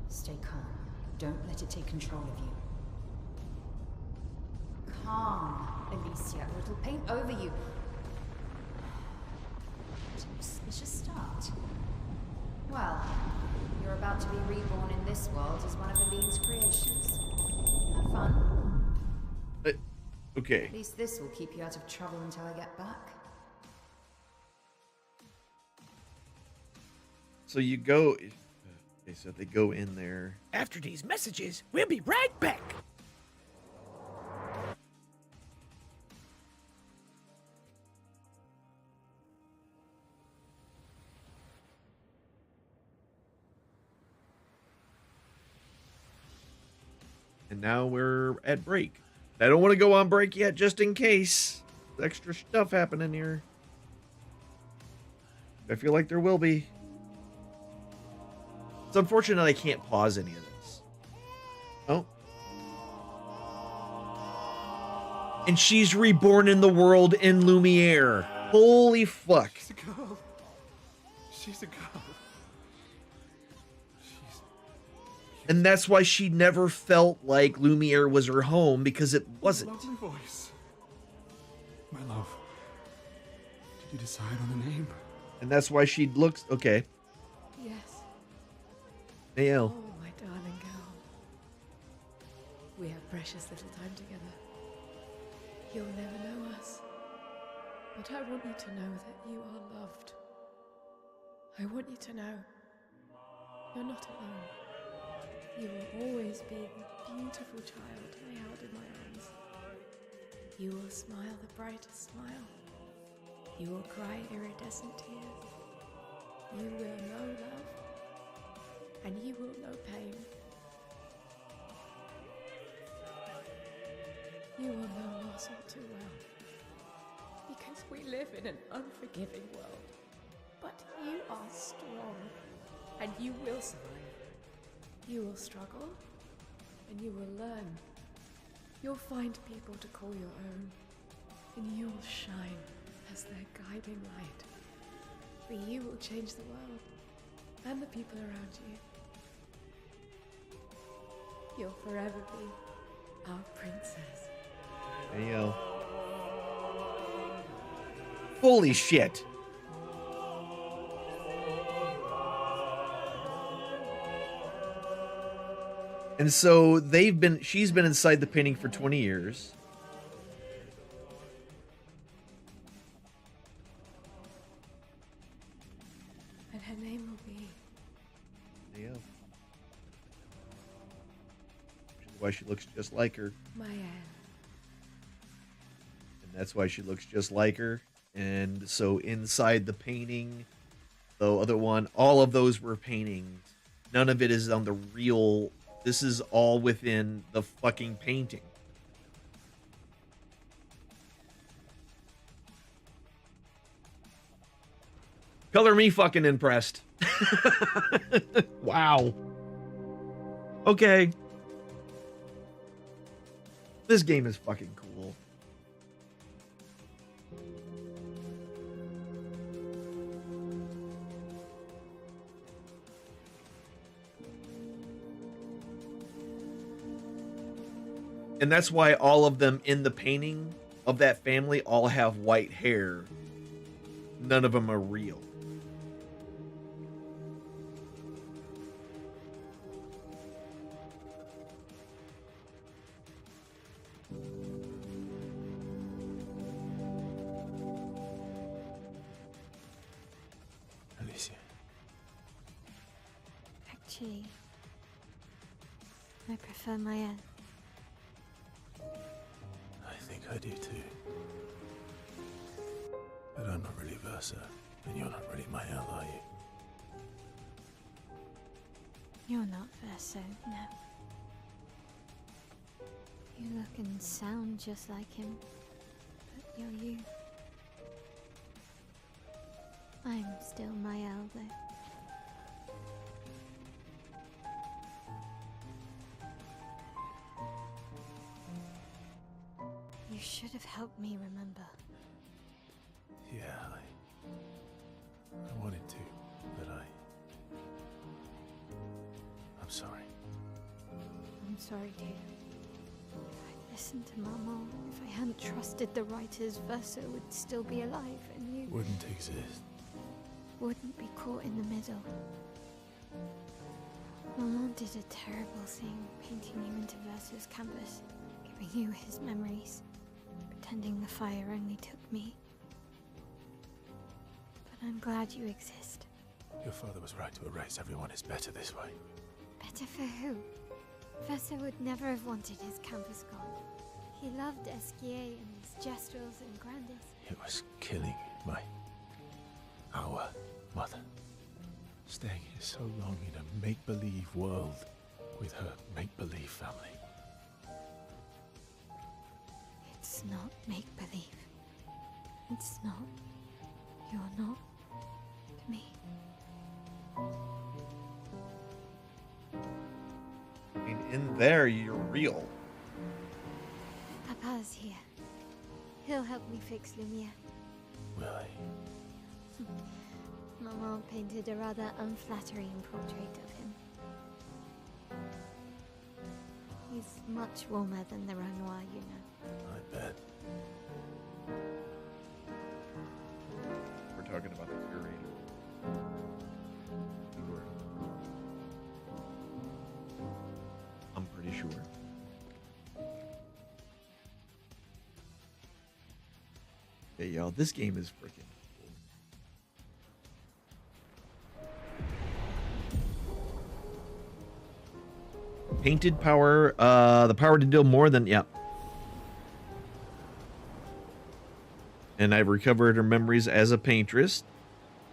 Stay calm. Don't let it take control of you. Calm, Alicia, or it'll paint over you. What an auspicious start. Well, you're about to be reborn in this world as one of Alynn's creations. Have fun. Okay. At least this will keep you out of trouble until I get back. So you go... Okay, so they go in there. After these messages, we'll be right back. And now we're at break. I don't want to go on break yet, just in case. There's extra stuff happening here. I feel like there will be. It's unfortunate I can't pause any of this. Oh. And she's reborn in the world in Lumiere. Holy fuck. She's a girl. She's a girl. And that's why she never felt like Lumiere was her home, because it wasn't. Lovely voice. My love. Did you decide on a name? And that's why she looks... Okay. Yes. Hey, Elle. Oh, my darling girl. We have precious little time together. You'll never know us. But I want you to know that you are loved. I want you to know you're not alone. You will always be the beautiful child I held in my arms. You will smile the brightest smile. You will cry iridescent tears. You will know love, and you will know pain. You will know loss all too well, because we live in an unforgiving world. But you are strong, and you will survive. You will struggle, and you will learn. You'll find people to call your own, and you will shine as their guiding light. For you will change the world, and the people around you. You'll forever be our princess. Hey, yo. Holy shit. And so she's been inside the painting for 20 years. And her name will be... Yeah. Which is why she looks just like her. Mayan. And that's why she looks just like her. And so inside the painting, the other one, all of those were paintings. None of it is on the real. This is all within the fucking painting. Color me fucking impressed. Wow. Okay. This game is fucking cool. And that's why all of them in the painting of that family all have white hair. None of them are real. Alicia. Actually, I prefer my own. I think I do too. But I'm not really Versa, and you're not really my Elle, are you? You're not Verso, no. You look and sound just like him, but you're you. I'm still my Elle, though. You should have helped me remember. Yeah, I wanted to, but I'm sorry. I'm sorry, too. If I'd listened to Mama, if I hadn't trusted the writers, Verso would still be alive, and you Wouldn't exist. wouldn't be caught in the middle. Mama did a terrible thing, painting you into Verso's canvas, giving you his memories, pretending the fire only took me. But I'm glad you exist. Your father was right to erase everyone. It's better this way. Better for who? Verso would never have wanted his canvas gone. He loved Esquier and his gestuals and Grandis. It was killing our mother. Staying here so long in a make-believe world with her make-believe family. It's not make-believe. It's not. You're not to me. I mean, in there, you're real. Papa's here. He'll help me fix Lumiere. Will he? Maman painted a rather unflattering portrait of him. He's much warmer than the Renoir, you know. I bet. We're talking about the curator. I'm pretty sure. Yeah, y'all, this game is freaking cool. Painted power, the power to deal more than, yeah. And I've recovered her memories as a paintress.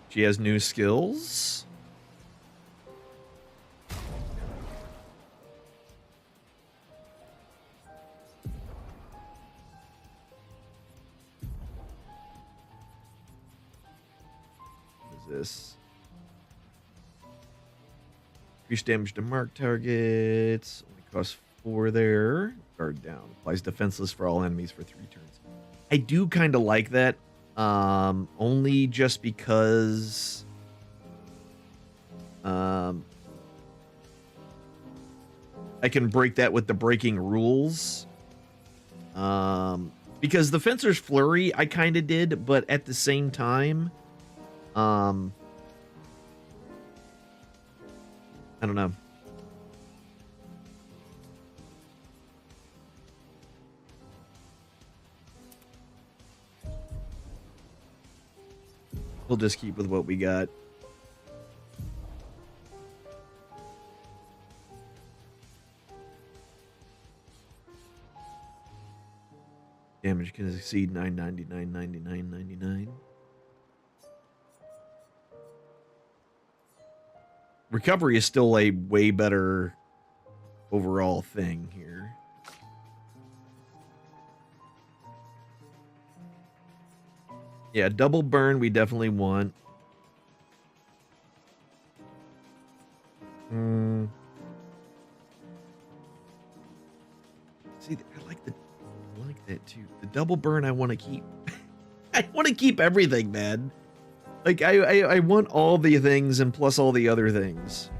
She has new skills. What is this? Increase damage to mark targets. Only costs 4 there. Guard down. Applies defenseless for all enemies for 3 turns. I do kind of like that. Only just because I can break that with the breaking rules. Because the Fencer's Flurry I kind of did, but at the same time, I don't know. We'll just keep with what we got. Damage can exceed 999.99.99. Recovery is still a way better overall thing here. Yeah, double burn we definitely want. See, I like that too. The double burn I want to keep. I want to keep everything, man. Like I want all the things and plus all the other things.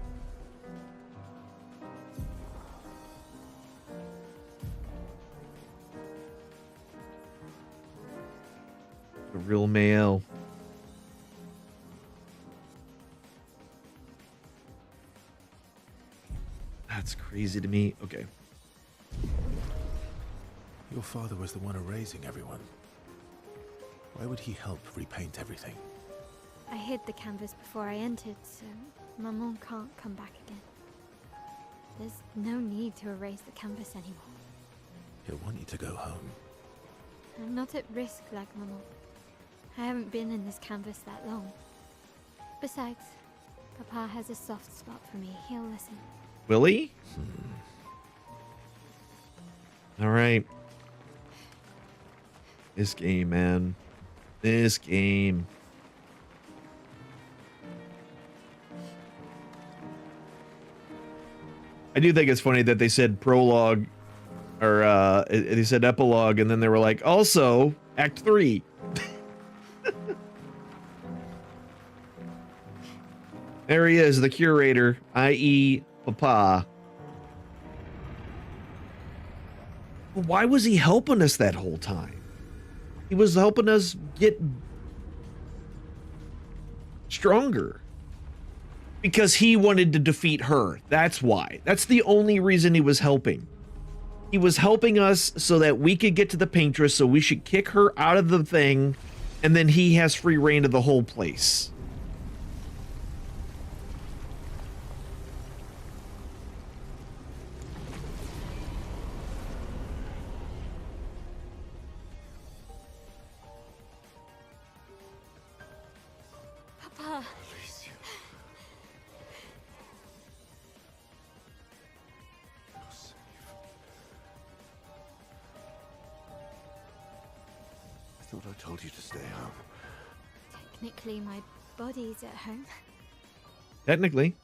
The real male. That's crazy to me. Okay. Your father was the one erasing everyone. Why would he help repaint everything? I hid the canvas before I entered, so Maman can't come back again. There's no need to erase the canvas anymore. He'll want you to go home. I'm not at risk like Maman. I haven't been in this canvas that long. Besides, Papa has a soft spot for me. He'll listen. Will he? All right. This game, man. This game. I do think it's funny that they said prologue, or they said epilogue, and then they were like, also, Act 3. There he is, the curator, i.e. Papa. Why was he helping us that whole time? He was helping us get stronger. Because he wanted to defeat her. That's why. That's the only reason he was helping. He was helping us so that we could get to the paintress, so we should kick her out of the thing, and then he has free reign of the whole place. Papa. I thought I told you to stay home. Technically, my body's at home. Technically.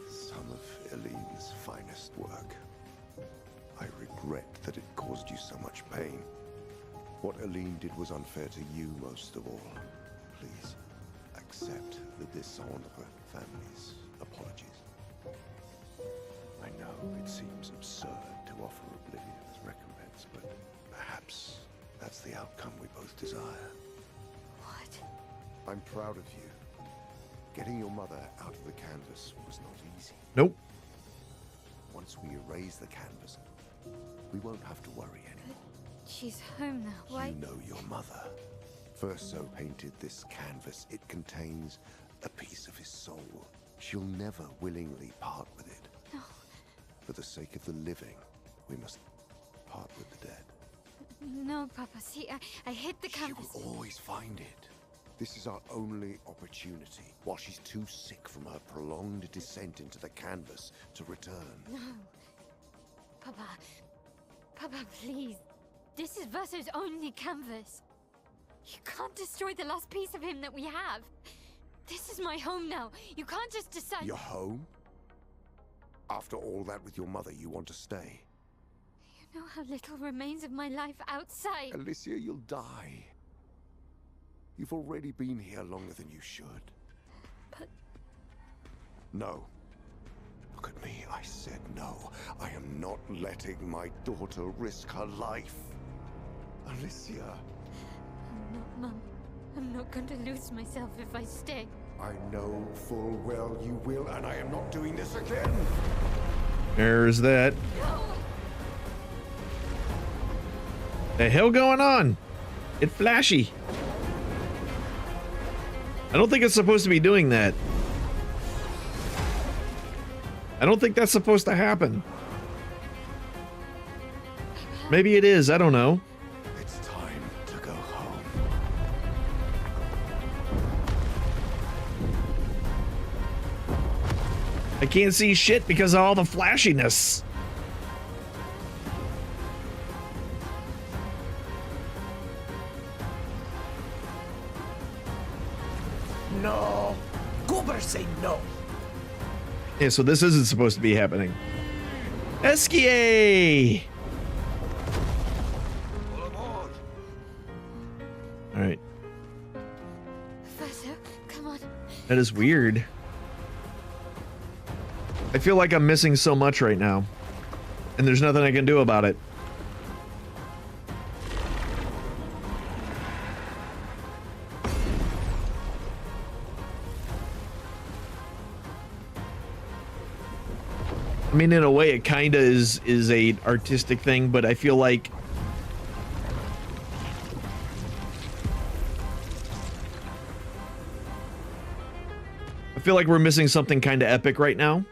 Some of Alyn's finest work. I regret that it caused you so much pain. What Alynn did was unfair to you most of all. Please, accept the Dishonor family's apologies. I know it seems absurd to offer oblivion as recompense, but perhaps that's the outcome we both desire. What? I'm proud of you. Getting your mother out of the canvas was not easy. Nope. Once we erase the canvas, we won't have to worry anymore. She's home now. Why? You know your mother. Verso painted this canvas. It contains a piece of his soul. She'll never willingly part with it. No. For the sake of the living, we must part with the dead. No, Papa. See, I hid the canvas. She will always find it. This is our only opportunity, while she's too sick from her prolonged descent into the canvas to return. No. Papa. Papa, please. This is Verso's only canvas. You can't destroy the last piece of him that we have. This is my home now. You can't just decide. Your home? After all that with your mother, you want to stay? You know how little remains of my life outside. Alicia, you'll die. You've already been here longer than you should. But... No. Look at me, I said no. I am not letting my daughter risk her life. Alicia. I'm not, Mum. I'm not going to lose myself if I stay. I know full well you will, and I am not doing this again. There's that. No. The hell going on? It's flashy. I don't think it's supposed to be doing that. I don't think that's supposed to happen. Maybe it is, I don't know. It's time to go home. I can't see shit because of all the flashiness. No. Goober say no. Yeah, so this isn't supposed to be happening. Esquier! Alright. Verso, come on. That is weird. I feel like I'm missing so much right now. And there's nothing I can do about it. I mean, in a way, it kind of is a artistic thing, but I feel like we're missing something kind of epic right now.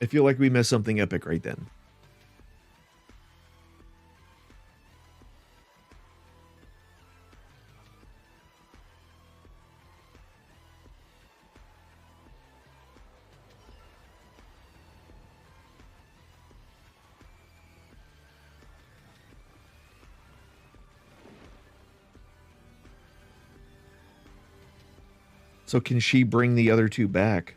I feel like we missed something epic right then. So can she bring the other two back?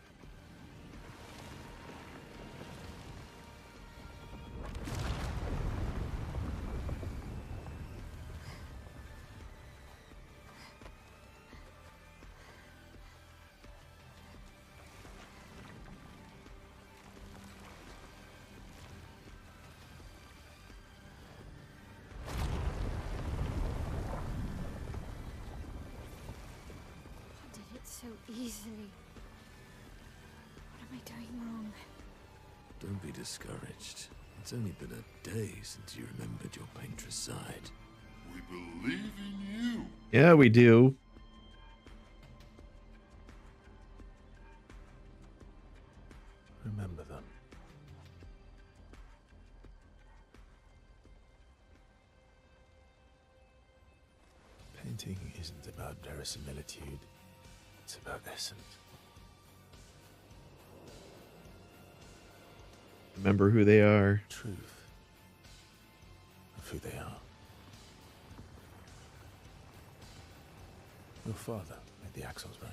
So easily. What am I doing wrong? Don't be discouraged. It's only been a day since you remembered your painter's side. We believe in you. Yeah, we do. Remember them. Painting isn't about verisimilitude. It's about essence. Remember who they are. Truth of who they are. Your father made the axles, right?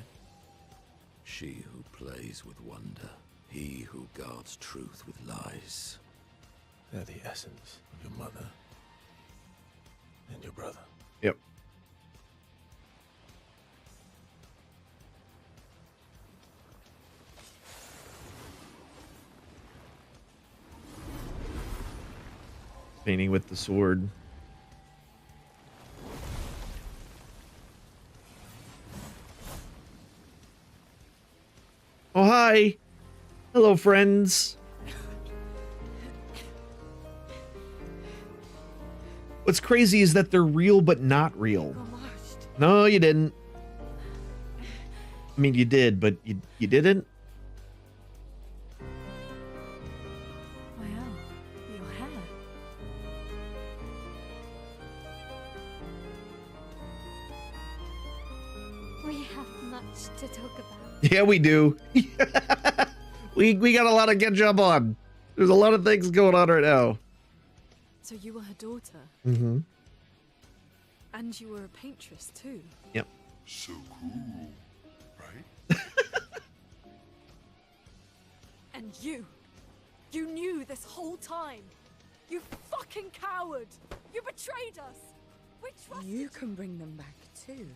She who plays with wonder. He who guards truth with lies. They're the essence of your mother and your brother. Yep. Painting with the sword. Oh, hi. Hello, friends. What's crazy is that they're real but not real. No, you didn't. I mean, you did, but you didn't. To talk about. Yeah, we do. we got a lot to catch up on. There's a lot of things going on right now. So you were her daughter? Mm-hmm. And you were a paintress too? Yep. So cool, right? And you knew this whole time. You fucking coward. You betrayed us. We trusted you. You can bring them back too.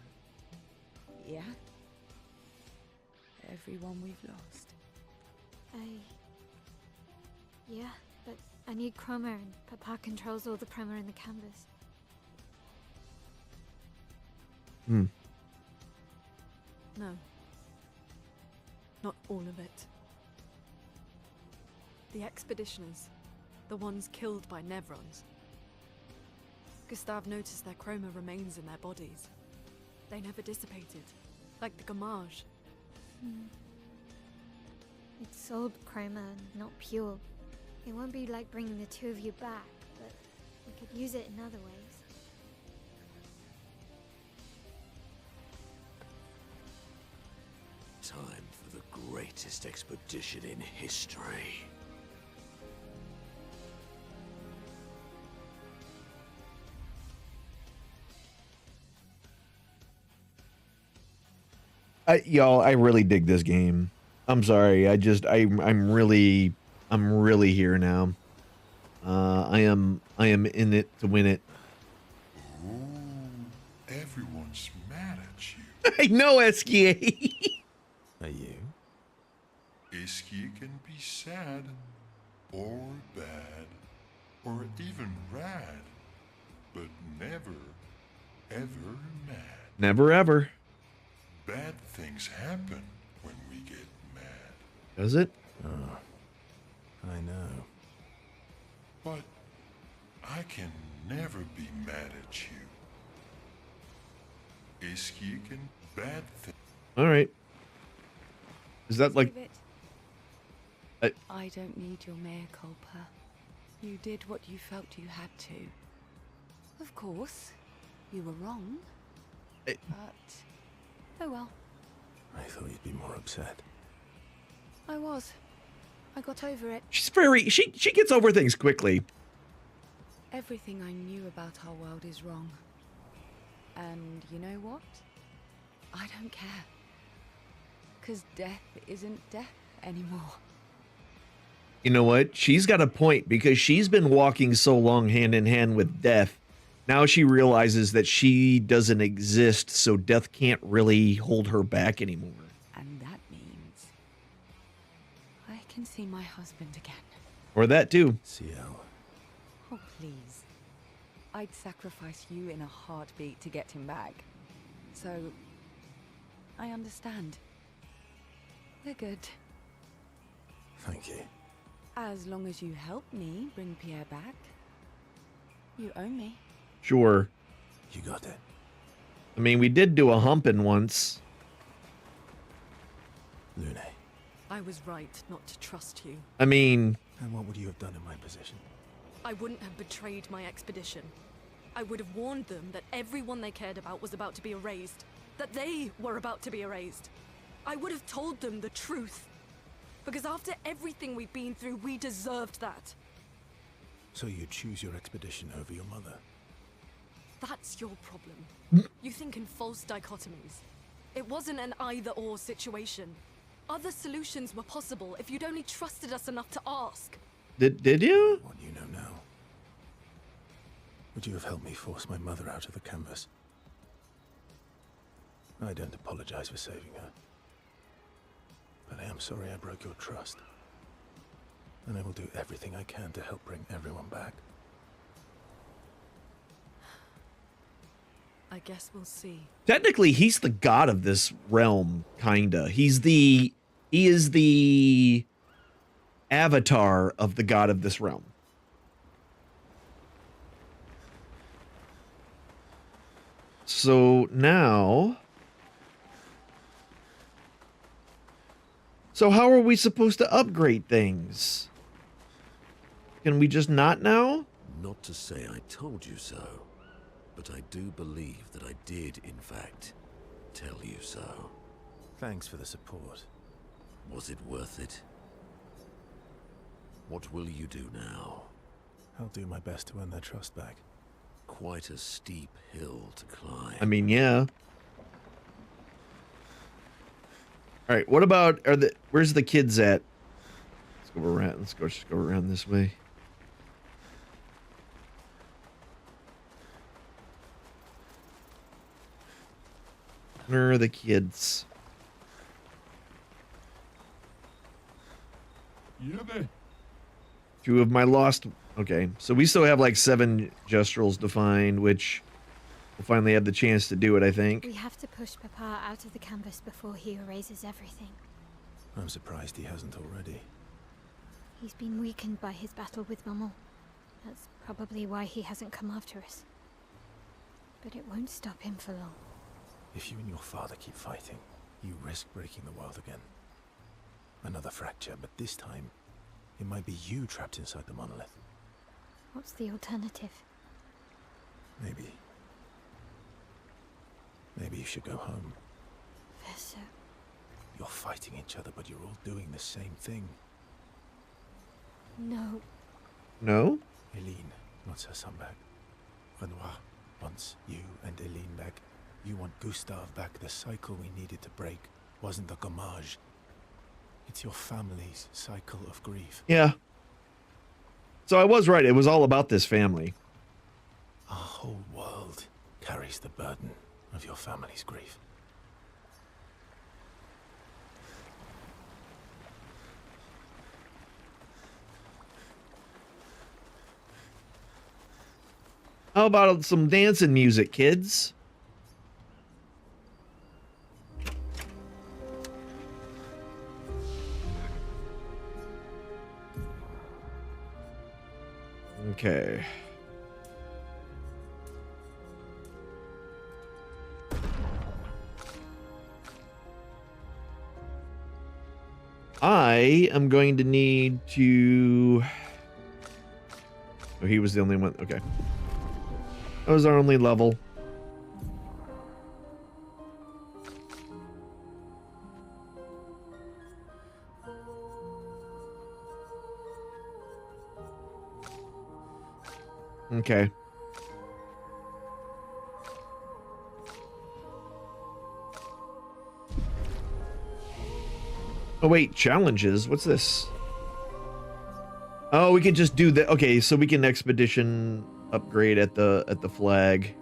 Yeah? Everyone we've lost. Yeah, but I need chroma and Papa controls all the chroma in the canvas. Hmm. No. Not all of it. The expeditioners. The ones killed by Nevrons. Gustav noticed their chroma remains in their bodies. They never dissipated, like the gamage. It's sold chroma, not pure. It won't be like bringing the two of you back, but we could use it in other ways. Time for the greatest expedition in history. Y'all, I really dig this game. I'm sorry. I'm really here now. I am in it to win it. Everyone's mad at you. I know, Eskia. Are you? Iskia can be sad, or bad, or even rad, but never, ever mad. Never ever. Bad things happen when we get mad. Does it? Oh, I know. But I can never be mad at you. Iskia can bad things. All right. Is that like? I don't need your mea culpa. You did what you felt you had to. Of course, you were wrong. But oh well. I thought you'd be more upset. I was. I got over it. She's very. She gets over things quickly. Everything I knew about our world is wrong. And you know what? I don't care. 'Cause death isn't death anymore. You know what? She's got a point because she's been walking so long hand in hand with death. Now she realizes that she doesn't exist, so death can't really hold her back anymore. And that means I can see my husband again. Or that too. CL. Oh, please. I'd sacrifice you in a heartbeat to get him back. So, I understand. We're good. Thank you. As long as you help me bring Pierre back. You owe me. Sure. You got it. I mean, we did do a humping once. Lune. I was right not to trust you. I mean... And what would you have done in my position? I wouldn't have betrayed my expedition. I would have warned them that everyone they cared about was about to be erased. That they were about to be erased. I would have told them the truth. Because after everything we've been through, we deserved that. So you choose your expedition over your mother? That's your problem. You think in false dichotomies. It wasn't an either-or situation. Other solutions were possible if you'd only trusted us enough to ask. Did you? What you know now. Would you have helped me force my mother out of the canvas? I don't apologize for saving her. But I am sorry I broke your trust. And I will do everything I can to help bring everyone back. I guess we'll see. Technically, he's the god of this realm, kinda. He is the avatar of the god of this realm. So now... So how are we supposed to upgrade things? Can we just not now? Not to say I told you so, but I do believe that I did, in fact, tell you so. Thanks for the support. Was it worth it? What will you do now? I'll do my best to win their trust back. Quite a steep hill to climb. I mean, yeah. All right, what about where's the kids at? Let's go around. Just go around this way. Where are the kids? Yeah, they. Two of my lost. Okay, so we still have like 7 gestrals defined, which we'll finally have the chance to do it, I think. We have to push Papa out of the canvas before he erases everything. I'm surprised he hasn't already. He's been weakened by his battle with Maman. That's probably why he hasn't come after us. But it won't stop him for long. If you and your father keep fighting, you risk breaking the world again. Another fracture, but this time, it might be you trapped inside the monolith. What's the alternative? Maybe you should go home. Verso. You're fighting each other, but you're all doing the same thing. No. No? Eileen wants her son back. Renoir wants you and Eileen back. You want Gustave back. The cycle we needed to break wasn't the gommage. It's your family's cycle of grief. Yeah. So I was right. It was all about this family. Our whole world carries the burden of your family's grief. How about some dancing music, kids? Okay. I am going to need to... Oh, he was the only one. Okay. That was our only level. Okay. Oh wait, challenges. What's this? Oh, we can just do that. Okay, so we can expedition upgrade at the flag.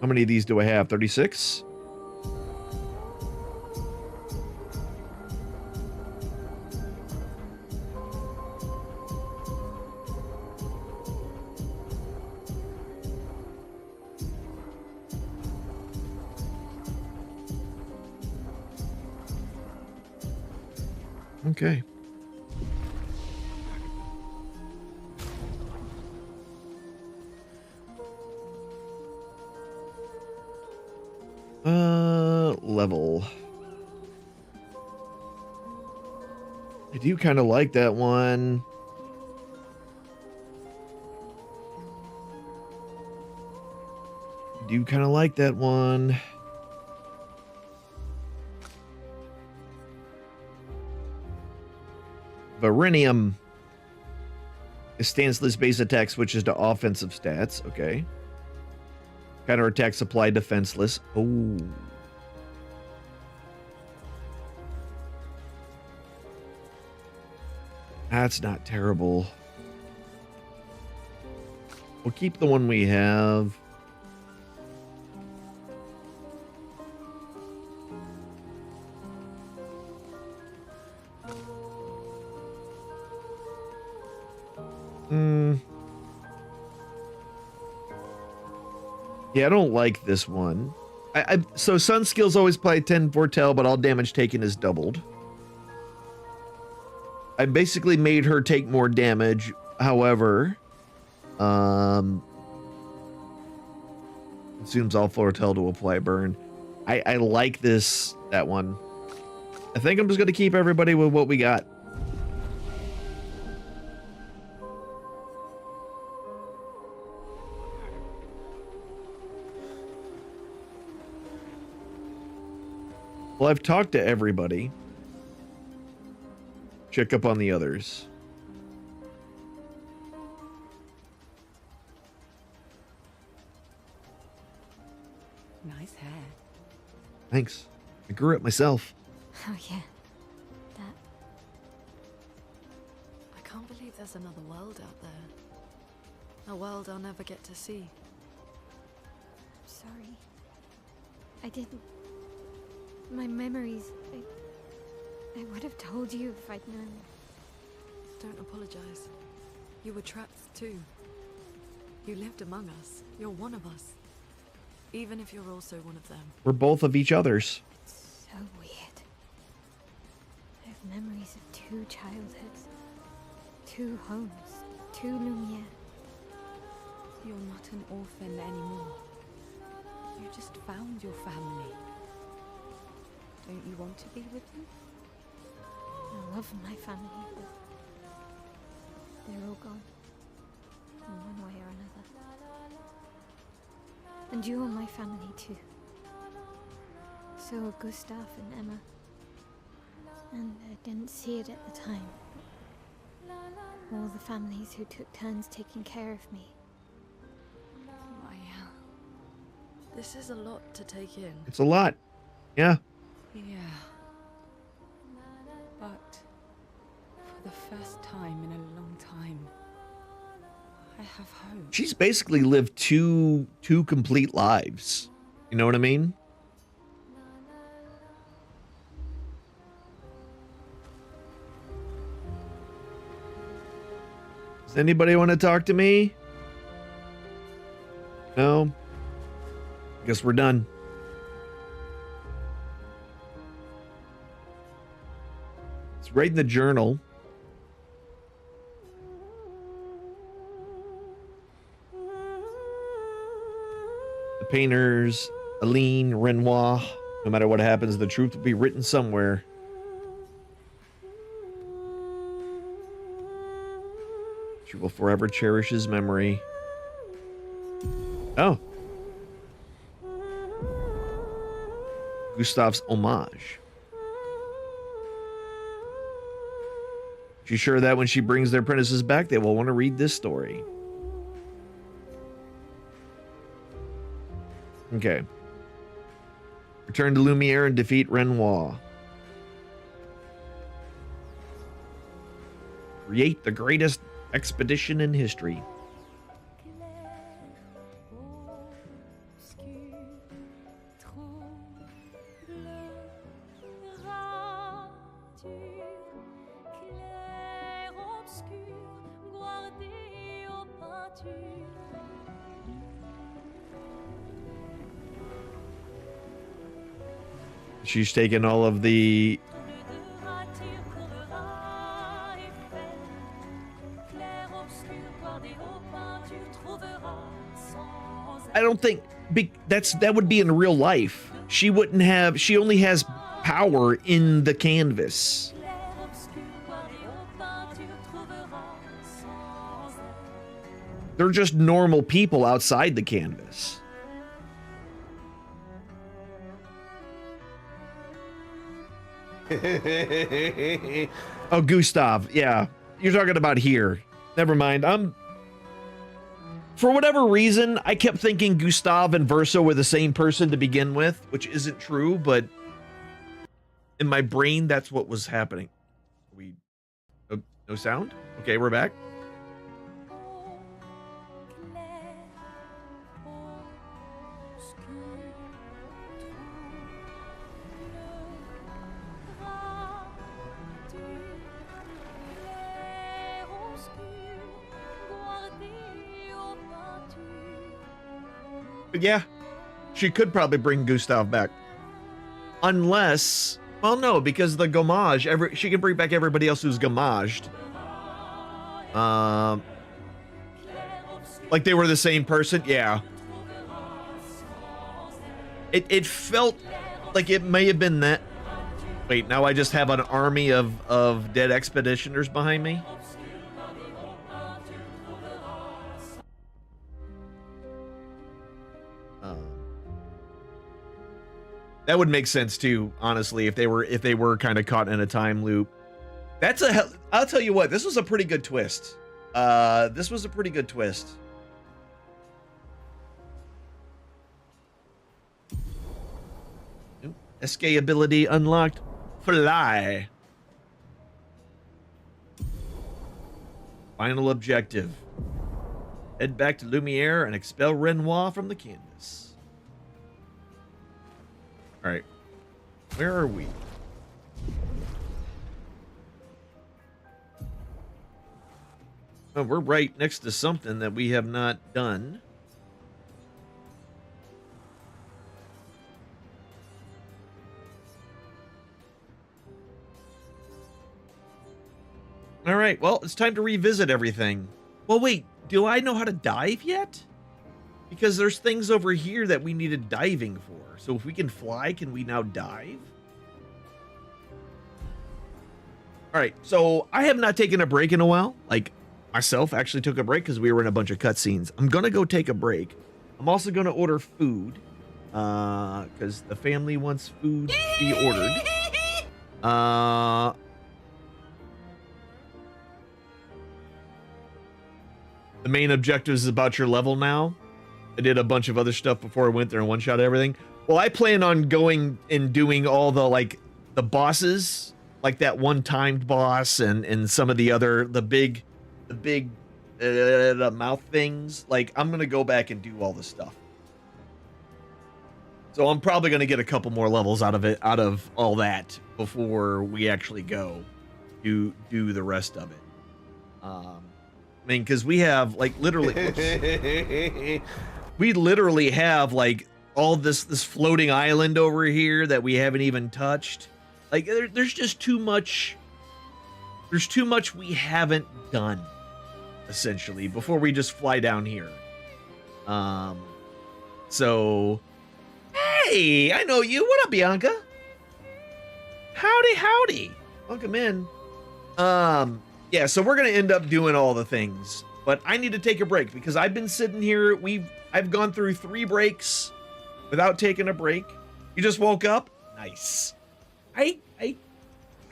How many of these do I have? 36? Okay. Level. I do kind of like that one. I do kind of like that one. Varinium. A stanceless base attack switches to offensive stats. Okay. Counter attack supply defenseless. Oh. That's not terrible. We'll keep the one we have. Yeah, I don't like this one. So Sun skills always apply 10 foretell, but all damage taken is doubled. I basically made her take more damage. However, consumes all foretell to apply burn. I like that one. I think I'm just going to keep everybody with what we got. Well, I've talked to everybody. Check up on the others. Nice hair. Thanks. I grew it myself. Oh, yeah. That. I can't believe there's another world out there. A world I'll never get to see. Sorry. I didn't. My memories. I would have told you if I'd known. Don't apologize. You were trapped too. You lived among us. You're one of us. Even if you're also one of them. We're both of each other's. So weird. I have memories of 2 childhoods. 2 homes. 2 Lumiere. You're not an orphan anymore. You just found your family. Don't you want to be with them? I love my family, but they're all gone. In one way or another. And you are my family too. So are Gustav and Emma. And I didn't see it at the time. All the families who took turns taking care of me. Maya, this is a lot to take in. It's a lot. Yeah. Yeah. But for the first time in a long time, I have hope. She's basically lived two complete lives. You know what I mean? Does anybody want to talk to me? No? Guess we're done. Let's write in the journal. The painters, Alynn, Renoir. No matter what happens, the truth will be written somewhere. She will forever cherish his memory. Oh. Gustav's homage. She's sure that when she brings their apprentices back, they will want to read this story. Okay. Return to Lumiere and defeat Renoir. Create the greatest expedition in history. She's taken all of the I don't think that would be in real life. She wouldn't have. She only has power in the canvas. They're just normal people outside the canvas. Oh, Gustav. Yeah, you're talking about here. Never mind. For whatever reason, I kept thinking Gustav and Verso were the same person to begin with, which isn't true, but in my brain, that's what was happening. No sound? Okay, we're back. But yeah, she could probably bring Gustav back. Unless, well, no, because the gommage, she can bring back everybody else who's gommaged. Like they were the same person, yeah. It felt like it may have been that. Wait, now I just have an army of dead expeditioners behind me? That would make sense too, honestly, if they were kind of caught in a time loop. I'll tell you what, this was a pretty good twist. This was a pretty good twist. Escape ability unlocked. Fly. Final objective. Head back to Lumiere and expel Renoir from the canvas. All right, where are we? Oh, we're right next to something that we have not done. All right, well, it's time to revisit everything. Well, wait, do I know how to dive yet? Because there's things over here that we needed diving for. So if we can fly, can we now dive? All right, so I have not taken a break in a while. Like, myself actually took a break because we were in a bunch of cutscenes. I'm going to go take a break. I'm also going to order food because the family wants food to be ordered. The main objective is about your level now. I did a bunch of other stuff before I went there and one-shot everything. Well, I plan on going and doing all the, like, the bosses, like that one-timed boss and some of the other, the big mouth things. Like, I'm going to go back and do all the stuff. So I'm probably going to get a couple more levels out of all that before we actually go do the rest of it. I mean, because we have, like, literally... we literally have, like, all this floating island over here that we haven't even touched. Like, there's just too much... There's too much we haven't done, essentially, before we just fly down here. So... Hey, I know you. What up, Bianca? Howdy. Welcome in. Yeah, so we're gonna end up doing all the things, but I need to take a break because I've been sitting here. I've gone through 3 breaks without taking a break. You just woke up? Nice. I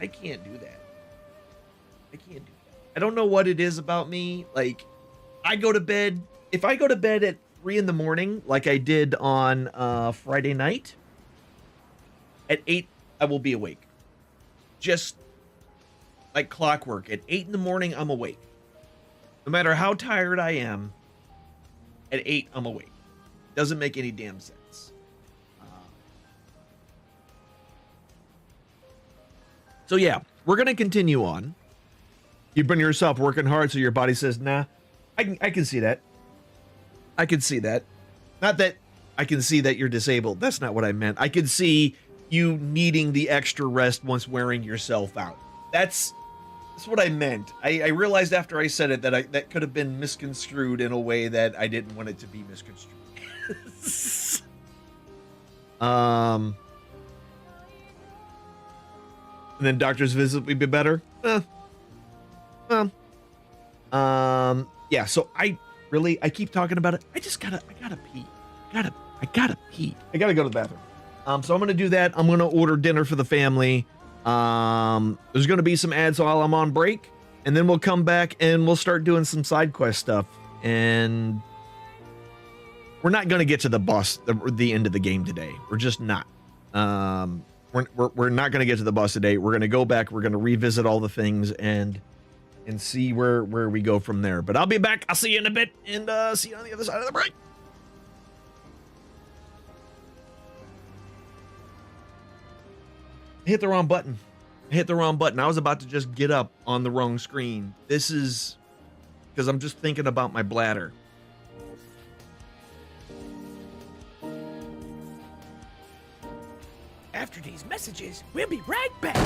can't do that. I can't do that. I don't know what it is about me. Like, I go to bed. If I go to bed at 3 in the morning, like I did on Friday night, at 8 I will be awake. Just like clockwork. At 8 in the morning, I'm awake. No matter how tired I am, at 8 I'm awake. Doesn't make any damn sense. So yeah, we're gonna continue on. You've been yourself working hard, so your body says, nah. I can see that. I can see that. Not that I can see that you're disabled. That's not what I meant. I could see you needing the extra rest once wearing yourself out. That's what I meant. I realized after I said it that that could have been misconstrued in a way that I didn't want it to be misconstrued. And then doctor's visit would be better. Yeah, so I keep talking about it. I gotta pee. I gotta pee. I gotta go to the bathroom. So I'm gonna do that. I'm gonna order dinner for the family. There's gonna be some ads while I'm on break, and then we'll come back and we'll start doing some side quest stuff. And we're not gonna get to the boss, the end of the game today. We're just not. We're not gonna get to the boss today. We're gonna go back. We're gonna revisit all the things and see where we go from there. But I'll be back. I'll see you in a bit, and see you on the other side of the break. I hit the wrong button. I was about to just get up on the wrong screen. This is because I'm just thinking about my bladder. After these messages, we'll be right back.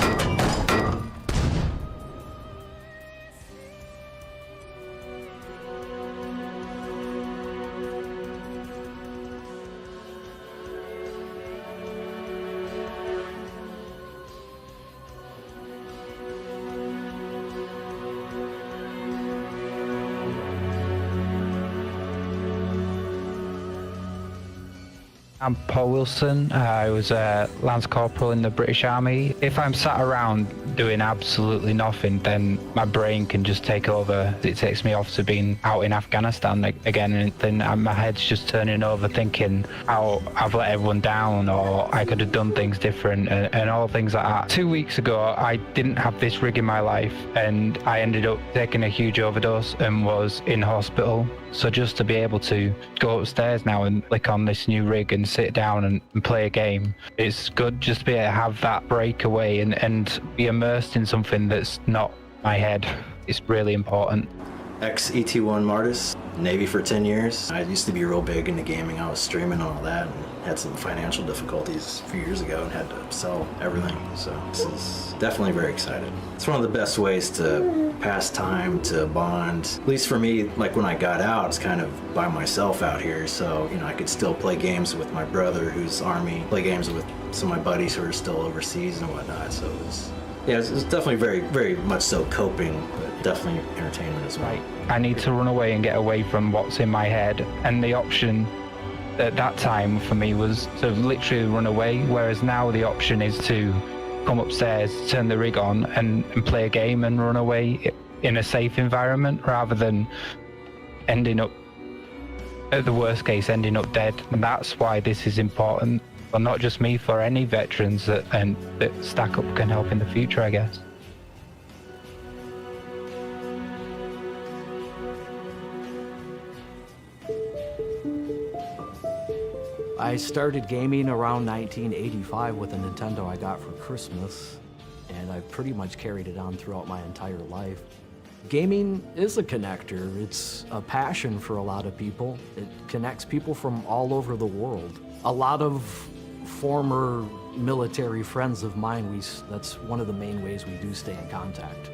I'm Paul Wilson. I was a Lance Corporal in the British Army. If I'm sat around doing absolutely nothing, then my brain can just take over. It takes me off to being out in Afghanistan again, and then my head's just turning over thinking how I've let everyone down, or I could have done things different, and all things like that. 2 weeks ago, I didn't have this rig in my life, and I ended up taking a huge overdose and was in hospital. So just to be able to go upstairs now and click on this new rig and sit down and play a game, it's good just to be able to have that breakaway and be immersed in something that's not my head. It's really important. Ex-ET1 Martis, Navy for 10 years. I used to be real big into gaming. I was streaming all that and had some financial difficulties a few years ago and had to sell everything. So this is definitely very excited. It's one of the best ways to pass time, to bond. At least for me, like when I got out, it's kind of by myself out here, so I could still play games with my brother who's Army, play games with some of my buddies who are still overseas and whatnot. So it's definitely very, very much so coping, but definitely entertainment as well. I need to run away and get away from what's in my head, and the option at that time for me was to literally run away, whereas now the option is to come upstairs, turn the rig on and play a game and run away in a safe environment, rather than ending up, at the worst case, ending up dead. And that's why this is important, but not just me, for any veterans that Stackup can help in the future, I guess. I started gaming around 1985 with a Nintendo I got for Christmas, and I've pretty much carried it on throughout my entire life. Gaming is a connector. It's a passion for a lot of people. It connects people from all over the world. A lot of former military friends of mine, that's one of the main ways we do stay in contact.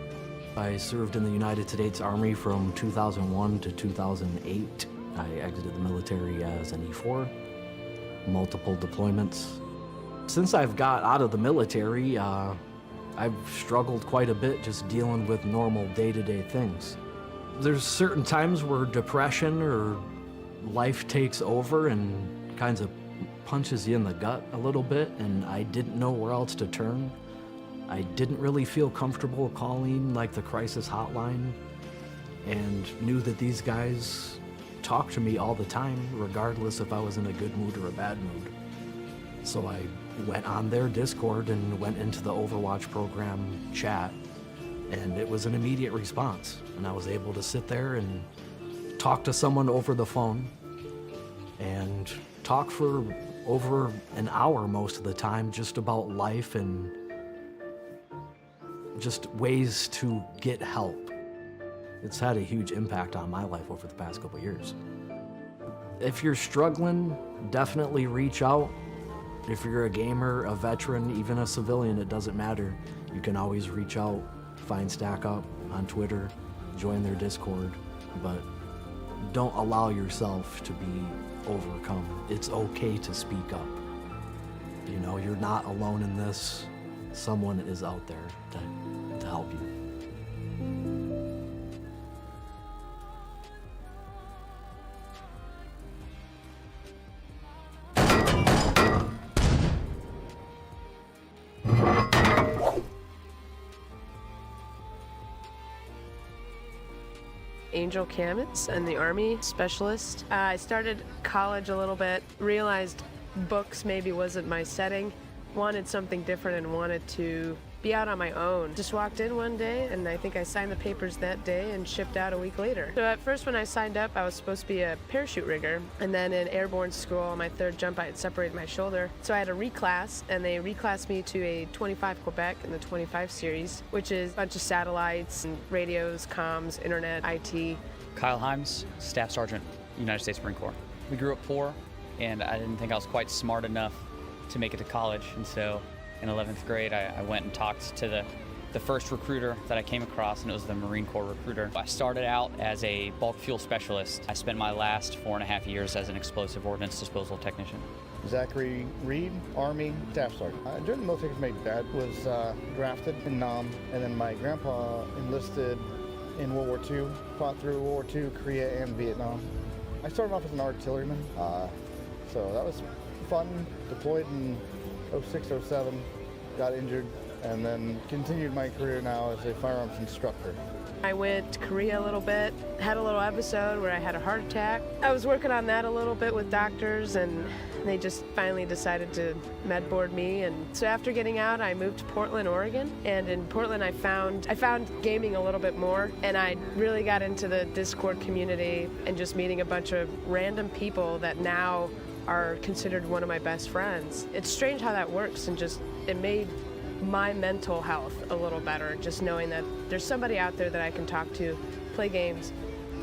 I served in the United States Army from 2001 to 2008. I exited the military as an E4. Multiple deployments. Since I've got out of the military, I've struggled quite a bit just dealing with normal day-to-day things. There's certain times where depression or life takes over and kinds of punches you in the gut a little bit, and I didn't know where else to turn. I didn't really feel comfortable calling like the crisis hotline, and knew that these guys talk to me all the time, regardless if I was in a good mood or a bad mood. So I went on their Discord and went into the Overwatch program chat, and it was an immediate response. And I was able to sit there and talk to someone over the phone and talk for over an hour most of the time, just about life and just ways to get help. It's had a huge impact on my life over the past couple years. If you're struggling, definitely reach out. If you're a gamer, a veteran, even a civilian, it doesn't matter. You can always reach out, find Stackup on Twitter, join their Discord, but don't allow yourself to be overcome. It's okay to speak up. You're not alone in this. Someone is out there to help you. Angel Kamitz and the Army specialist. I started college a little bit, realized books maybe wasn't my setting, wanted something different and wanted to be out on my own. Just walked in one day and I think I signed the papers that day and shipped out a week later. So at first when I signed up, I was supposed to be a parachute rigger, and then in airborne school on my third jump I had separated my shoulder. So I had a reclass, and they reclassed me to a 25 Quebec in the 25 series, which is a bunch of satellites and radios, comms, internet, IT. Kyle Himes, Staff Sergeant, United States Marine Corps. We grew up poor, and I didn't think I was quite smart enough to make it to college, and so in 11th grade, I went and talked to the first recruiter that I came across, and it was the Marine Corps recruiter. I started out as a bulk fuel specialist. I spent my last 4.5 years as an explosive ordnance disposal technician. Zachary Reed, Army Staff Sergeant. During the military, my dad was drafted in Nam, and then my grandpa enlisted in World War II, fought through World War II, Korea, and Vietnam. I started off as an artilleryman, so that was fun. Deployed in 06, 07, got injured, and then continued my career now as a firearms instructor. I went to Korea a little bit, had a little episode where I had a heart attack. I was working on that a little bit with doctors, and they just finally decided to med board me. And so after getting out, I moved to Portland, Oregon. And in Portland, I found gaming a little bit more, and I really got into the Discord community and just meeting a bunch of random people that now are considered one of my best friends. It's strange how that works, and just it made my mental health a little better, just knowing that there's somebody out there that I can talk to, play games,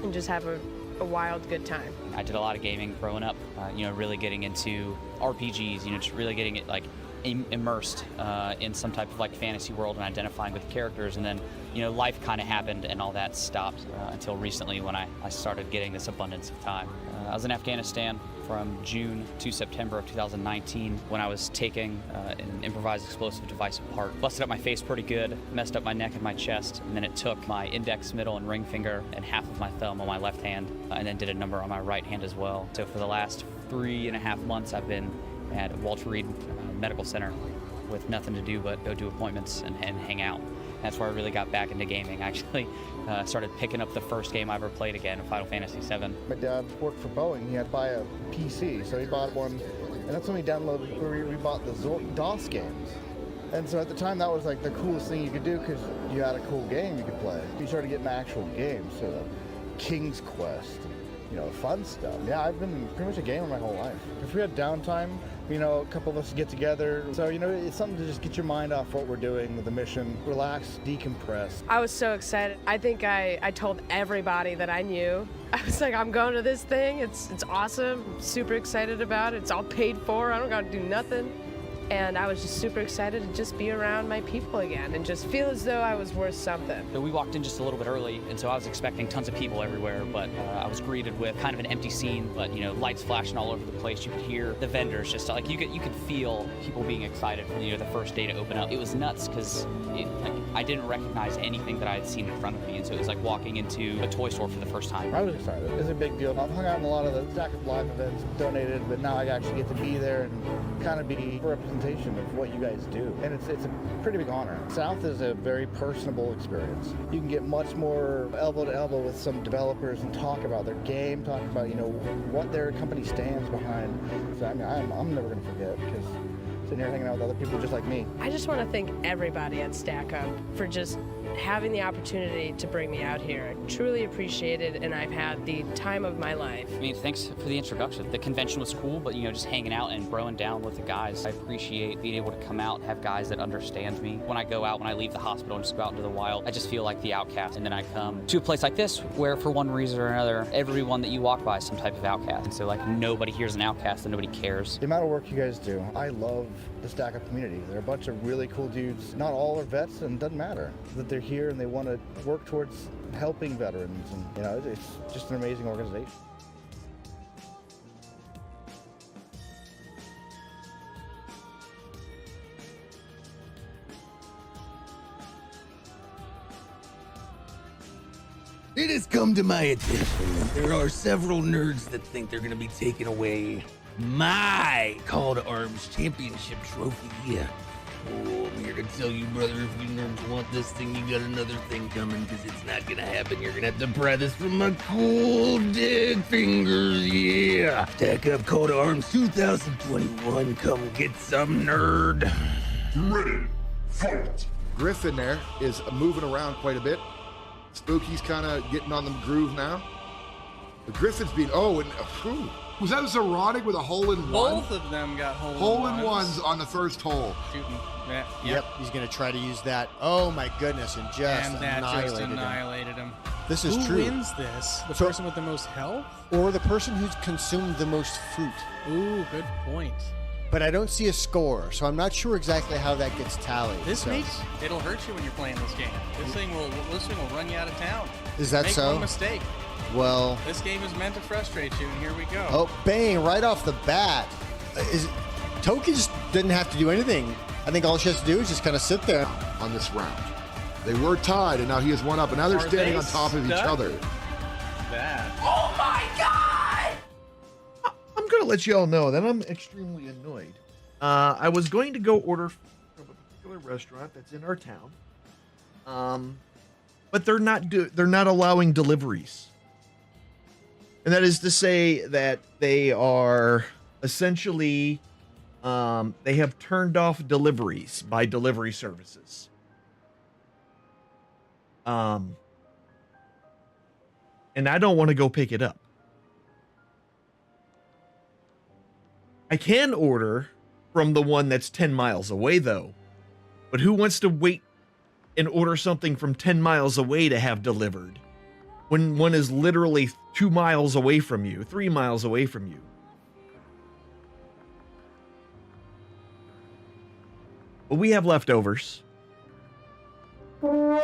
and just have a wild good time. I did a lot of gaming growing up, really getting into RPGs, just really getting it immersed in some type of fantasy world and identifying with characters. And then you know, life kind of happened and all that stopped until recently when I started getting this abundance of time. I was in Afghanistan from June to September of 2019 when I was taking an improvised explosive device apart. Busted up my face pretty good, messed up my neck and my chest, and then it took my index, middle, and ring finger and half of my thumb on my left hand, and then did a number on my right hand as well. So for the last 3.5 months, I've been at Walter Reed Medical Center with nothing to do but go do appointments and hang out. That's where I really got back into gaming. I actually started picking up the first game I ever played again, Final Fantasy VII. My dad worked for Boeing. He had to buy a PC, so he bought one, and that's when we downloaded, we bought the DOS games. And so at the time, that was like the coolest thing you could do because you had a cool game you could play. You started getting actual games, so King's Quest, you know, fun stuff. Yeah, I've been pretty much a gamer my whole life. If we had downtime, you know, a couple of us get together. So, you know, it's something to just get your mind off what we're doing with the mission, relax, decompress. I was so excited. I think I told everybody that I knew. I was like, I'm going to this thing. It's awesome. I'm super excited about it. It's all paid for. I don't got to do nothing. And I was just super excited to just be around my people again and just feel as though I was worth something. So we walked in just a little bit early, and so I was expecting tons of people everywhere, but I was greeted with kind of an empty scene, but, you know, lights flashing all over the place. You could hear the vendors just like, you could feel people being excited for, you know, the first day to open up. It was nuts because I didn't recognize anything that I had seen in front of me, and so it was like walking into a toy store for the first time. I was excited. It's a big deal. I've hung out in a lot of the Stackup live events, donated, but now I actually get to be there and kind of be representation of what you guys do, and it's a pretty big honor. South is a very personable experience. You can get much more elbow to elbow with some developers and talk about their game, talk about, you know, what their company stands behind. So I mean, I'm never gonna forget because sitting here hanging out with other people just like me. I just want to thank everybody at Stackup for just having the opportunity to bring me out here. I truly appreciate it, and I've had the time of my life. I mean, thanks for the introduction. The convention was cool, but, you know, just hanging out and broing down with the guys. I appreciate being able to come out and have guys that understand me. When I go out, when I leave the hospital and just go out into the wild, I just feel like the outcast. And then I come to a place like this where, for one reason or another, everyone that you walk by is some type of outcast. And so, like, nobody here's an outcast and nobody cares. The amount of work you guys do, I love the Stackup community. They're a bunch of really cool dudes. Not all are vets, and it doesn't matter that they're here and they want to work towards helping veterans, and, you know, it's just an amazing organization. It has come to my attention that there are several nerds that think they're going to be taking away my Call to Arms Championship trophy. Oh, I'm here to tell you, brother, if you nerds want this thing, you got another thing coming, because it's not gonna happen. You're gonna have to pry this from my cool dead fingers, yeah. Stackup Call to Arms 2021, come get some, nerd. Ready, fight. Griffin there is moving around quite a bit. Spooky's kind of getting on the groove now. The Griffin's being, was that a Zeronic with a hole in one? Both of them got hole in ones on the first hole. Shooting. Yeah, Yep, he's going to try to use that. Oh my goodness, and just annihilated him. This is Who true. Who wins this? The person with the most health? Or the person who's consumed the most fruit. Ooh, good point. But I don't see a score, so I'm not sure exactly how that gets tallied. It'll hurt you when you're playing this game. This thing will run you out of town. Is that Make so? one mistake. Well, this game is meant to frustrate you, and here we go. Oh, bang, right off the bat. Toki just didn't have to do anything. I think all she has to do is just kind of sit there. On this round. They were tied, and now he has one up, and now they're standing on top of each other. Oh my god! I'm gonna let you all know that I'm extremely annoyed. I was going to go order from a particular restaurant that's in our town, but they're not allowing deliveries. And that is to say that they are essentially, they have turned off deliveries by delivery services. And I don't want to go pick it up. I can order from the one that's 10 miles away, though. But who wants to wait and order something from 10 miles away to have delivered when one is literally 2 miles away from you, 3 miles away from you? But we have leftovers.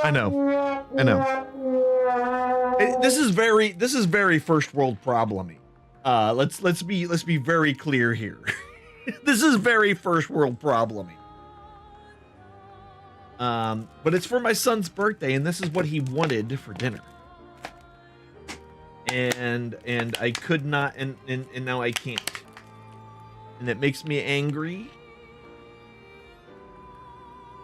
I know. This is very first world problem-y. Let's be very clear here. This is very first world problem-y. But it's for my son's birthday, and this is what he wanted for dinner. And I could not, and now I can't. And it makes me angry.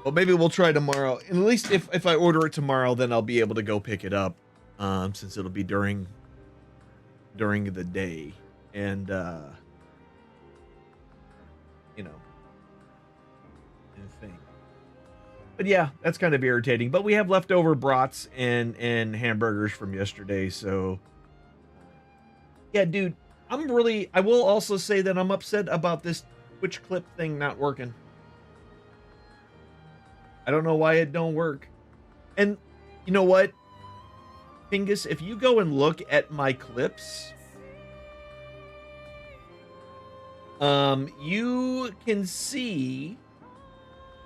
Well, maybe we'll try tomorrow. And at least if I order it tomorrow, then I'll be able to go pick it up. Since it'll be during the day. And you know, thing. But yeah, that's kind of irritating. But we have leftover brats and hamburgers from yesterday, so yeah, dude, I will also say that I'm upset about this Twitch clip thing not working. I don't know why it don't work. And you know what? Pingus, if you go and look at my clips, you can see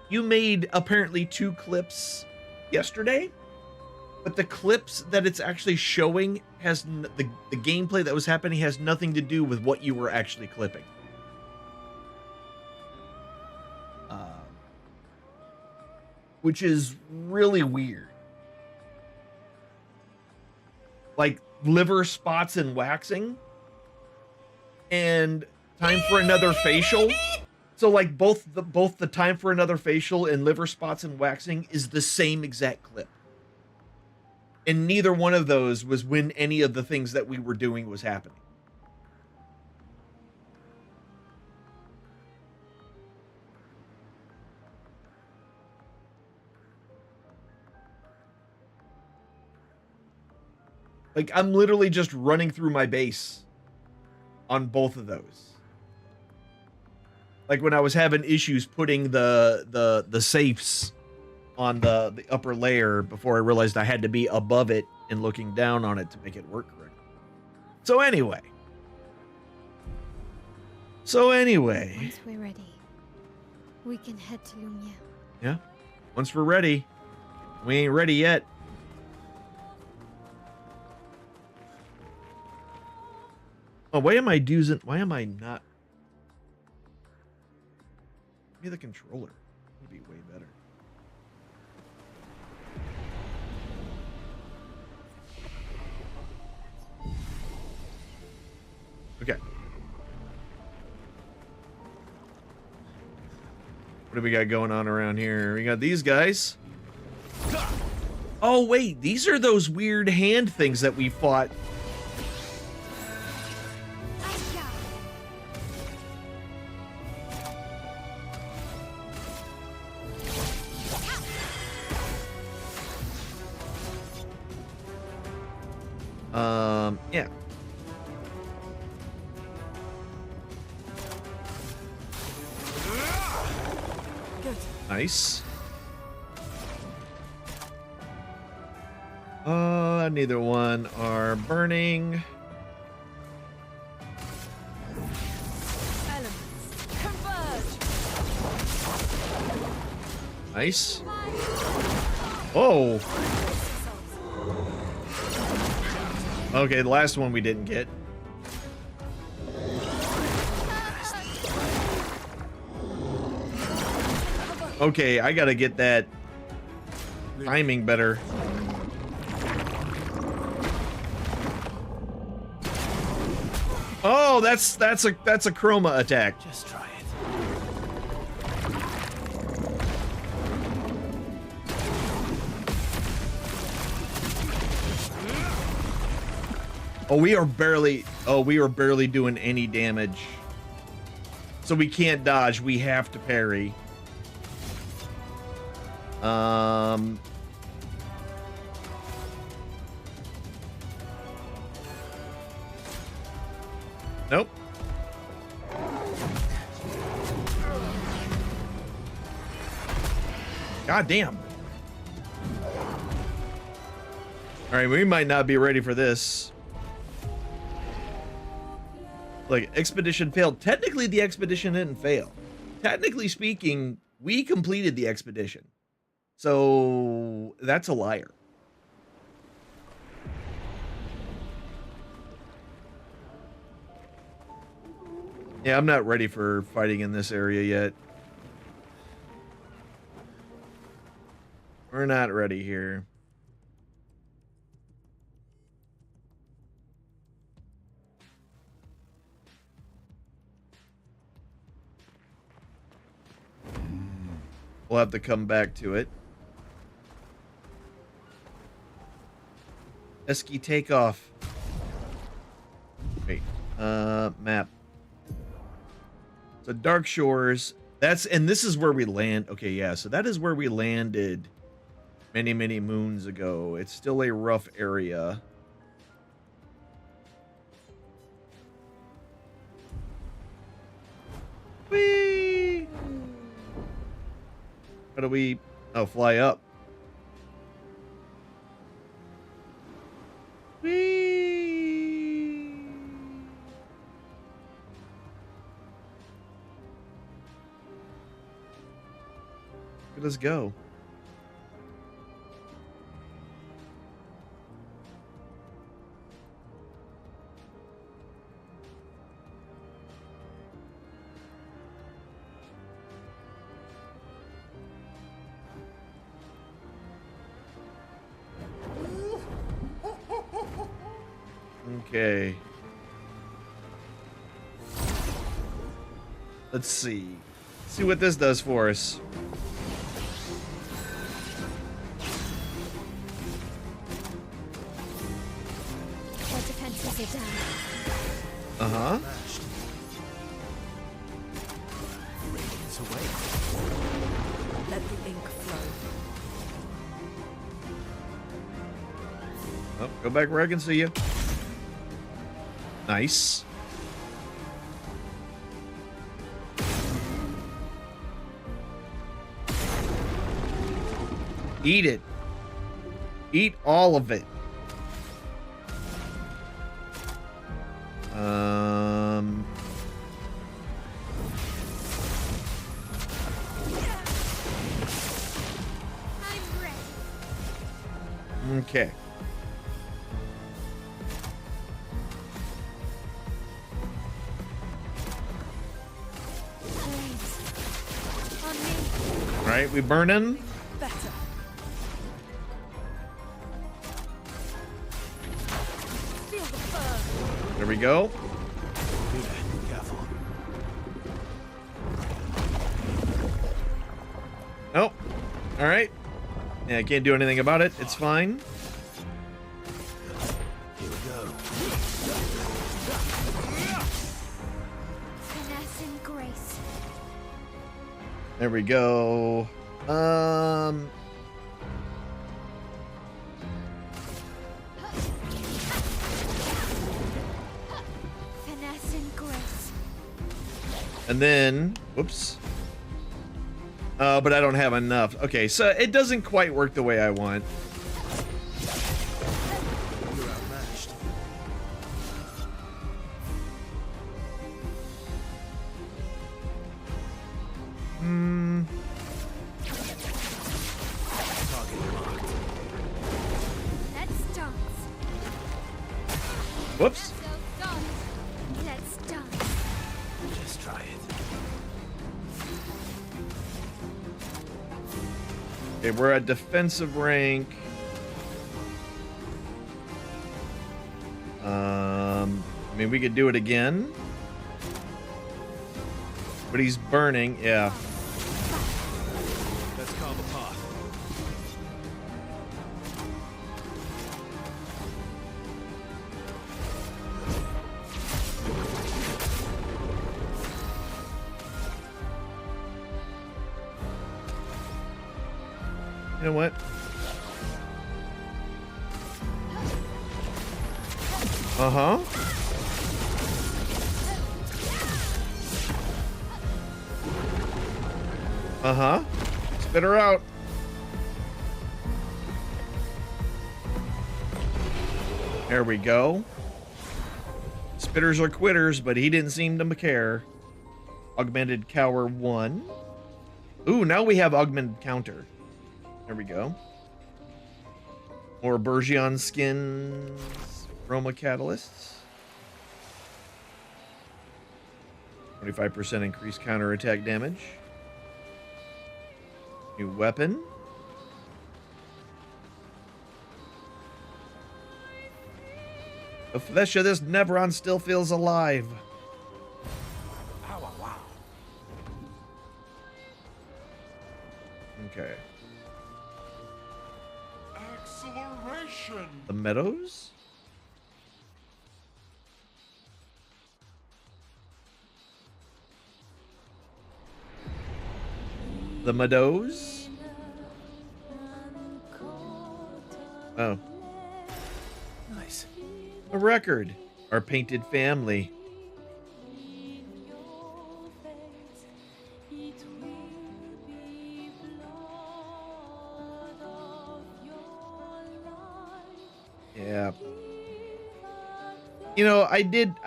you made apparently 2 clips yesterday, but the clips that it's actually showing has the gameplay that was happening has nothing to do with what you were actually clipping. Which is really weird. Like liver spots and waxing and time for another facial. So like both the time for another facial and liver spots and waxing is the same exact clip. And neither one of those was when any of the things that we were doing was happening. Like, I'm literally just running through my base on both of those. Like when I was having issues putting the safes on the upper layer before I realized I had to be above it and looking down on it to make it work correctly. So anyway. Once we're ready, we can head to Lumia. Yeah. Once we're ready. We ain't ready yet. Oh, why am I not? Give me the controller. It'd be way better. Okay. What do we got going on around here? We got these guys. Oh, wait. These are those weird hand things that we fought. Yeah. Good. Nice. Neither one are burning. Elements converge. Nice. Oh. Okay, the last one we didn't get. Okay, I gotta get that timing better. Oh, that's a chroma attack. Just try it. Oh, we are barely doing any damage. So we can't dodge, we have to parry. Nope. God damn. All right, we might not be ready for this. Like, expedition failed. Technically, the expedition didn't fail. Technically speaking, we completed the expedition. So that's a liar. Yeah, I'm not ready for fighting in this area yet. We're not ready here. We'll have to come back to it. Esky takeoff. Wait, map. So Dark Shores. And this is where we land. Okay, yeah, so that is where we landed many, many moons ago. It's still a rough area. Whee! How do we... Oh, fly up. Whee! Let us go. Okay. Let's see. See what this does for us. Our defenses are down. Uh-huh. Radiance away. Let the ink flow. Oh, go back where I can see you. Nice. Eat it. Eat all of it. Okay. All right, we burn him. Better. Feel the burn. There we go. Be careful. Nope. All right. Yeah, I can't do anything about it. It's fine. Here we go. Finesse and grace. There we go. Finesse and grace. And then, whoops. But I don't have enough. Okay, so it doesn't quite work the way I want. You're outmatched. Target marked. Let's dance. Whoops. Let's dance. Just try it. Okay, we're at defensive rank. I mean, we could do it again. But he's burning, yeah. Let's carve a path. You know what? Uh-huh. Uh-huh. Spit her out. There we go. Spitters are quitters, but he didn't seem to care. Augmented Cower 1. Ooh, now we have Augmented Counter. There we go. More Bergeon skins, chroma catalysts. 25% increased counterattack damage. New weapon. The flesh of this Nevron still feels alive. Okay. Acceleration. The meadows? The meadows? Oh. Nice. A record. Our painted family. Yeah. You know, I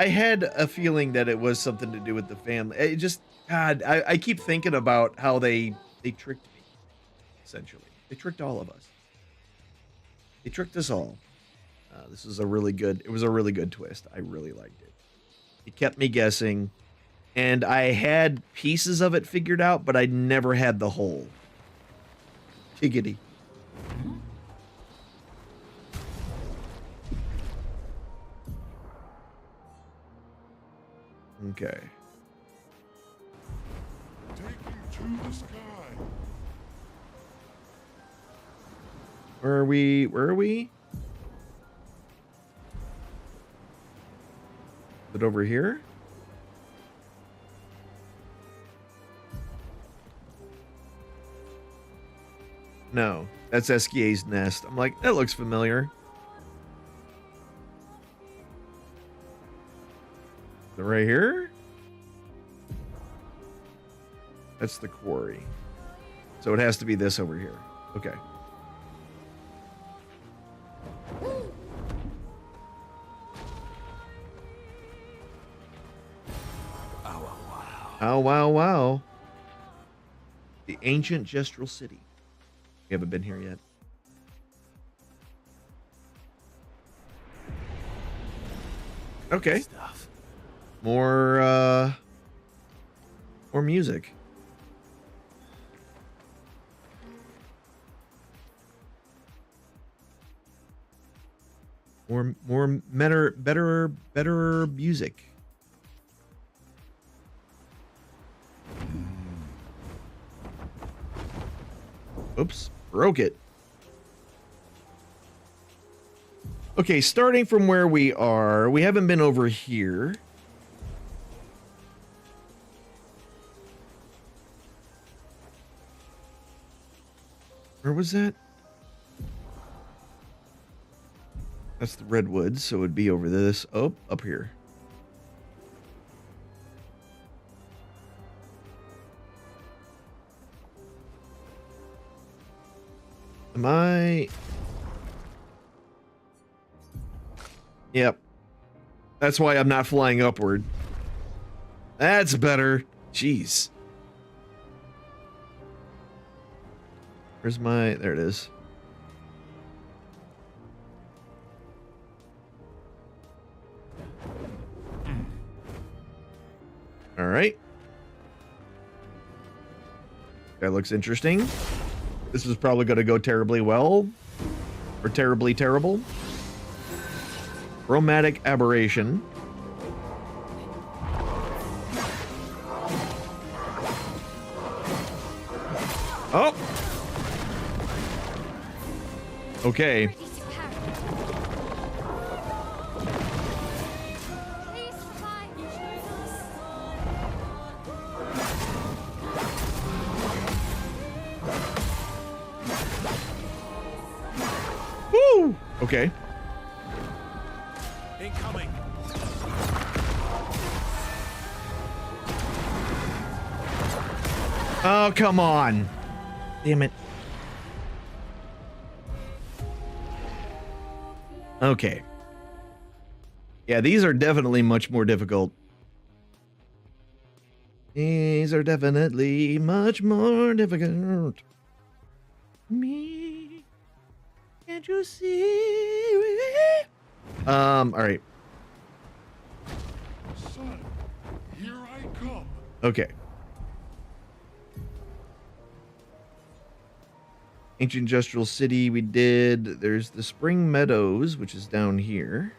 had a feeling that it was something to do with the family. It just, God, I keep thinking about how they tricked me, essentially. They tricked all of us. They tricked us all. This was it was a really good twist. I really liked it. It kept me guessing, and I had pieces of it figured out, but I never had the whole. Giggity. Okay. Taking to the sky. Where are we? Where are we? Is it over here? No, that's Esquia's nest. I'm like, that looks familiar. Is it right here? That's the quarry. So it has to be this over here. Okay. Oh, wow, wow. The ancient Gestural City. We haven't been here yet. Okay. More music. More better music. Oops, broke it. Okay, starting from where we are, we haven't been over here. Where was that? That's the redwoods, so it would be over this. Oh, up here. Am I? Yep. That's why I'm not flying upward. That's better. Jeez. Where's my... There it is. All right. That looks interesting. This is probably going to go terribly well. Or terribly terrible. Chromatic aberration. Oh! Okay. Woo! Okay. Incoming. Oh, come on. Damn it. Okay. Yeah, these are definitely much more difficult. These are definitely much more difficult. me. Can't you see? All right. Son, here I come. Okay. Ancient Industrial City, we did. There's the Spring Meadows, which is down here.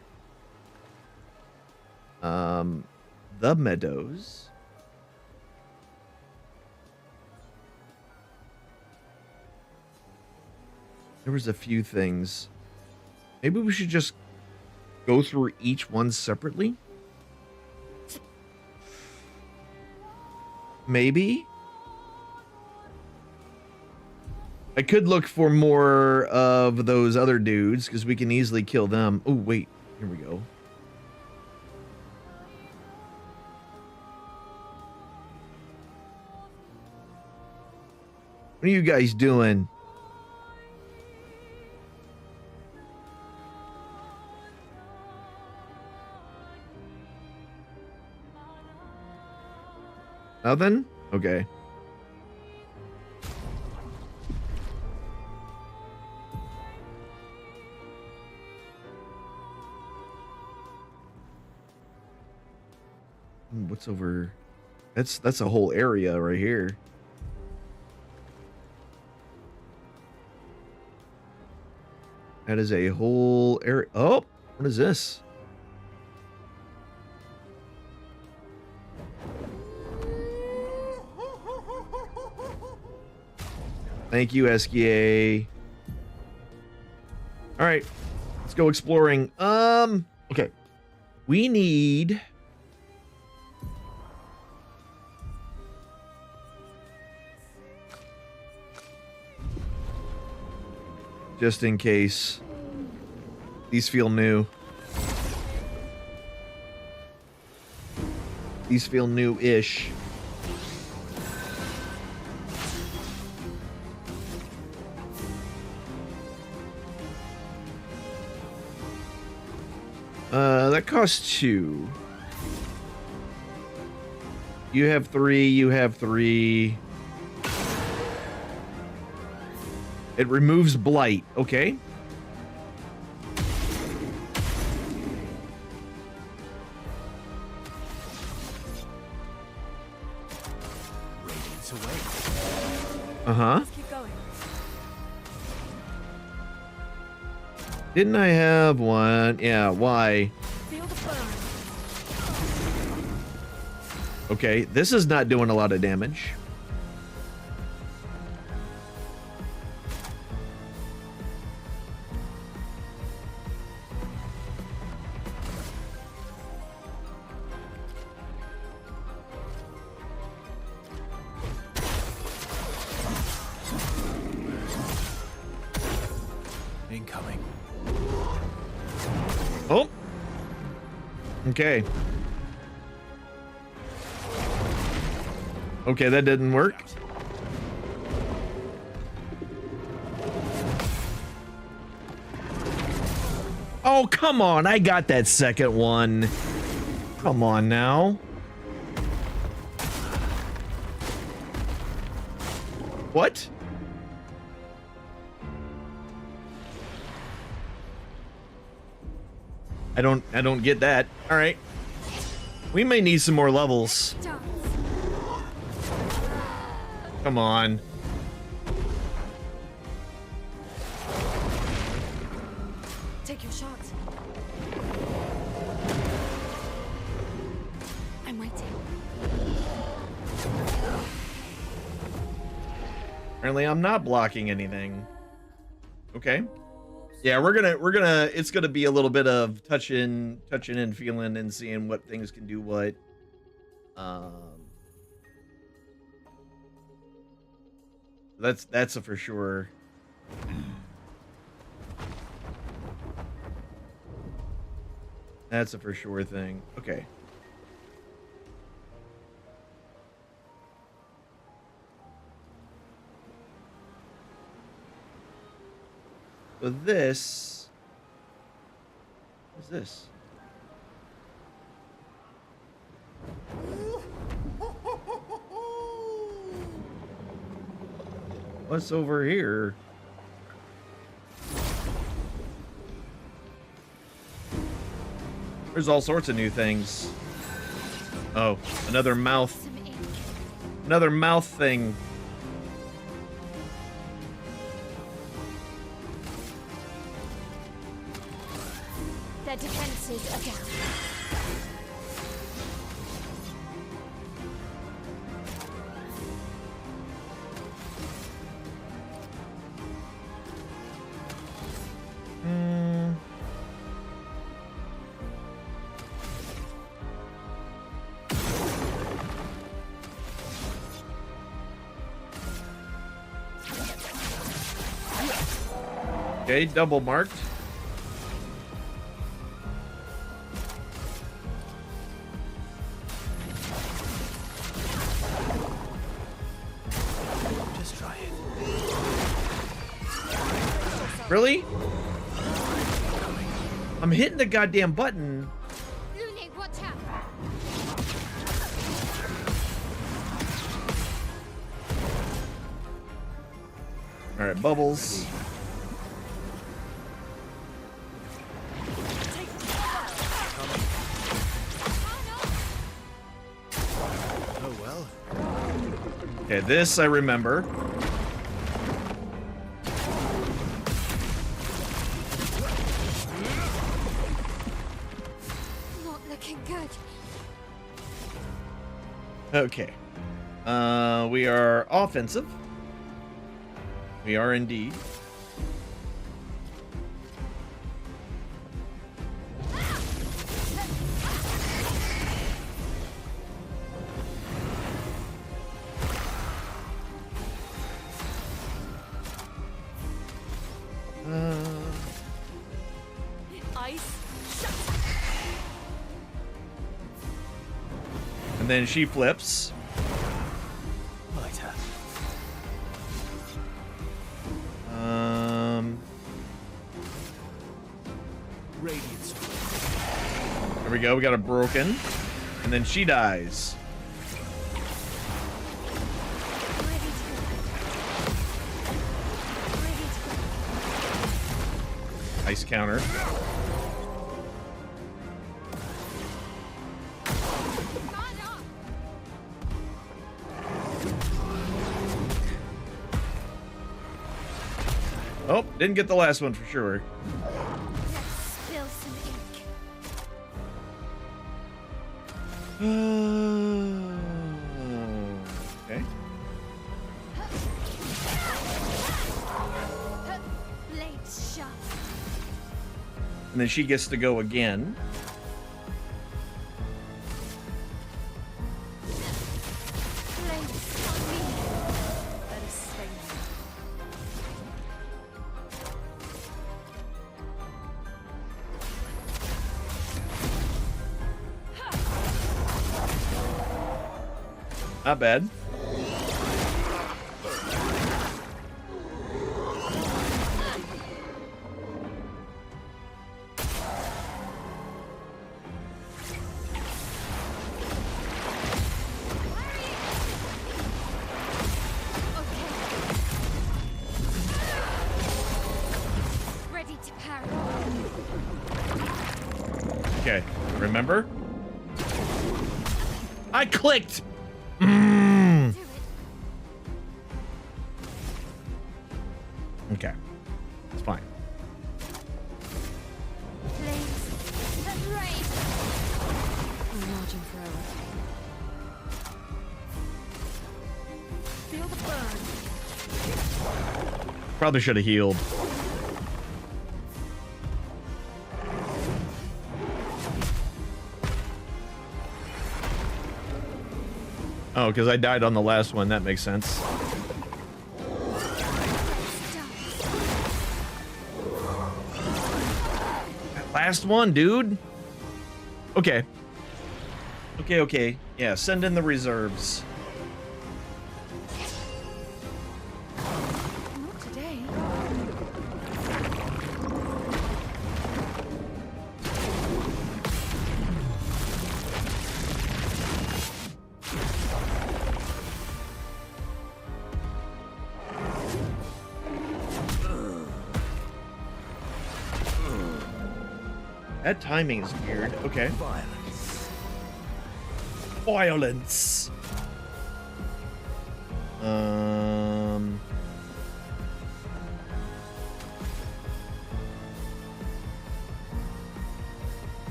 The Meadows. There was a few things. Maybe we should just go through each one separately. Maybe. I could look for more of those other dudes because we can easily kill them. Oh, wait. Here we go. What are you guys doing? Nothing? Okay. What's over? That's a whole area right here. That is a whole area. Oh, what is this? Thank you, SKA. All right, let's go exploring. Okay, we need. Just in case. These feel new. These feel new-ish. That costs 2. You have 3, you have 3. It removes blight, okay. Radiance away. Uh-huh. Let's keep going. Didn't I have one? Yeah, why? Feel the burn. Okay, this is not doing a lot of damage. Incoming. Oh. Okay. Okay, that didn't work. Oh, come on. I got that second one. Come on now. What? I don't get that. All right. We may need some more levels. Come on. Take your shot. I'm waiting. Apparently I'm not blocking anything. Okay. Yeah, we're gonna it's gonna be a little bit of touching and feeling and seeing what things can do what. That's a for sure. That's a for sure thing. Okay. So this... What is this? What's over here? There's all sorts of new things. Oh, another mouth. Another mouth thing. Their defenses are down. Okay, double marked. Just try it. Really? I'm hitting the goddamn button. Lune, watch out. All right, bubbles. Oh well. Okay, this I remember. Not looking good. Okay. We are offensive. We are indeed. Ice. And then she flips. Lighter. Radiance. There we go. We got a broken. And then she dies. Ice counter. Oh, didn't get the last one for sure. Spill some ink. Okay. Blades sharp. And then she gets to go again. Blades on me. Let us stay here. Not bad. Ready to parry. Okay, remember? I clicked! Mm. Okay, it's fine. Blades. Rain. I'm marching forever. Feel the burn. Probably should have healed. Oh, because I died on the last one. That makes sense. That last one, dude. Okay. Okay. Yeah, send in the reserves. Not today. That timing is weird. Okay. Violence. Violence.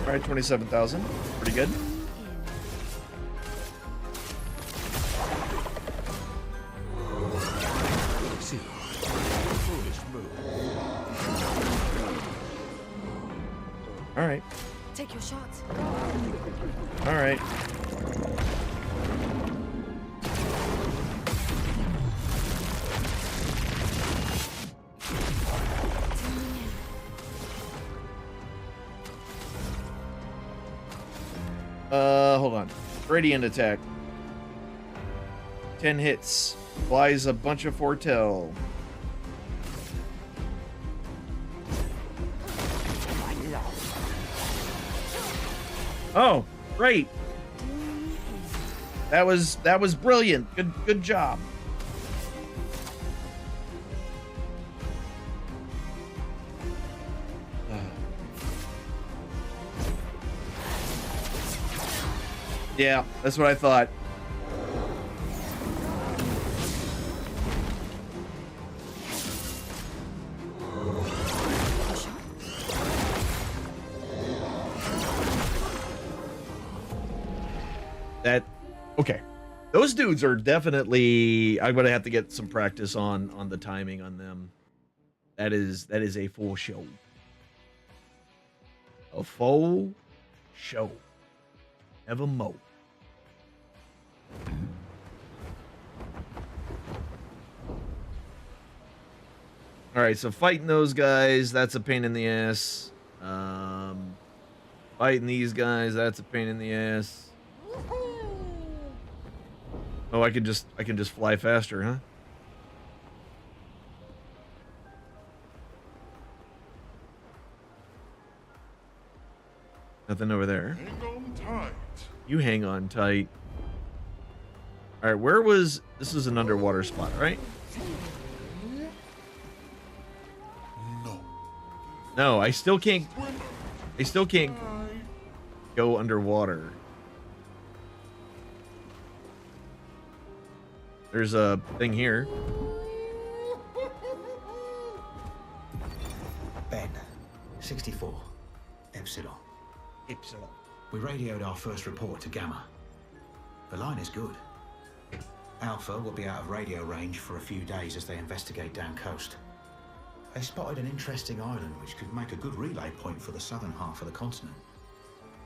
All right, 27,000. Pretty good. All right. Take your shots. All right. Hold on. Radiant attack. 10 hits. Flies a bunch of foretell. Oh, great. That was brilliant. Good job. Yeah, that's what I thought. Okay. Those dudes are definitely, I'm gonna have to get some practice on the timing on them. That is a full show. A full show. Evermore. All right, so fighting those guys, that's a pain in the ass. Fighting these guys, that's a pain in the ass. Oh, I can just fly faster, huh? Nothing over there. Hang on tight. You hang on tight. All right, where was this? Is an underwater spot, right? No, I still can't go underwater. There's a thing here. Ben, 64, Epsilon. Epsilon. We radioed our first report to Gamma. The line is good. Alpha will be out of radio range for a few days as they investigate down coast. They spotted an interesting island which could make a good relay point for the southern half of the continent.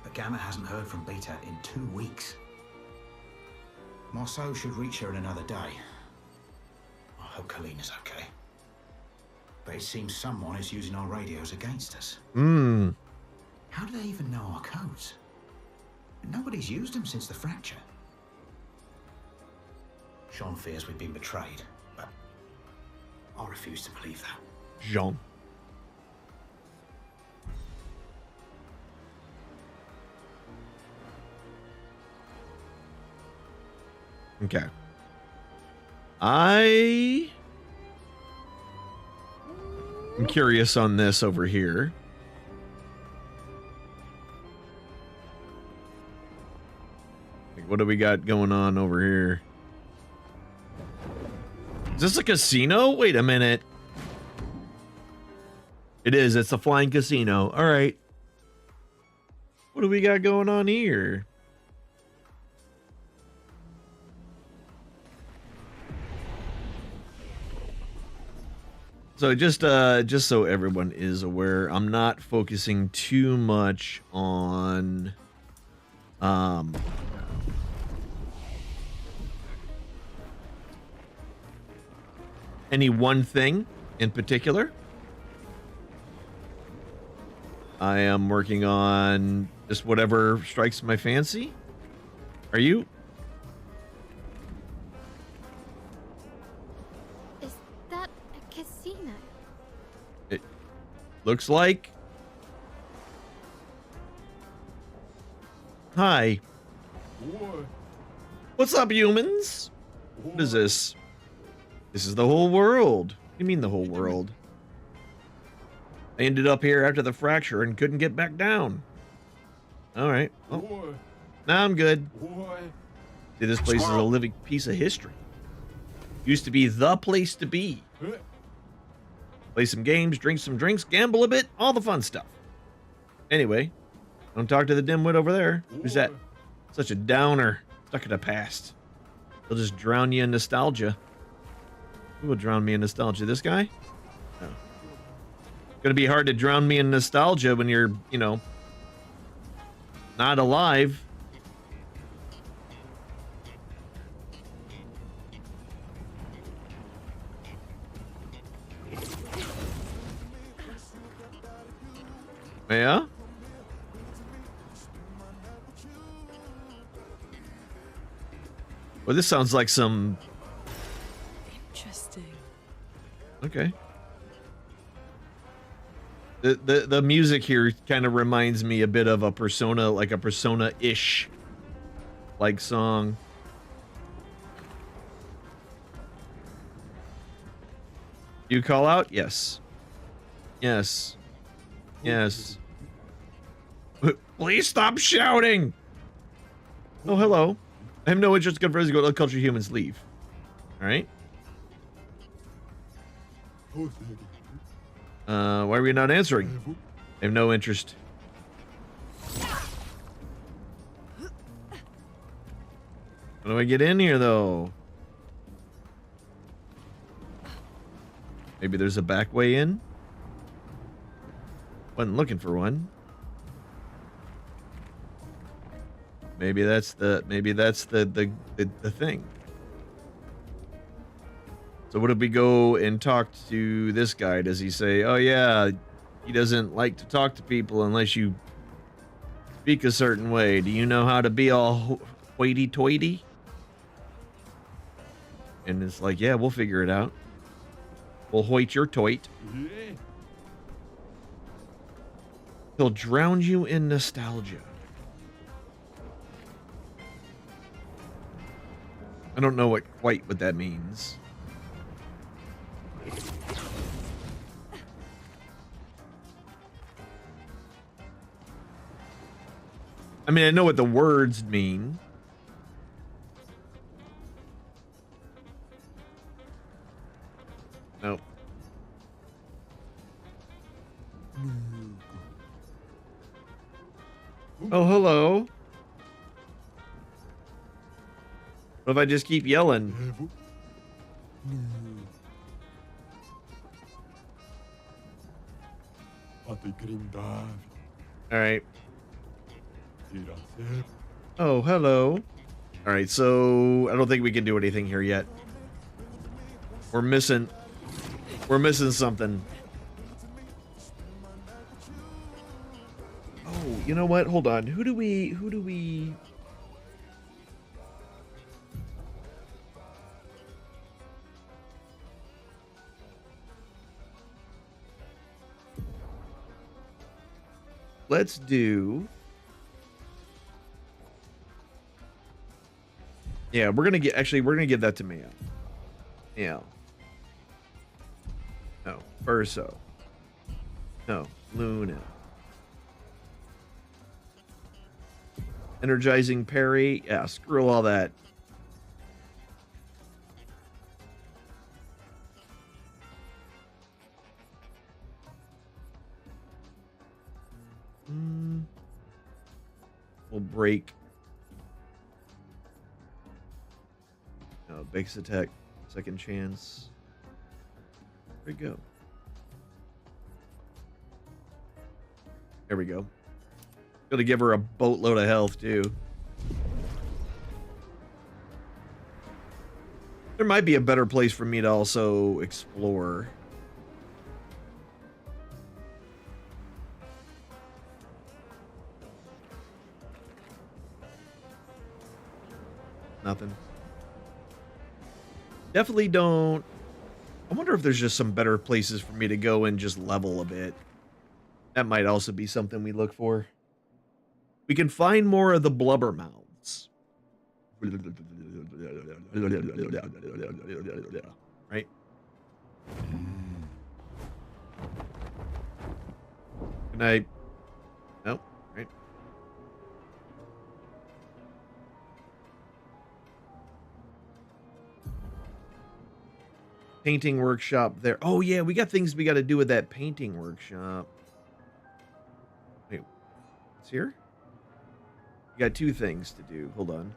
But Gamma hasn't heard from Beta in 2 weeks. Marceau should reach her in another day. I hope Kalina's okay. But it seems someone is using our radios against us. How do they even know our codes? Nobody's used them since the fracture. Jean fears we've been betrayed, but I refuse to believe that. Jean. Okay. I'm curious on this over here. Like, what do we got going on over here? Is this a casino? Wait a minute. It is. It's a flying casino. All right. What do we got going on here? So just so everyone is aware, I'm not focusing too much on any one thing in particular. I am working on just whatever strikes my fancy. Are you? Is that a casino? It looks like. Hi. What's up, humans? What is this? This is the whole world. What do you mean the whole world? I ended up here after the fracture and couldn't get back down. All right. Well, now I'm good. See, this place is a living piece of history. Used to be the place to be. Play some games, drink some drinks, gamble a bit, all the fun stuff. Anyway, don't talk to the dimwit over there. Who's that? Such a downer. Stuck in the past. He'll just drown you in nostalgia. Who will drown me in nostalgia? This guy? No. Gonna be hard to drown me in nostalgia when you're, you know, not alive. Yeah? Well, this sounds like some... Interesting. Okay. The music here kind of reminds me a bit of a Persona, like a Persona-ish like song. You call out? Yes. Yes. Yes. Please stop shouting! Oh, hello. I have no interest in conversing with culture humans. Leave. Alright. Why are we not answering? I have no interest. How do I get in here, though? Maybe there's a back way in? Wasn't looking for one. Maybe that's the thing. So what if we go and talk to this guy? Does he say, oh yeah, he doesn't like to talk to people unless you speak a certain way. Do you know how to be all hoity-toity? And it's like, yeah, we'll figure it out. We'll hoit your toit. He'll drown you in nostalgia. I don't know quite what that means. I mean, I know what the words mean. Nope. Oh, hello. What if I just keep yelling? All right. Oh, hello. All right, so I don't think we can do anything here yet. We're missing something. Oh, you know what? Hold on. Who do we Let's do... Yeah, we're gonna give that to Mia. Yeah. No, Urso. No, Luna. Energizing parry. Yeah, screw all that. We'll break. No, base attack, second chance. There we go. There we go. Gonna give her a boatload of health too. There might be a better place for me to also explore. Nothing. Definitely don't. I wonder if there's just some better places for me to go and just level a bit. That might also be something we look for. We can find more of the blubber mouths. Right? Good night. Nope. Right. Painting workshop there. Oh yeah, we got things we got to do with that painting workshop. Wait, what's here? We got 2 things to do. Hold on.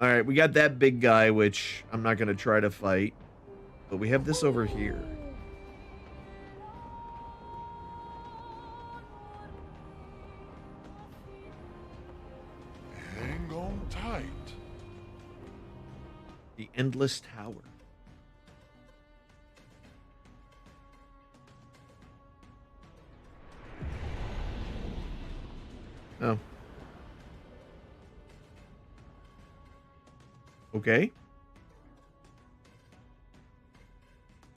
All right, we got that big guy, which I'm not going to try to fight. But we have this over here. Hang on tight. The Endless Tower. Oh. Okay.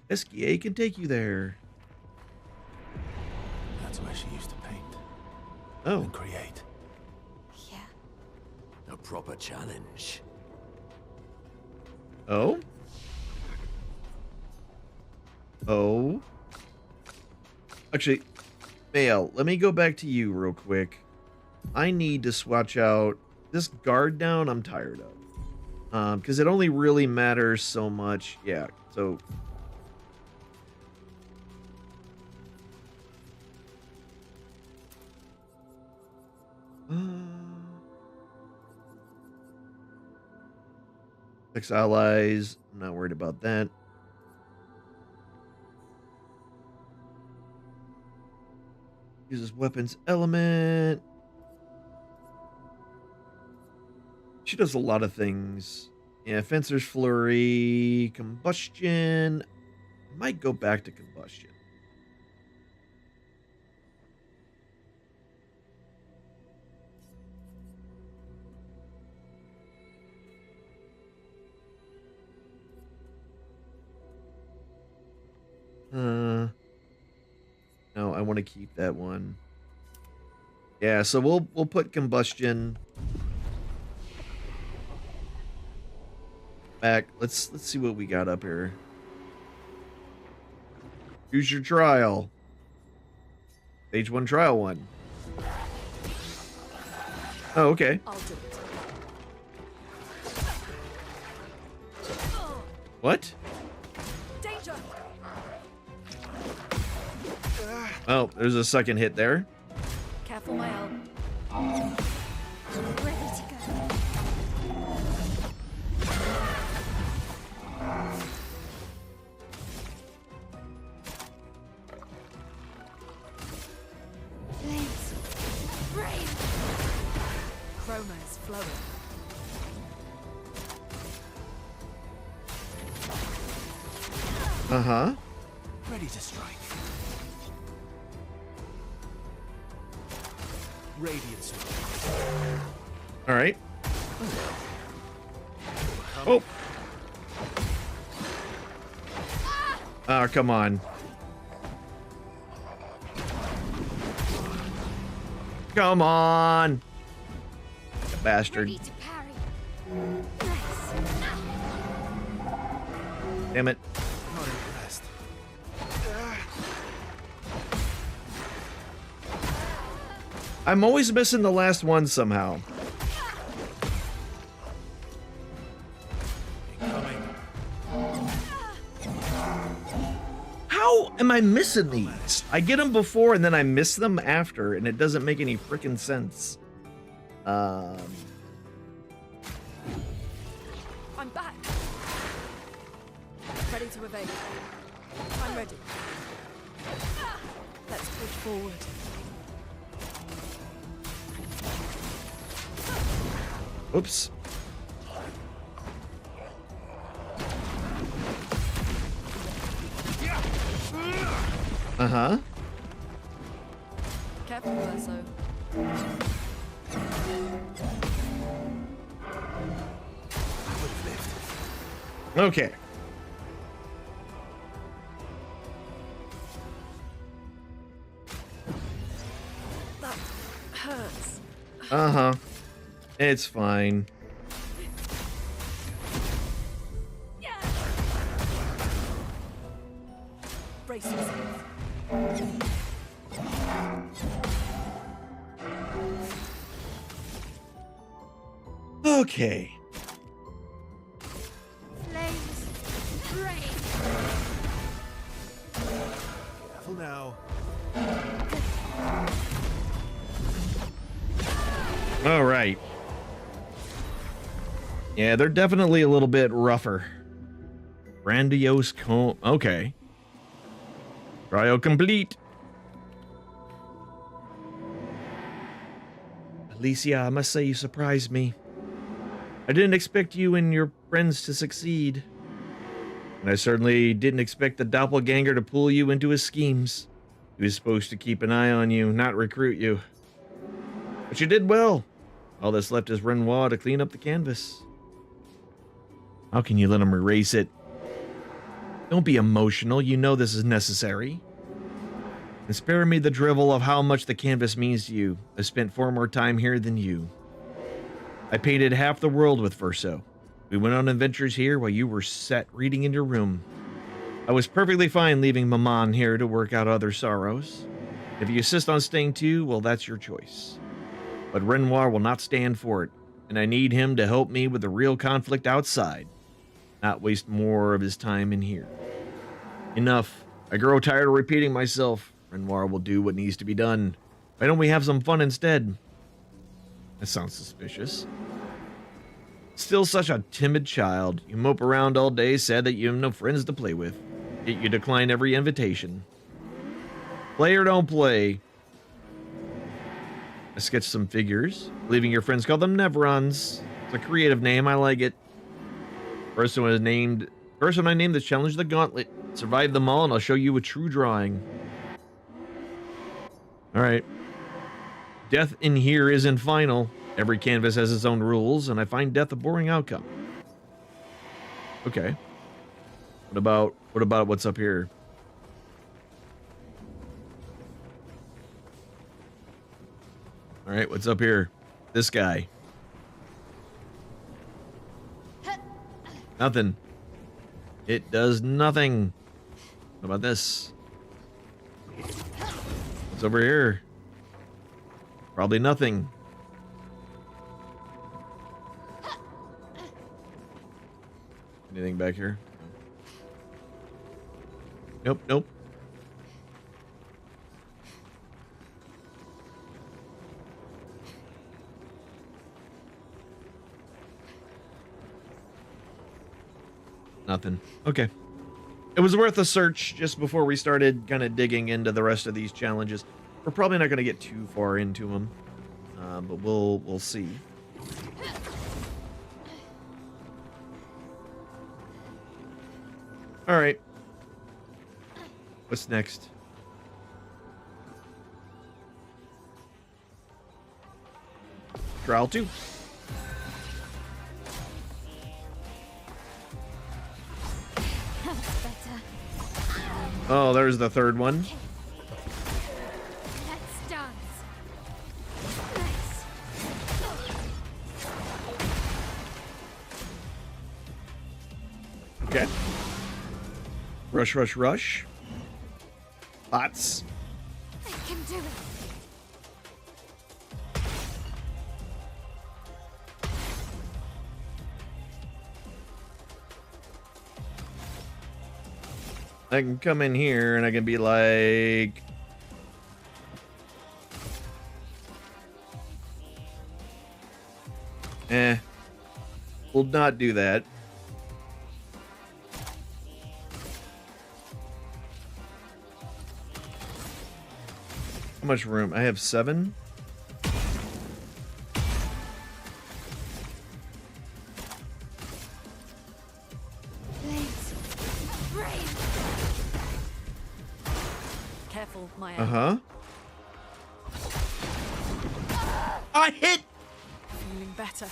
Esquier can take you there. That's where she used to paint. Oh. And create. Yeah. A proper challenge. Oh? Oh? Actually, Mael, let me go back to you real quick. I need to swatch out this guard down. I'm tired of. Because it only really matters so much. Yeah, so... Six allies. I'm not worried about that. Uses weapons element. She does a lot of things. Yeah, Fencer's Flurry, Combustion. I might go back to Combustion. No, I want to keep that one. Yeah, so we'll put Combustion back. Let's see what we got up here. Choose your trial. Stage 1, trial 1. Oh, okay. I'll do it. What? Danger! Oh, there's a second hit there. Careful, my elm. Ready to go. Flames. Rain. Chroma is flowing. Uh-huh. Ready to strike. Radiance. All right. Oh. Oh, come on. Come on. You bastard. Ready to parry. Nice. Damn it. Not impressed. I'm always missing the last one somehow. How am I missing these? I get them before and then I miss them after, and it doesn't make any freaking sense. I'm back. Ready to evade. I'm ready. Let's push forward. Oops. Uh-huh. Careful, Verso. Okay. That hurts. Uh-huh. It's fine. Brace yourself. Okay. Flames, rain. Careful now. All right. Yeah, they're definitely a little bit rougher. Grandiose comb. Okay. Trial complete. Alicia, I must say you surprised me. I didn't expect you and your friends to succeed. And I certainly didn't expect the doppelganger to pull you into his schemes. He was supposed to keep an eye on you, not recruit you. But you did well. All that's left is Renoir to clean up the canvas. How can you let him erase it? Don't be emotional, you know this is necessary. And spare me the drivel of how much the canvas means to you. I spent far more time here than you. I painted half the world with Verso. We went on adventures here while you were sat reading in your room. I was perfectly fine leaving Maman here to work out other sorrows. If you insist on staying too, well, that's your choice. But Renoir will not stand for it, and I need him to help me with the real conflict outside, not waste more of his time in here. Enough. I grow tired of repeating myself. Renoir will do what needs to be done. Why don't we have some fun instead? That sounds suspicious. Still such a timid child. You mope around all day, sad that you have no friends to play with. Yet you decline every invitation. Play or don't play. I sketched some figures. Believing your friends call them Nevrons. It's a creative name, I like it. First one I named the challenge the gauntlet. Survive them all and I'll show you a true drawing. Alright. Death in here isn't final. Every canvas has its own rules, and I find death a boring outcome. Okay. What about what's up here? Alright, what's up here? This guy. Nothing. It does nothing. What about this? What's over here? Probably nothing. Anything back here? Nope, nope. Nothing. Okay. It was worth a search just before we started kind of digging into the rest of these challenges. We're probably not going to get too far into them, but we'll see. All right. What's next? Trial 2. Oh, there's the third one. Let's dance. Okay. Rush, rush, rush. Lots. I can do it. I can come in here and I can be like... We'll not do that. How much room? I have 7. Careful, my Uh-huh. I hit! Feeling better.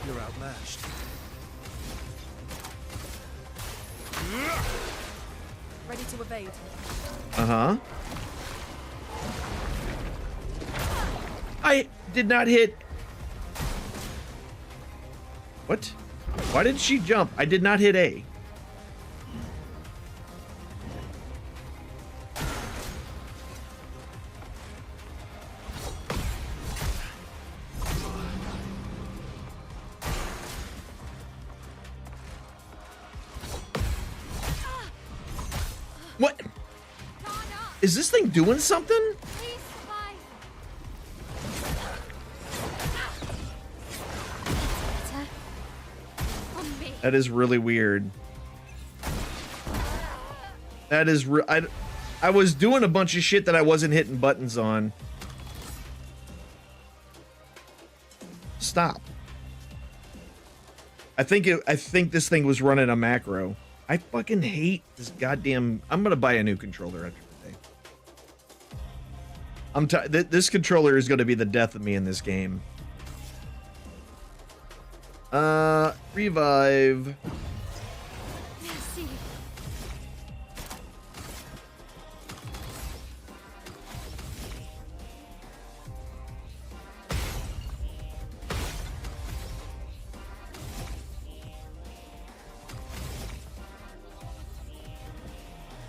You're outmatched. Ready Ready to evade. Uh-huh. I did not hit. What? Why did she jump? I did not hit A. What? Is this thing doing something? That is really weird. That is I was doing a bunch of shit that I wasn't hitting buttons on. Stop. I think this thing was running a macro. I fucking hate this goddamn. I'm gonna buy a new controller after today. This controller is gonna be the death of me in this game. Revive.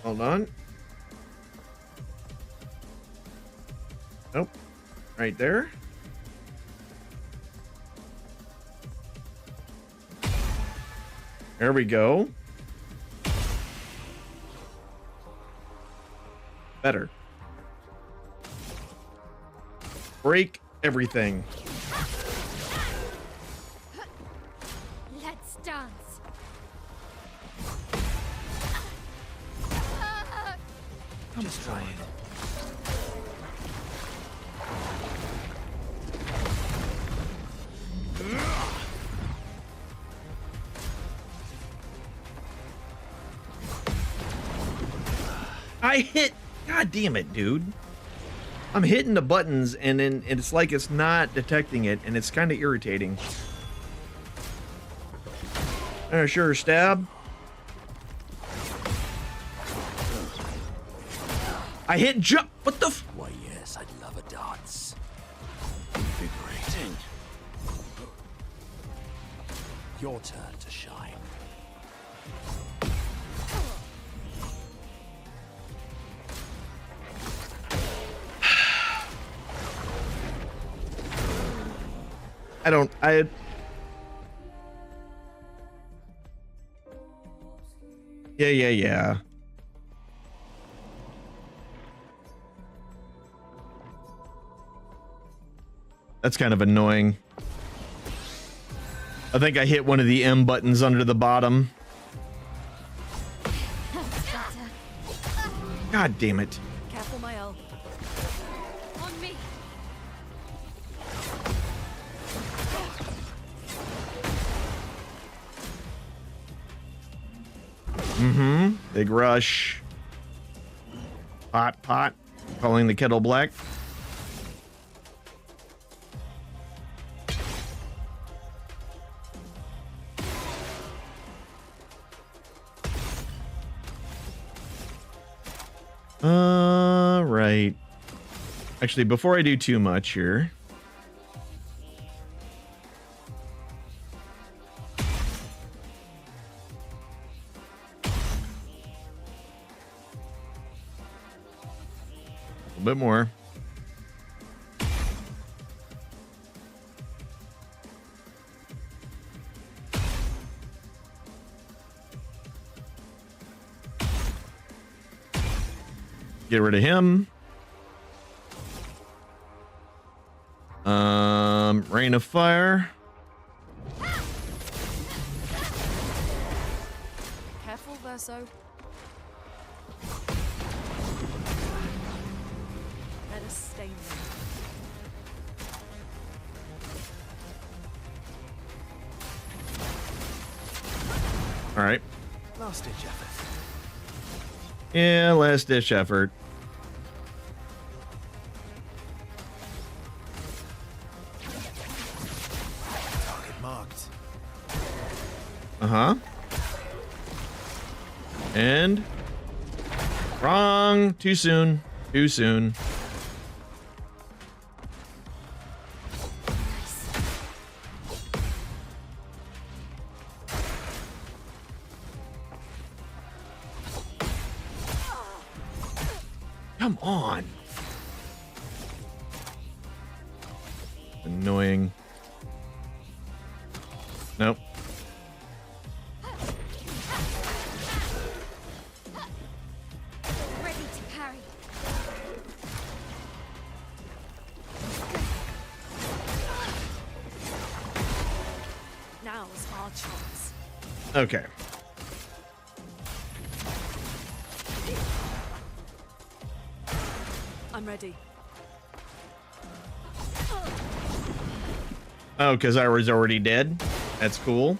Hold on. Nope. Right there. There we go. Better. Break everything. Let's dance. I'm just trying. I hit. God damn it, dude. I'm hitting the buttons and then it's like it's not detecting it and it's kind of irritating. Sure, stab. I hit jump. What the f— Why, yes, I'd love a dance. Invigorating. Your turn to shine. Yeah. That's kind of annoying. I think I hit one of the M buttons under the bottom. God damn it. Careful, my L. On me. Mm-hmm. Big rush. Pot. Calling the kettle black. Right. Actually, before I do too much here. A bit more. Get rid of him. Rain of fire. Careful, Verso. Let us stay there. All right. Last ditch effort. Yeah, last ditch effort. Target marked. Uh-huh. And Wrong. Too soon. Too soon. Come on. Annoying. Nope. Ready to parry. Now's our chance. Okay. I'm ready. Oh, because I was already dead? That's cool.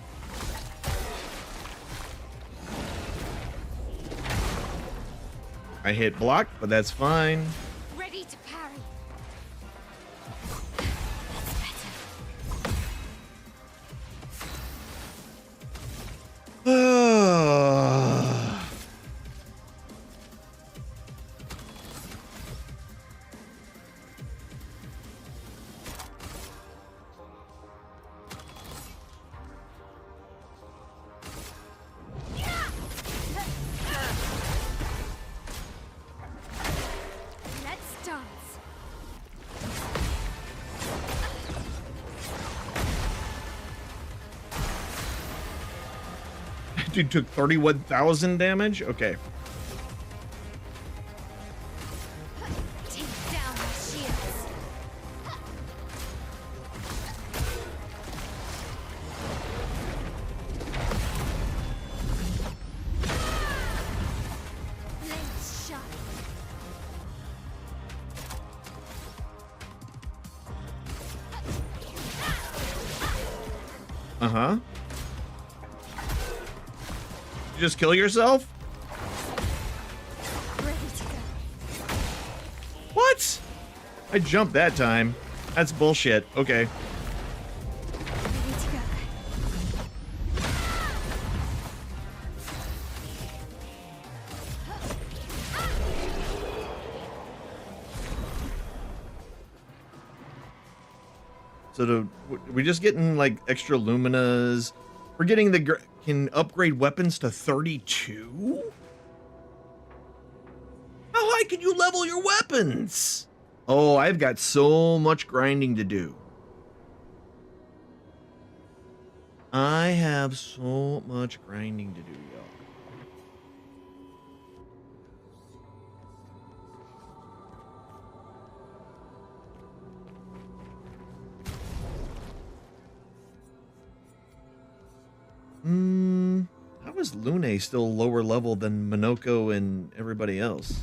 I hit block, but that's fine. Ready to parry. Let's dance. Dude took 31,000 damage? Okay. Take down my shields. Blades shine. Uh-huh. You just kill yourself? Ready to go. What? I jumped that time. That's bullshit. Okay. Ready to go. So we're just getting like extra luminas. We're getting can upgrade weapons to 32? How high can you level your weapons? Oh, I've got so much grinding to do. I have so much grinding to do, y'all. How is Lune still lower level than Minoko and everybody else?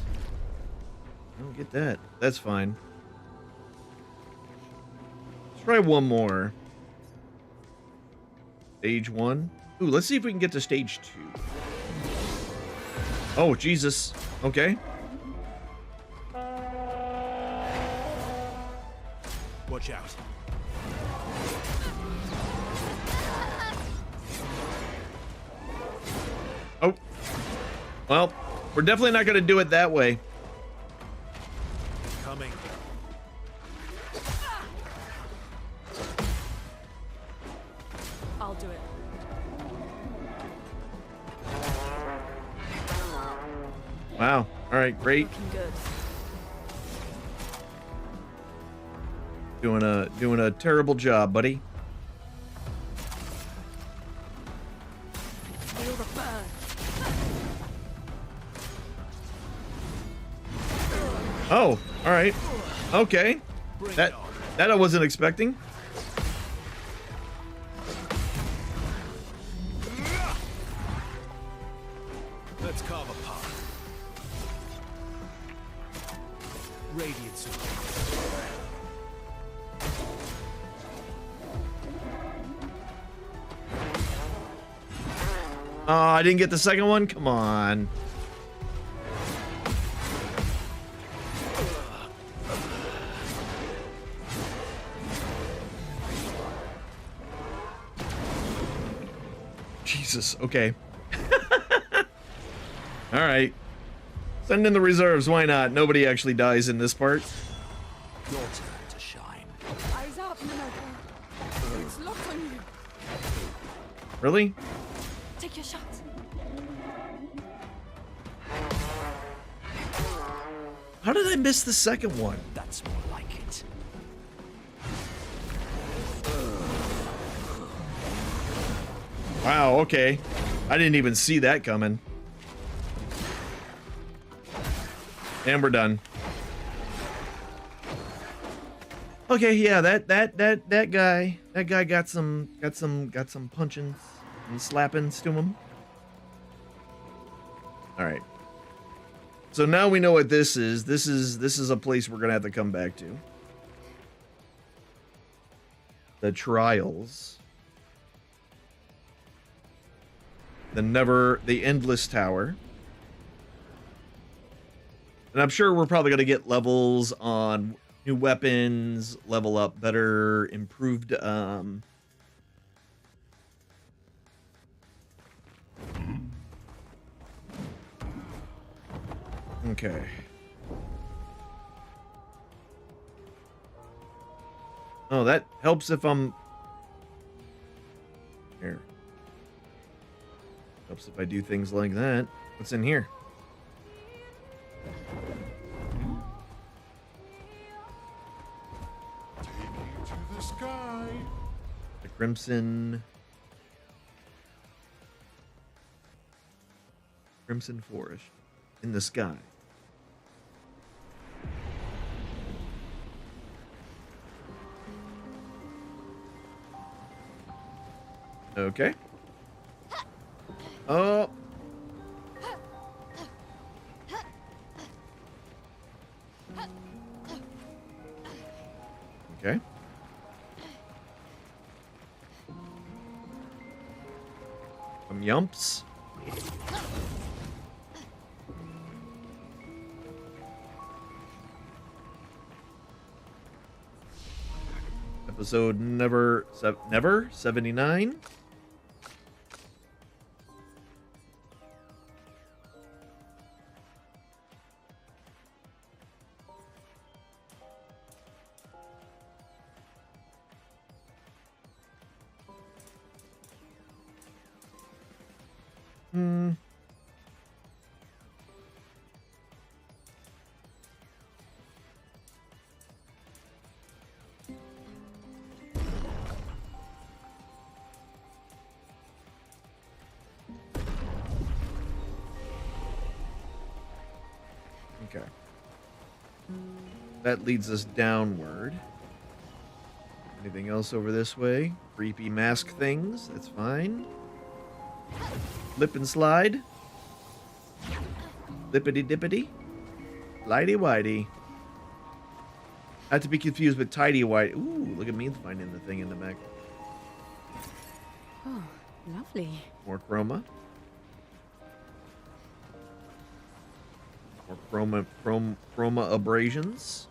I don't get that. That's fine. Let's try one more. Stage 1. Ooh, let's see if we can get to stage 2. Oh, Jesus. Okay. Watch out. Oh. Well, we're definitely not going to do it that way. Coming. I'll do it. Wow. All right, great. Looking good. Doing a terrible job, buddy. Feel the burn. Oh, all right. Okay. That I wasn't expecting. Let's carve a path. Radiance. Oh, I didn't get the second one? Come on. Jesus, okay. All right. Send in the reserves. Why not? Nobody actually dies in this part. Your turn to shine. Eyes up, Minotaur. It's locked on you. Really? Take your shot. How did I miss the second one? That's more like it. Wow, okay. I didn't even see that coming. And we're done. Okay, yeah, that guy got some punchings and slappings to him. All right. So now we know what this is. This is a place we're gonna have to come back to. The trials. The endless tower. And I'm sure we're probably gonna get levels on new weapons, level up better, improved okay. Oh, that helps if I'm here. Helps if I do things like that. What's in here? To the sky. The Crimson Forest in the sky. Okay. Oh. Okay. Some yumps. Episode never 79. Okay. That leads us downward. Anything else over this way? Creepy mask things. That's fine. Lip and slide. Lippity dippity. Lighty whitey. Not to be confused with tidy white. Ooh, look at me finding the thing in the back. Oh, lovely. More chroma. More chroma abrasions.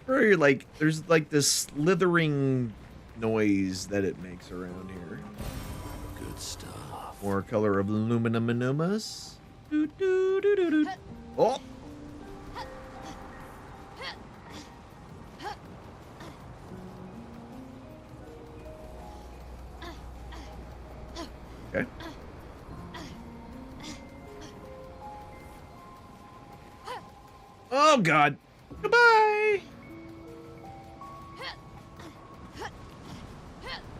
Very like there's like this slithering noise that it makes around here. Good stuff. More color of aluminum. Oh. Okay. Oh God. Goodbye.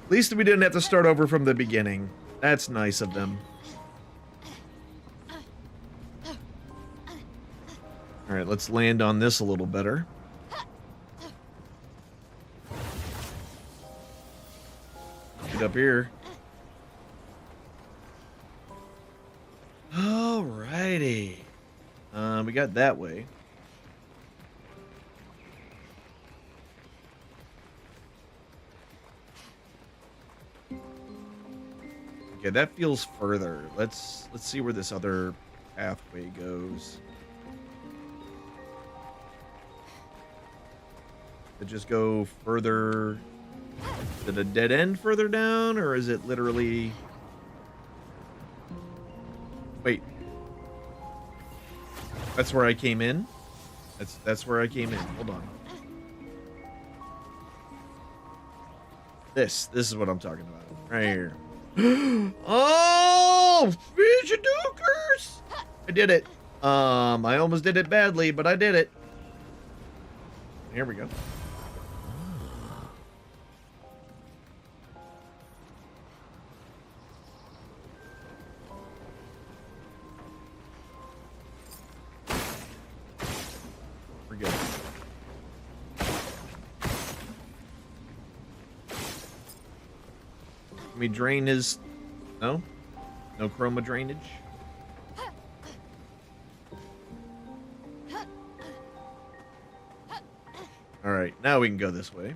At least we didn't have to start over from the beginning. That's nice of them. All right, let's land on this a little better. Get up here. Alrighty. We got that way. Okay, that feels further. Let's see where this other pathway goes. It just go further? Is it a dead end further down, or is it literally... Wait. That's where I came in? That's where I came in. Hold on. This is what I'm talking about. Right here. Oh! Fidgetokers! I did it. I almost did it badly, but I did it. Here we go. We're good. Can we drain his... No? No chroma drainage? Alright, now we can go this way.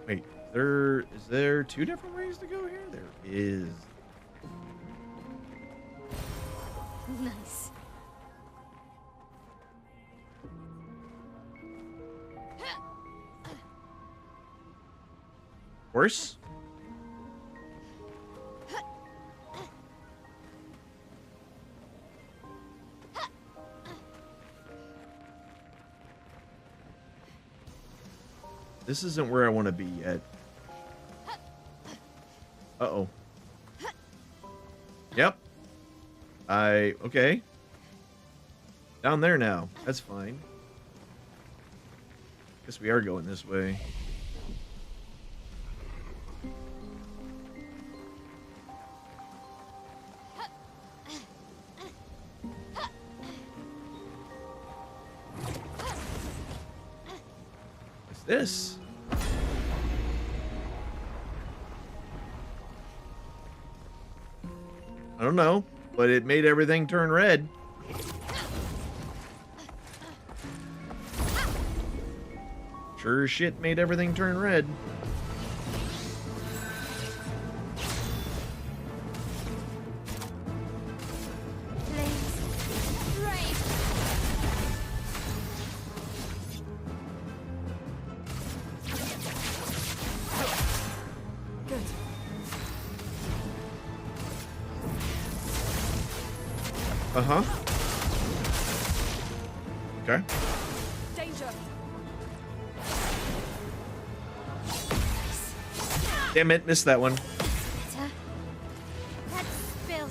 Wait, is there two different ways to go here? There is. Nice. Horse? This isn't where I want to be yet. Uh-oh. Yep. Okay. Down there now. That's fine. Guess we are going this way. What's this? I don't know, but it made everything turn red. Sure as shit made everything turn red. Uh-huh. Okay. Danger. Damn it, missed that one. Let's spill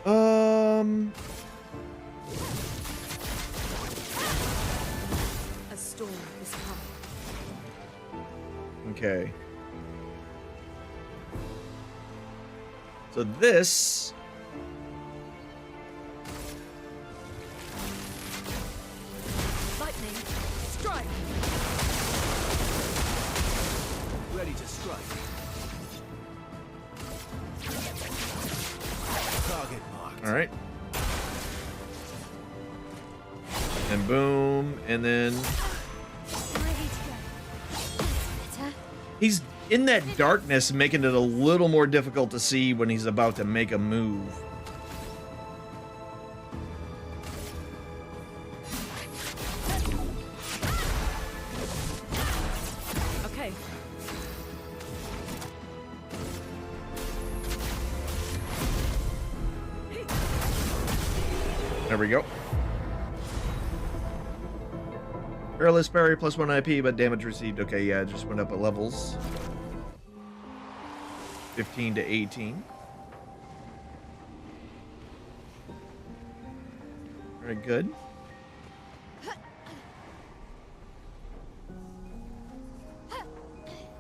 something. A storm is coming. Okay. So this... Lightning, strike. Ready to strike. Target marked. All right. And boom, and then... He's in that darkness, making it a little more difficult to see when he's about to make a move. Okay. There we go. Perilous parry plus 1 IP, but damage received. Okay, yeah, it just went up at levels. 15 to 18. Very good.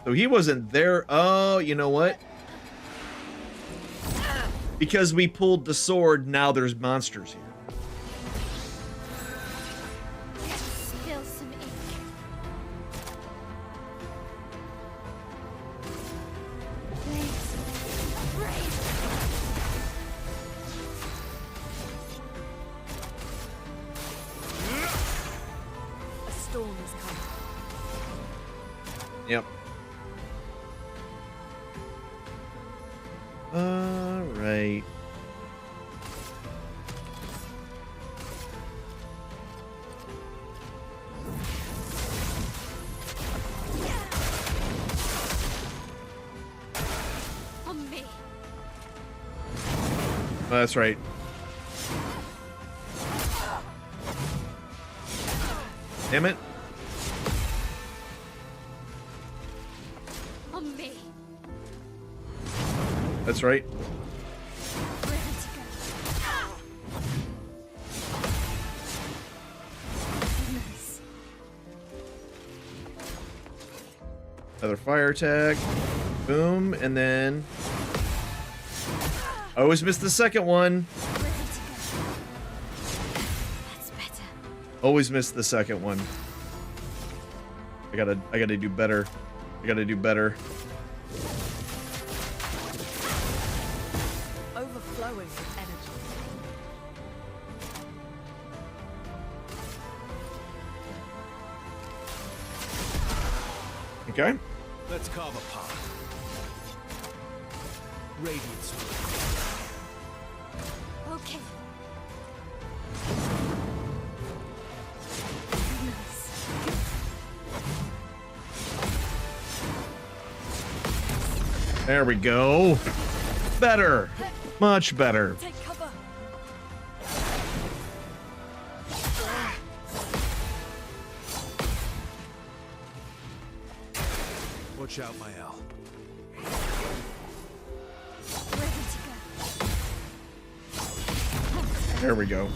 So he wasn't there. Oh, you know what? Because we pulled the sword, now there's monsters here. Spill some ink. Please. Brave. A storm is coming. Yep. All right. Oh, that's right. Damn it. On me. That's right. Ready to go. Nice. Another fire attack. Boom, and then I always miss the second one. Ready to go. That's better. Always miss the second one. I gotta do better. I gotta do better. Overflowing with energy. Okay. Let's carve a path. Radiance. Okay. There we go. Better. Much better. Take cover. Watch out, my Al. Ready to go. There we go.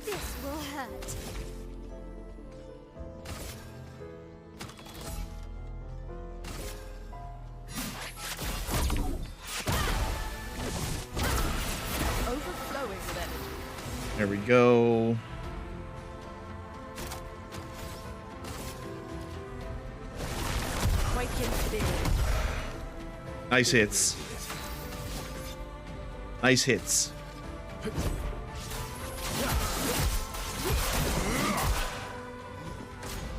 This will hurt. Overflowing with energy. There we go. Quaking fear. Nice hits. Nice hits.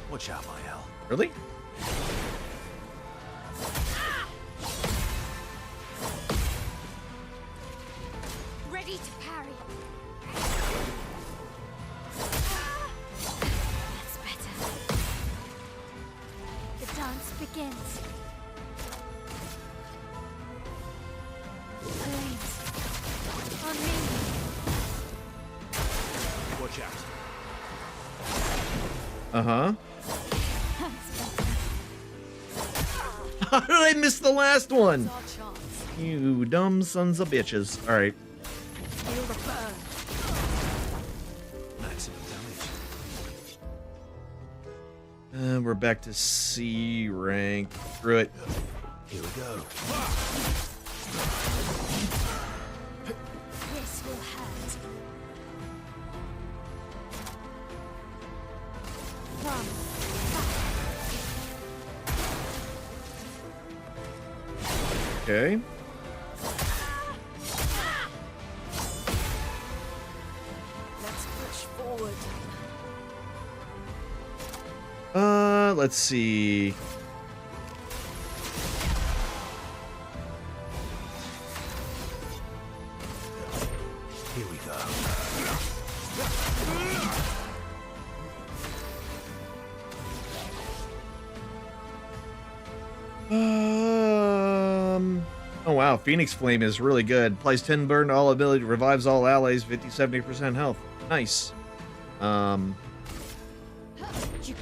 Watch out, my Al. Really? Ready to parry. That's better. The dance begins. Flames. On me. Watch out. Uh-huh. That's better. How did I miss the last one? Our chance. You dumb sons of bitches. All right. Feel the burn. Maximum damage. We're back to C rank. Screw it. Here we go. This will hurt. Run. Okay. Let's push forward. Let's see. Here we go. Oh wow, Phoenix Flame is really good. Applies 10 burn to all ability, revives all allies, 50-70% health. Nice. You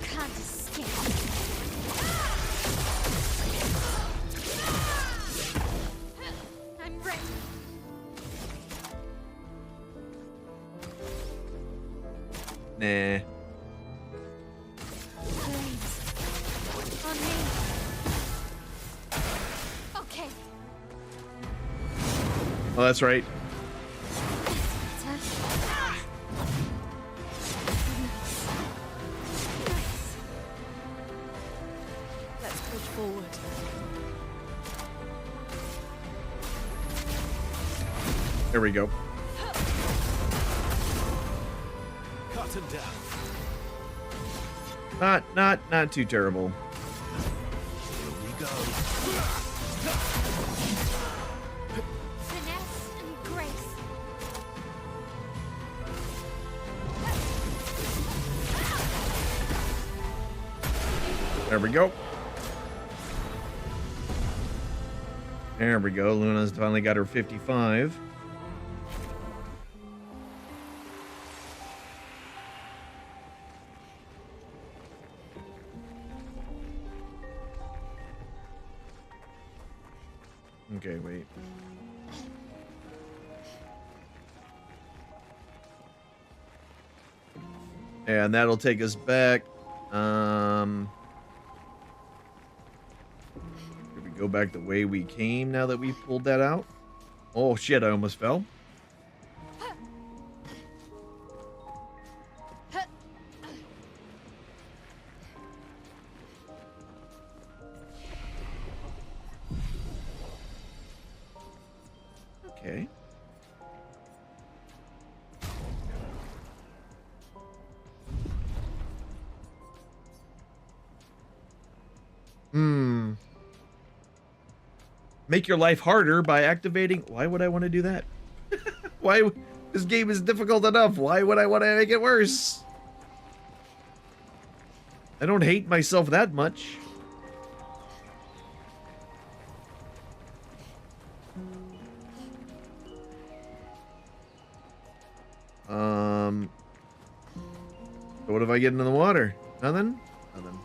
can't escape. I'm ready. Nah. Flames. On me. Okay. Oh, that's right. Let's push forward. There we go. Cut him down. Not too terrible. Here we go. Finesse and grace. There we go. There we go. Luna's finally got her 55. Okay, wait. And that'll take us back. Here we go back the way we came now that we've pulled that out. Oh shit, I almost fell. Okay. Make your life harder by activating. Why would I want to do that? Why? This game is difficult enough. Why would I want to make it worse? I don't hate myself that much. So what if I get into the water? Nothing? Nothing.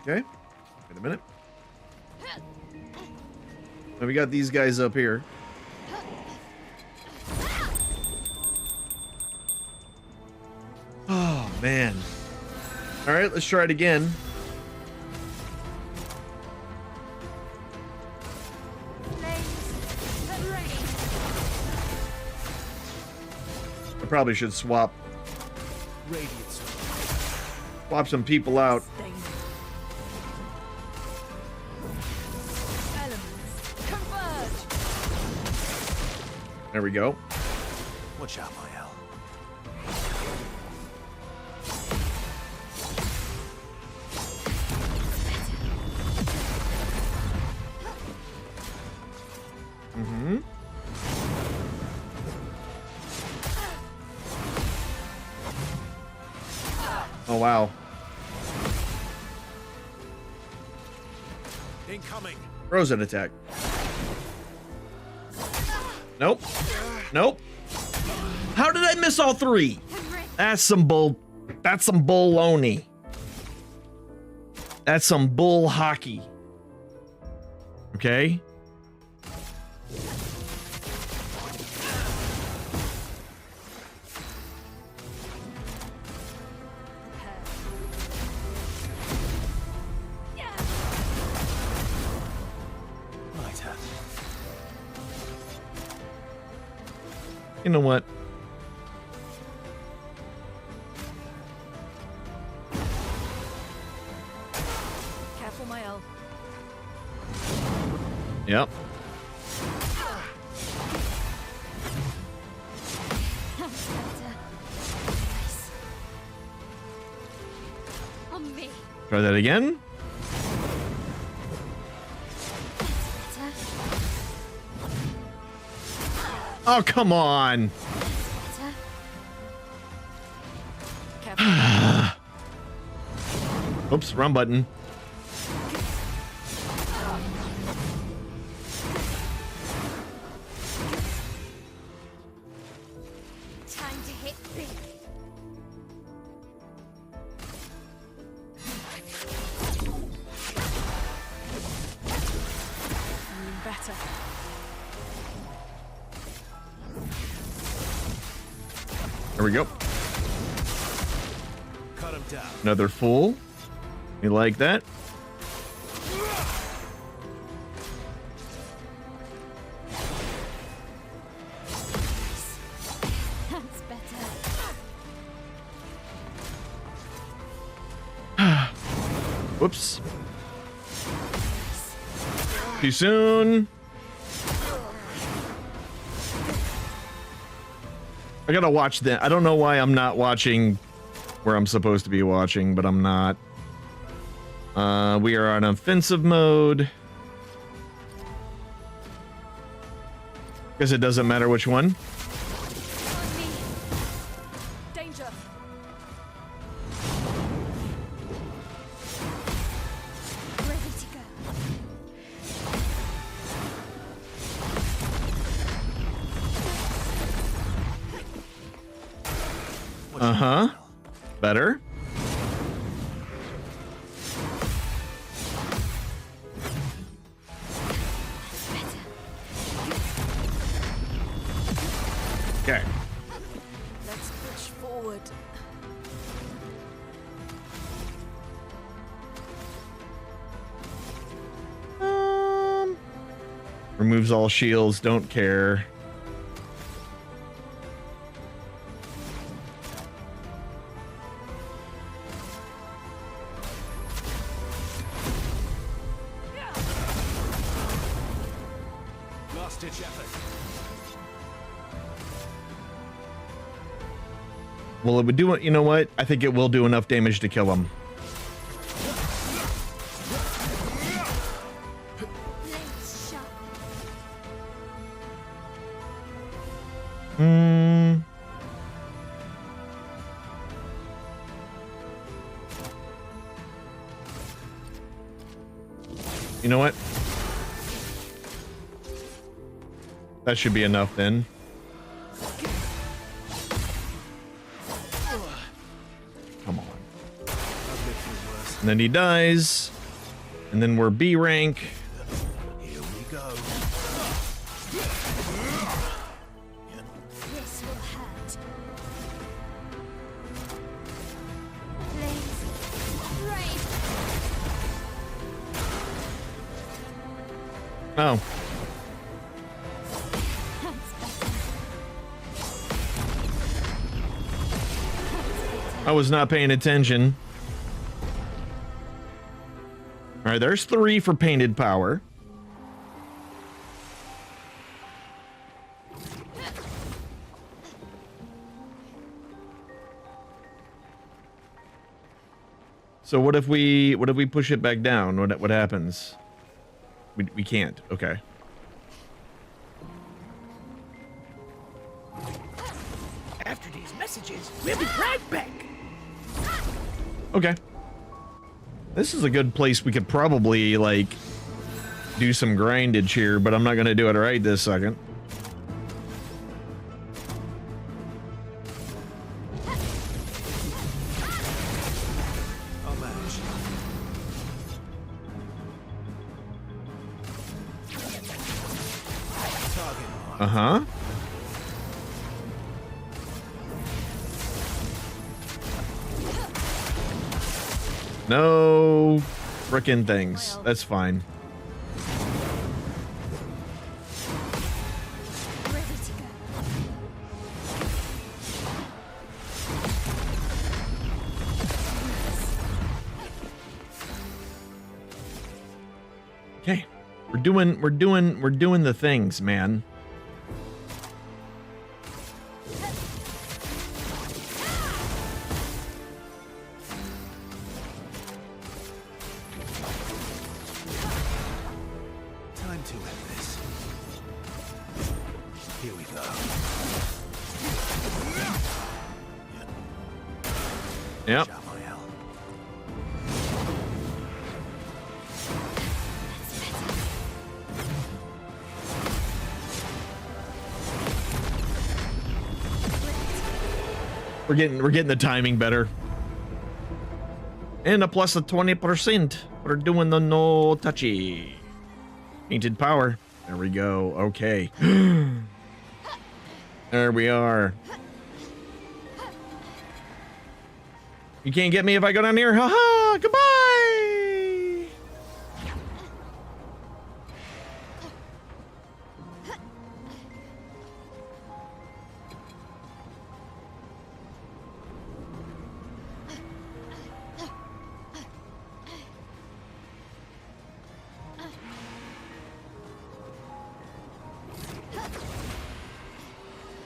Okay. Wait a minute. Now we got these guys up here. Oh, man. All right, let's try it again. I probably should swap some people out. There we go. Watch out, my Al. Mm-hmm. Oh, wow. Incoming. Frozen attack. Nope. Nope. How did I miss all three? That's some bull. That's some bull-loney. That's some bull hockey. Okay? You know what? Careful, my L. Yep. On me. Try that again. Oh, come on. Oops, wrong button. Time to hit big. Better. There we go. Cut him down. Another full. You like that? That's better. Whoops. Too soon. I gotta watch that. I don't know why I'm not watching where I'm supposed to be watching, but I'm not. We are on offensive mode. Guess it doesn't matter which one. Danger. Uh-huh. Better. Okay. Let's push forward. Removes all shields, don't care. Last ditch effort. Well, it would do it. You know what? I think it will do enough damage to kill him. You know what? That should be enough then. Come on. And then he dies. And then we're B rank. Here we go. This will hurt. Oh. I was not paying attention. All right, there's 3 for painted power. So what if we push it back down? What happens? We can't. Okay. After these messages, we'll be right back. Okay. This is a good place we could probably, like, do some grindage here, but I'm not going to do it right this second. Uh-huh. No frickin' things. That's fine. Okay. We're doing the things, man. Time to end this. Here we go. Yep. We're getting the timing better. And a plus of 20%. We're doing the no touchy. Painted power. There we go. Okay. There we are. You can't get me if I go down here. Haha. Goodbye.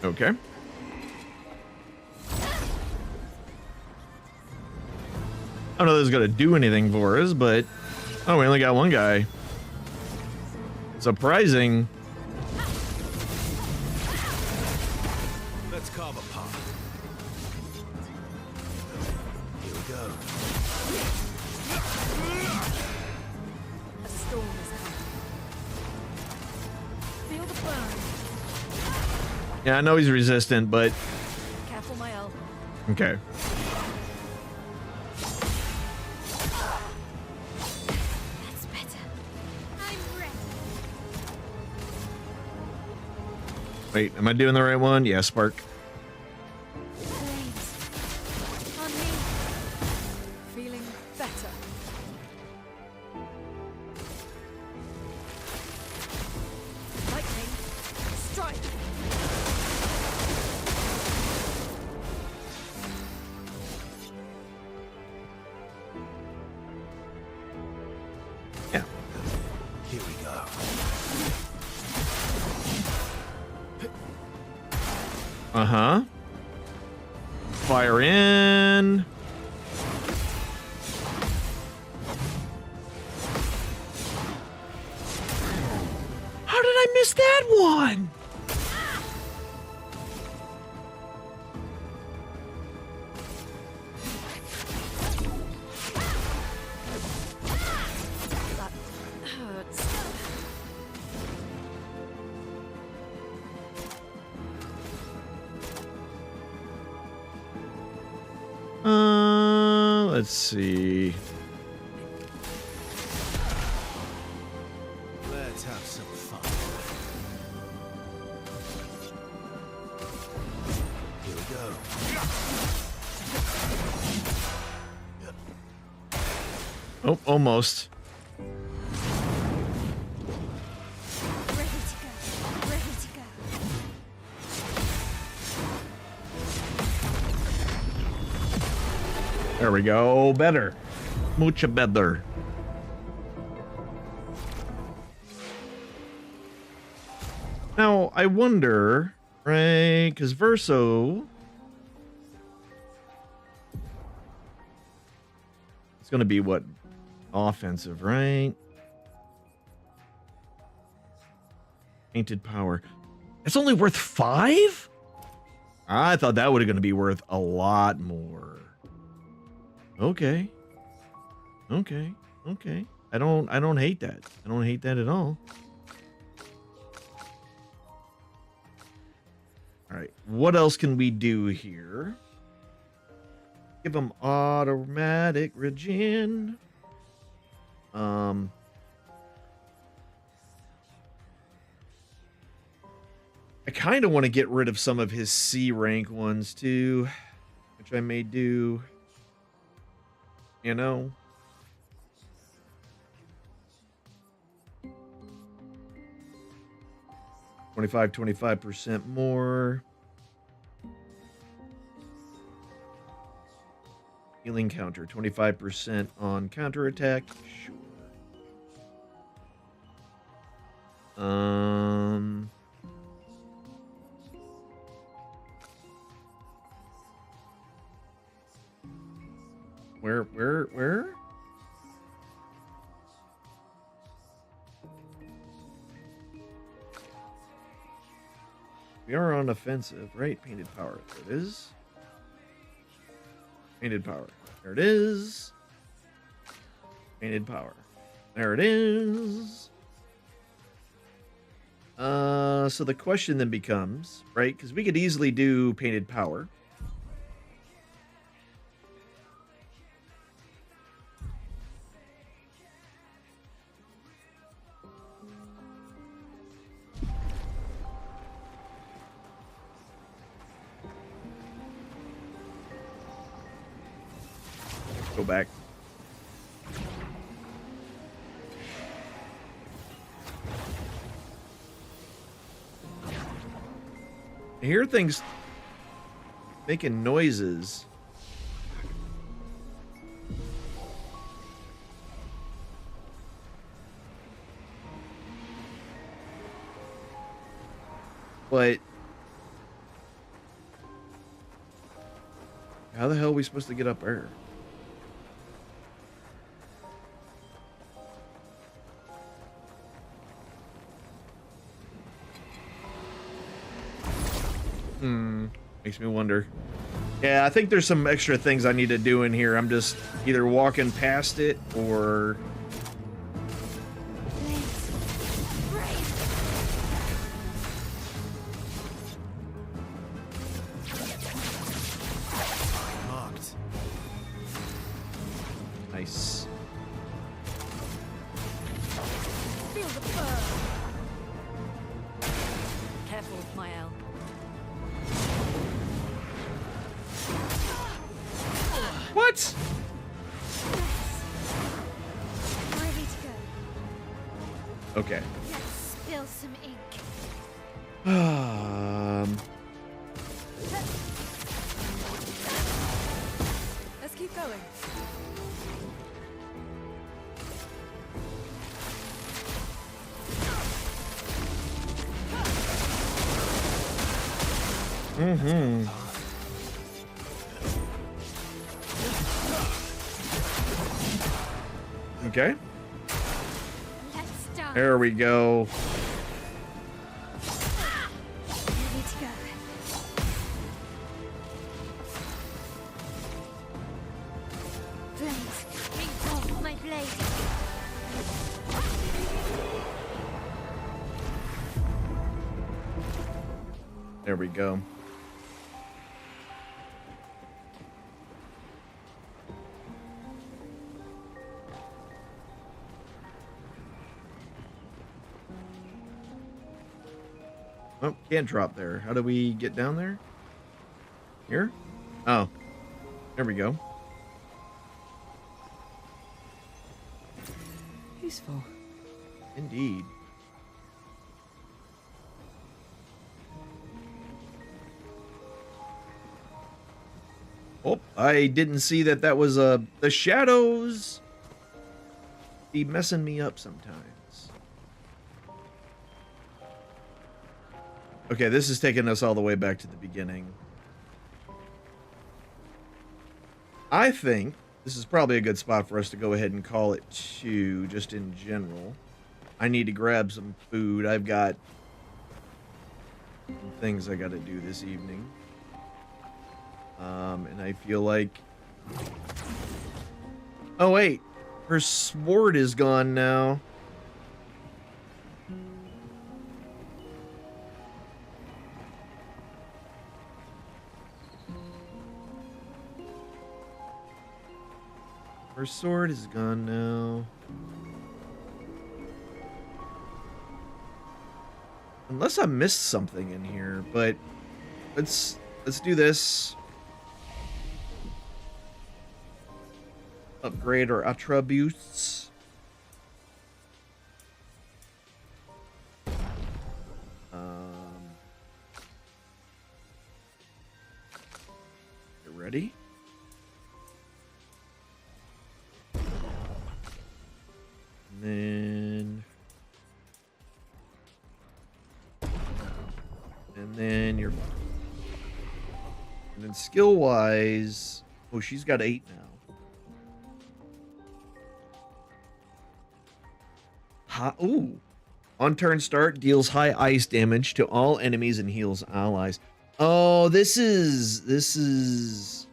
Okay. I don't know if this is gonna do anything for us, but oh, we only got one guy. Surprising. Let's carve a path. Here we go. A storm is coming. Feel the burn. Yeah, I know he's resistant, but Careful, my elbow. Okay. That's better. I'm ready. Wait, am I doing the right one? Yeah, Spark. Blades. On me. Feeling better. Lightning. Strike. Yeah. Here we go. Uh-huh. Fire in. How did I miss that one? That hurts. Let's see. Let's have some fun. Here we go. Oh, almost. Ready to go. Ready to go. There we go. Better. Mucha better. Now, I wonder, right? Because Verso... It's going to be, what? Offensive, right? Painted power. It's only worth 5? I thought that would have going to be worth a lot more. Okay. Okay. Okay. I don't hate that. I don't hate that at all. All right. What else can we do here? Give them automatic regen. I kind of want to get rid of some of his C rank ones too, which I may do. You know. $25% more. Healing counter, 25% on counterattack. Sure. Where? We are on offensive, right? Painted power. There it is. Painted power. There it is. Painted power. There it is. So the question then becomes, right? Because we could easily do painted power. Go back. I hear things making noises. But how the hell are we supposed to get up there? Makes me wonder. Yeah, I think there's some extra things I need to do in here. I'm just either walking past it or... Nice. Feel the burn. Careful with my L. What? Ready to go. Okay. Let's spill some ink. Let's keep going. Mm-hmm. Okay. Let's start. There we go. Ready to go. Flames, bring forth my blade. There we go. Oh, can't drop there. How do we get down there? Here? Oh, there we go. Useful. Indeed. Oh, I didn't see that that was the shadows be messing me up sometimes. Okay, this is taking us all the way back to the beginning. I think this is probably a good spot for us to go ahead and call it 2, just in general. I need to grab some food. I've got some things I got to do this evening. And I feel like... Oh, wait. Her sword is gone now. Her sword is gone now. Unless I missed something in here, but let's do this. Upgrade our attributes. You ready? And then you're fine. And then skill wise, oh, she's got 8 now. Ooh. On turn start, deals high ice damage to all enemies and heals allies. Oh, this is.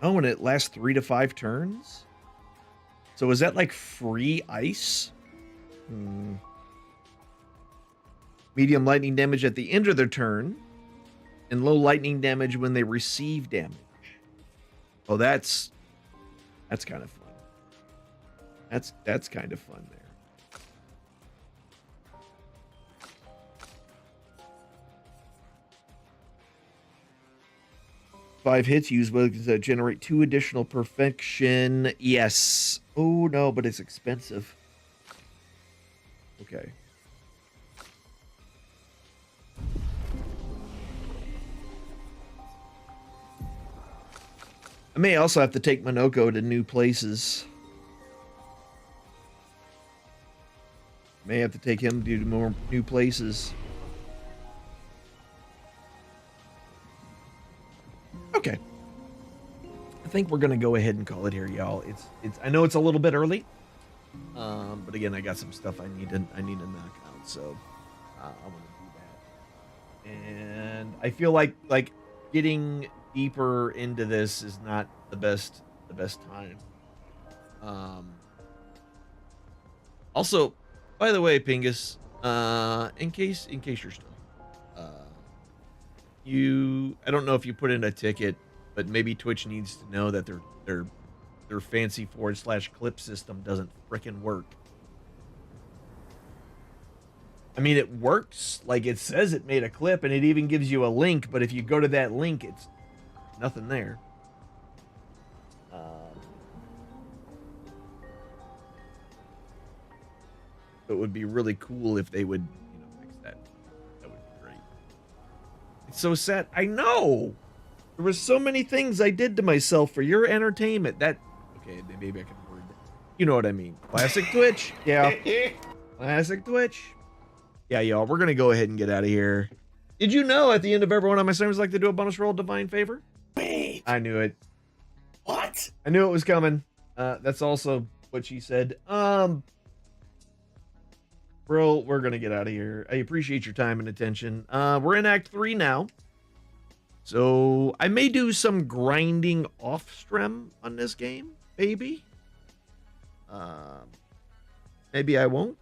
Oh, and it lasts 3 to 5 turns? So is that like free ice? Medium lightning damage at the end of their turn, and low lightning damage when they receive damage. Oh, that's kind of fun. That's kind of fun there. Five hits, use weapons that generate 2 additional perfection. Yes. Oh, no, but it's expensive. Okay. I may also have to take Monoko to new places. May have to take him to more new places. Okay. I think we're gonna go ahead and call it here, y'all. It's I know it's a little bit early. But again, I got some stuff I need to knock out, so I want to do that. And I feel like getting deeper into this is not the best time. Also, by the way, Pingus, in case you're still I don't know if you put in a ticket but maybe Twitch needs to know that their fancy / clip system doesn't frickin' work. I mean, it works. Like, it says it made a clip, and it even gives you a link, but if you go to that link, it's nothing there. It would be really cool if they would, fix that. That would be great. It's so sad. I know! There were so many things I did to myself for your entertainment. Okay, maybe I can word that. You know what I mean. Classic Twitch. Yeah. Classic Twitch. Yeah, y'all, we're going to go ahead and get out of here. Did you know at the end of every one of my streams, I like to do a bonus roll Divine Favor? Wait. I knew it. What? I knew it was coming. That's also what she said. Bro, we're going to get out of here. I appreciate your time and attention. We're in Act 3 now. So I may do some grinding off-stream on this game, maybe. Maybe I won't.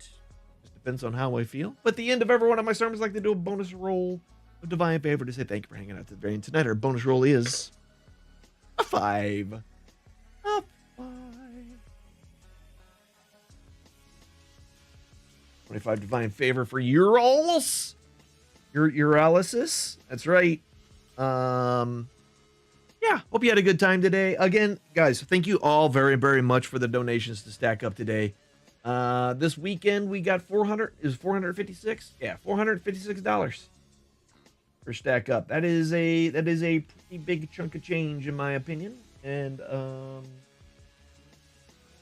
Just depends on how I feel. But at the end of every one of my streams, I like to do a bonus roll of Divine Favor to say thank you for hanging out to the very end tonight. Our bonus roll is a 5. A 5. 25 Divine Favor for Urals. Uralysis. That's right. Yeah, hope you had a good time today. Again, guys, thank you all very, very much for the donations to Stack Up today. This weekend we got 456? Yeah, $456 for Stack Up. That is a pretty big chunk of change in my opinion. And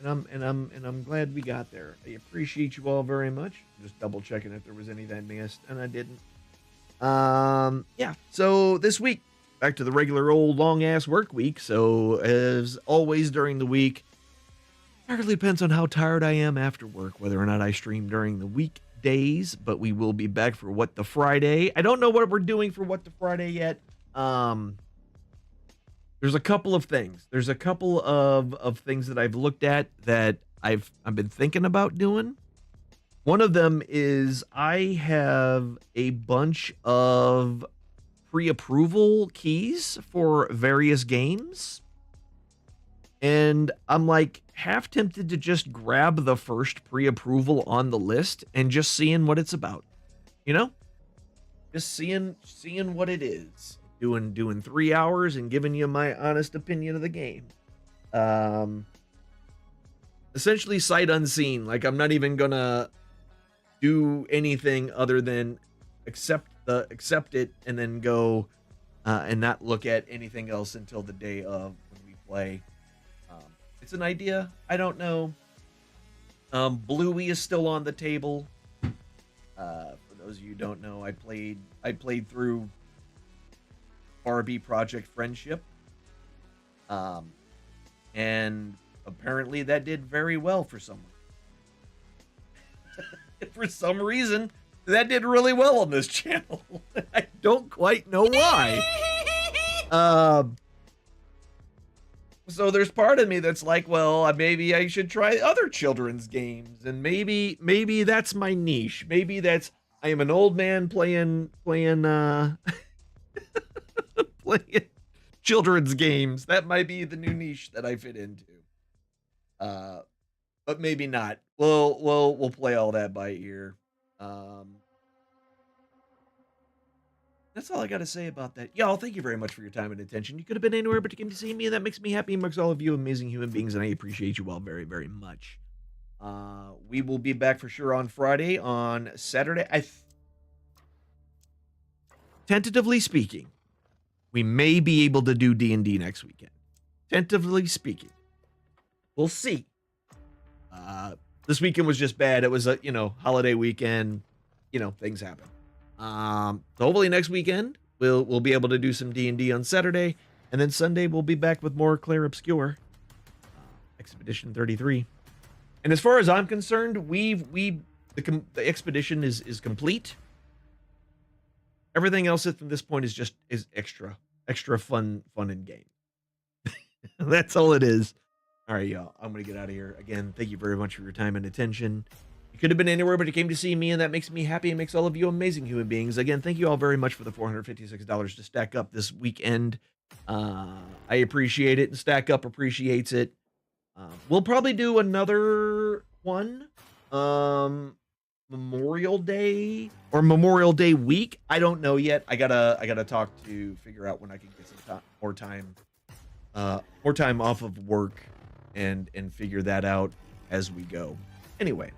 I'm glad we got there. I appreciate you all very much. Just double checking if there was any that I missed, and I didn't. Yeah, so this week, back to the regular old long ass work week. So as always during the week, entirely depends on how tired I am after work, whether or not I stream during the weekdays, but we will be back for What the Friday. I don't know what we're doing for What the Friday yet. There's a couple of things. There's a couple of things that I've looked at that I've been thinking about doing. One of them is I have a bunch of pre-approval keys for various games. And I'm like half tempted to just grab the first pre-approval on the list and just seeing what it's about. You know? Just seeing what it is. Doing 3 hours and giving you my honest opinion of the game. Essentially sight unseen. Like, I'm not even gonna do anything other than accept it and then go and not look at anything else until the day of when we play. It's an idea. I don't know. Bluey is still on the table. For those of you who don't know, I played through Barbie Project Friendship. And apparently that did very well for someone. For some reason, that did really well on this channel. I don't quite know why. So there's part of me that's like, well, maybe I should try other children's games, and maybe that's my niche. Maybe that's I am an old man playing playing children's games. That might be the new niche that I fit into. But maybe not. We'll play all that by ear. That's all I got to say about that. Y'all, thank you very much for your time and attention. You could have been anywhere, but you came to see me, and that makes me happy. It makes all of you amazing human beings, and I appreciate you all very, very much. We will be back for sure on Friday. On Saturday, tentatively speaking, we may be able to do D&D next weekend. Tentatively speaking. We'll see. This weekend was just bad. It was a, holiday weekend. Things happen. So hopefully next weekend we'll be able to do some D&D on Saturday, and then Sunday we'll be back with more Clair Obscure, Expedition 33. And as far as I'm concerned, the expedition is complete. Everything else from this point is extra fun and game. That's all it is. All right, y'all. I'm gonna get out of here. Again, thank you very much for your time and attention. You could have been anywhere, but you came to see me, and that makes me happy and makes all of you amazing human beings. Again, thank you all very much for the $456 to stack up this weekend. I appreciate it, and Stackup appreciates it. We'll probably do another one Memorial Day or Memorial Day week. I don't know yet. I gotta talk to figure out when I can get some more time off of work and figure that out as we go. Anyway.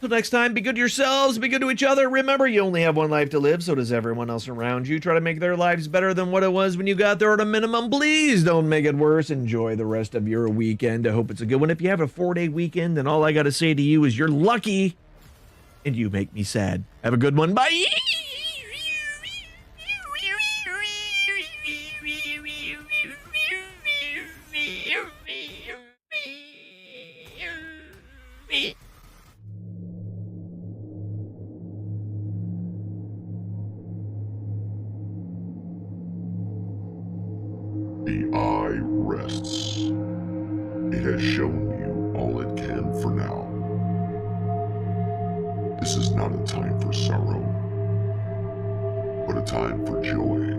Until next time, be good to yourselves, be good to each other. Remember, you only have one life to live, so does everyone else around you. Try to make their lives better than what it was when you got there at a minimum. Please don't make it worse. Enjoy the rest of your weekend. I hope it's a good one. If you have a 4-day weekend, then all I got to say to you is you're lucky, and you make me sad. Have a good one. Bye! The eye rests. It has shown you all it can for now. This is not a time for sorrow, but a time for joy.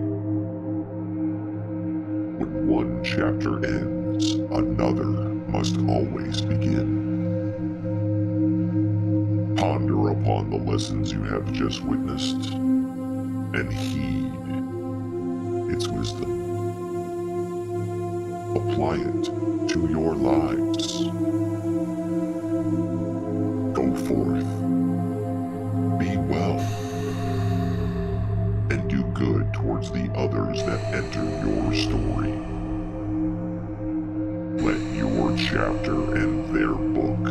When one chapter ends, another must always begin. Ponder upon the lessons you have just witnessed, and heed its wisdom. Apply it to your lives. Go forth, be well, and do good towards the others that enter your story. Let your chapter and their book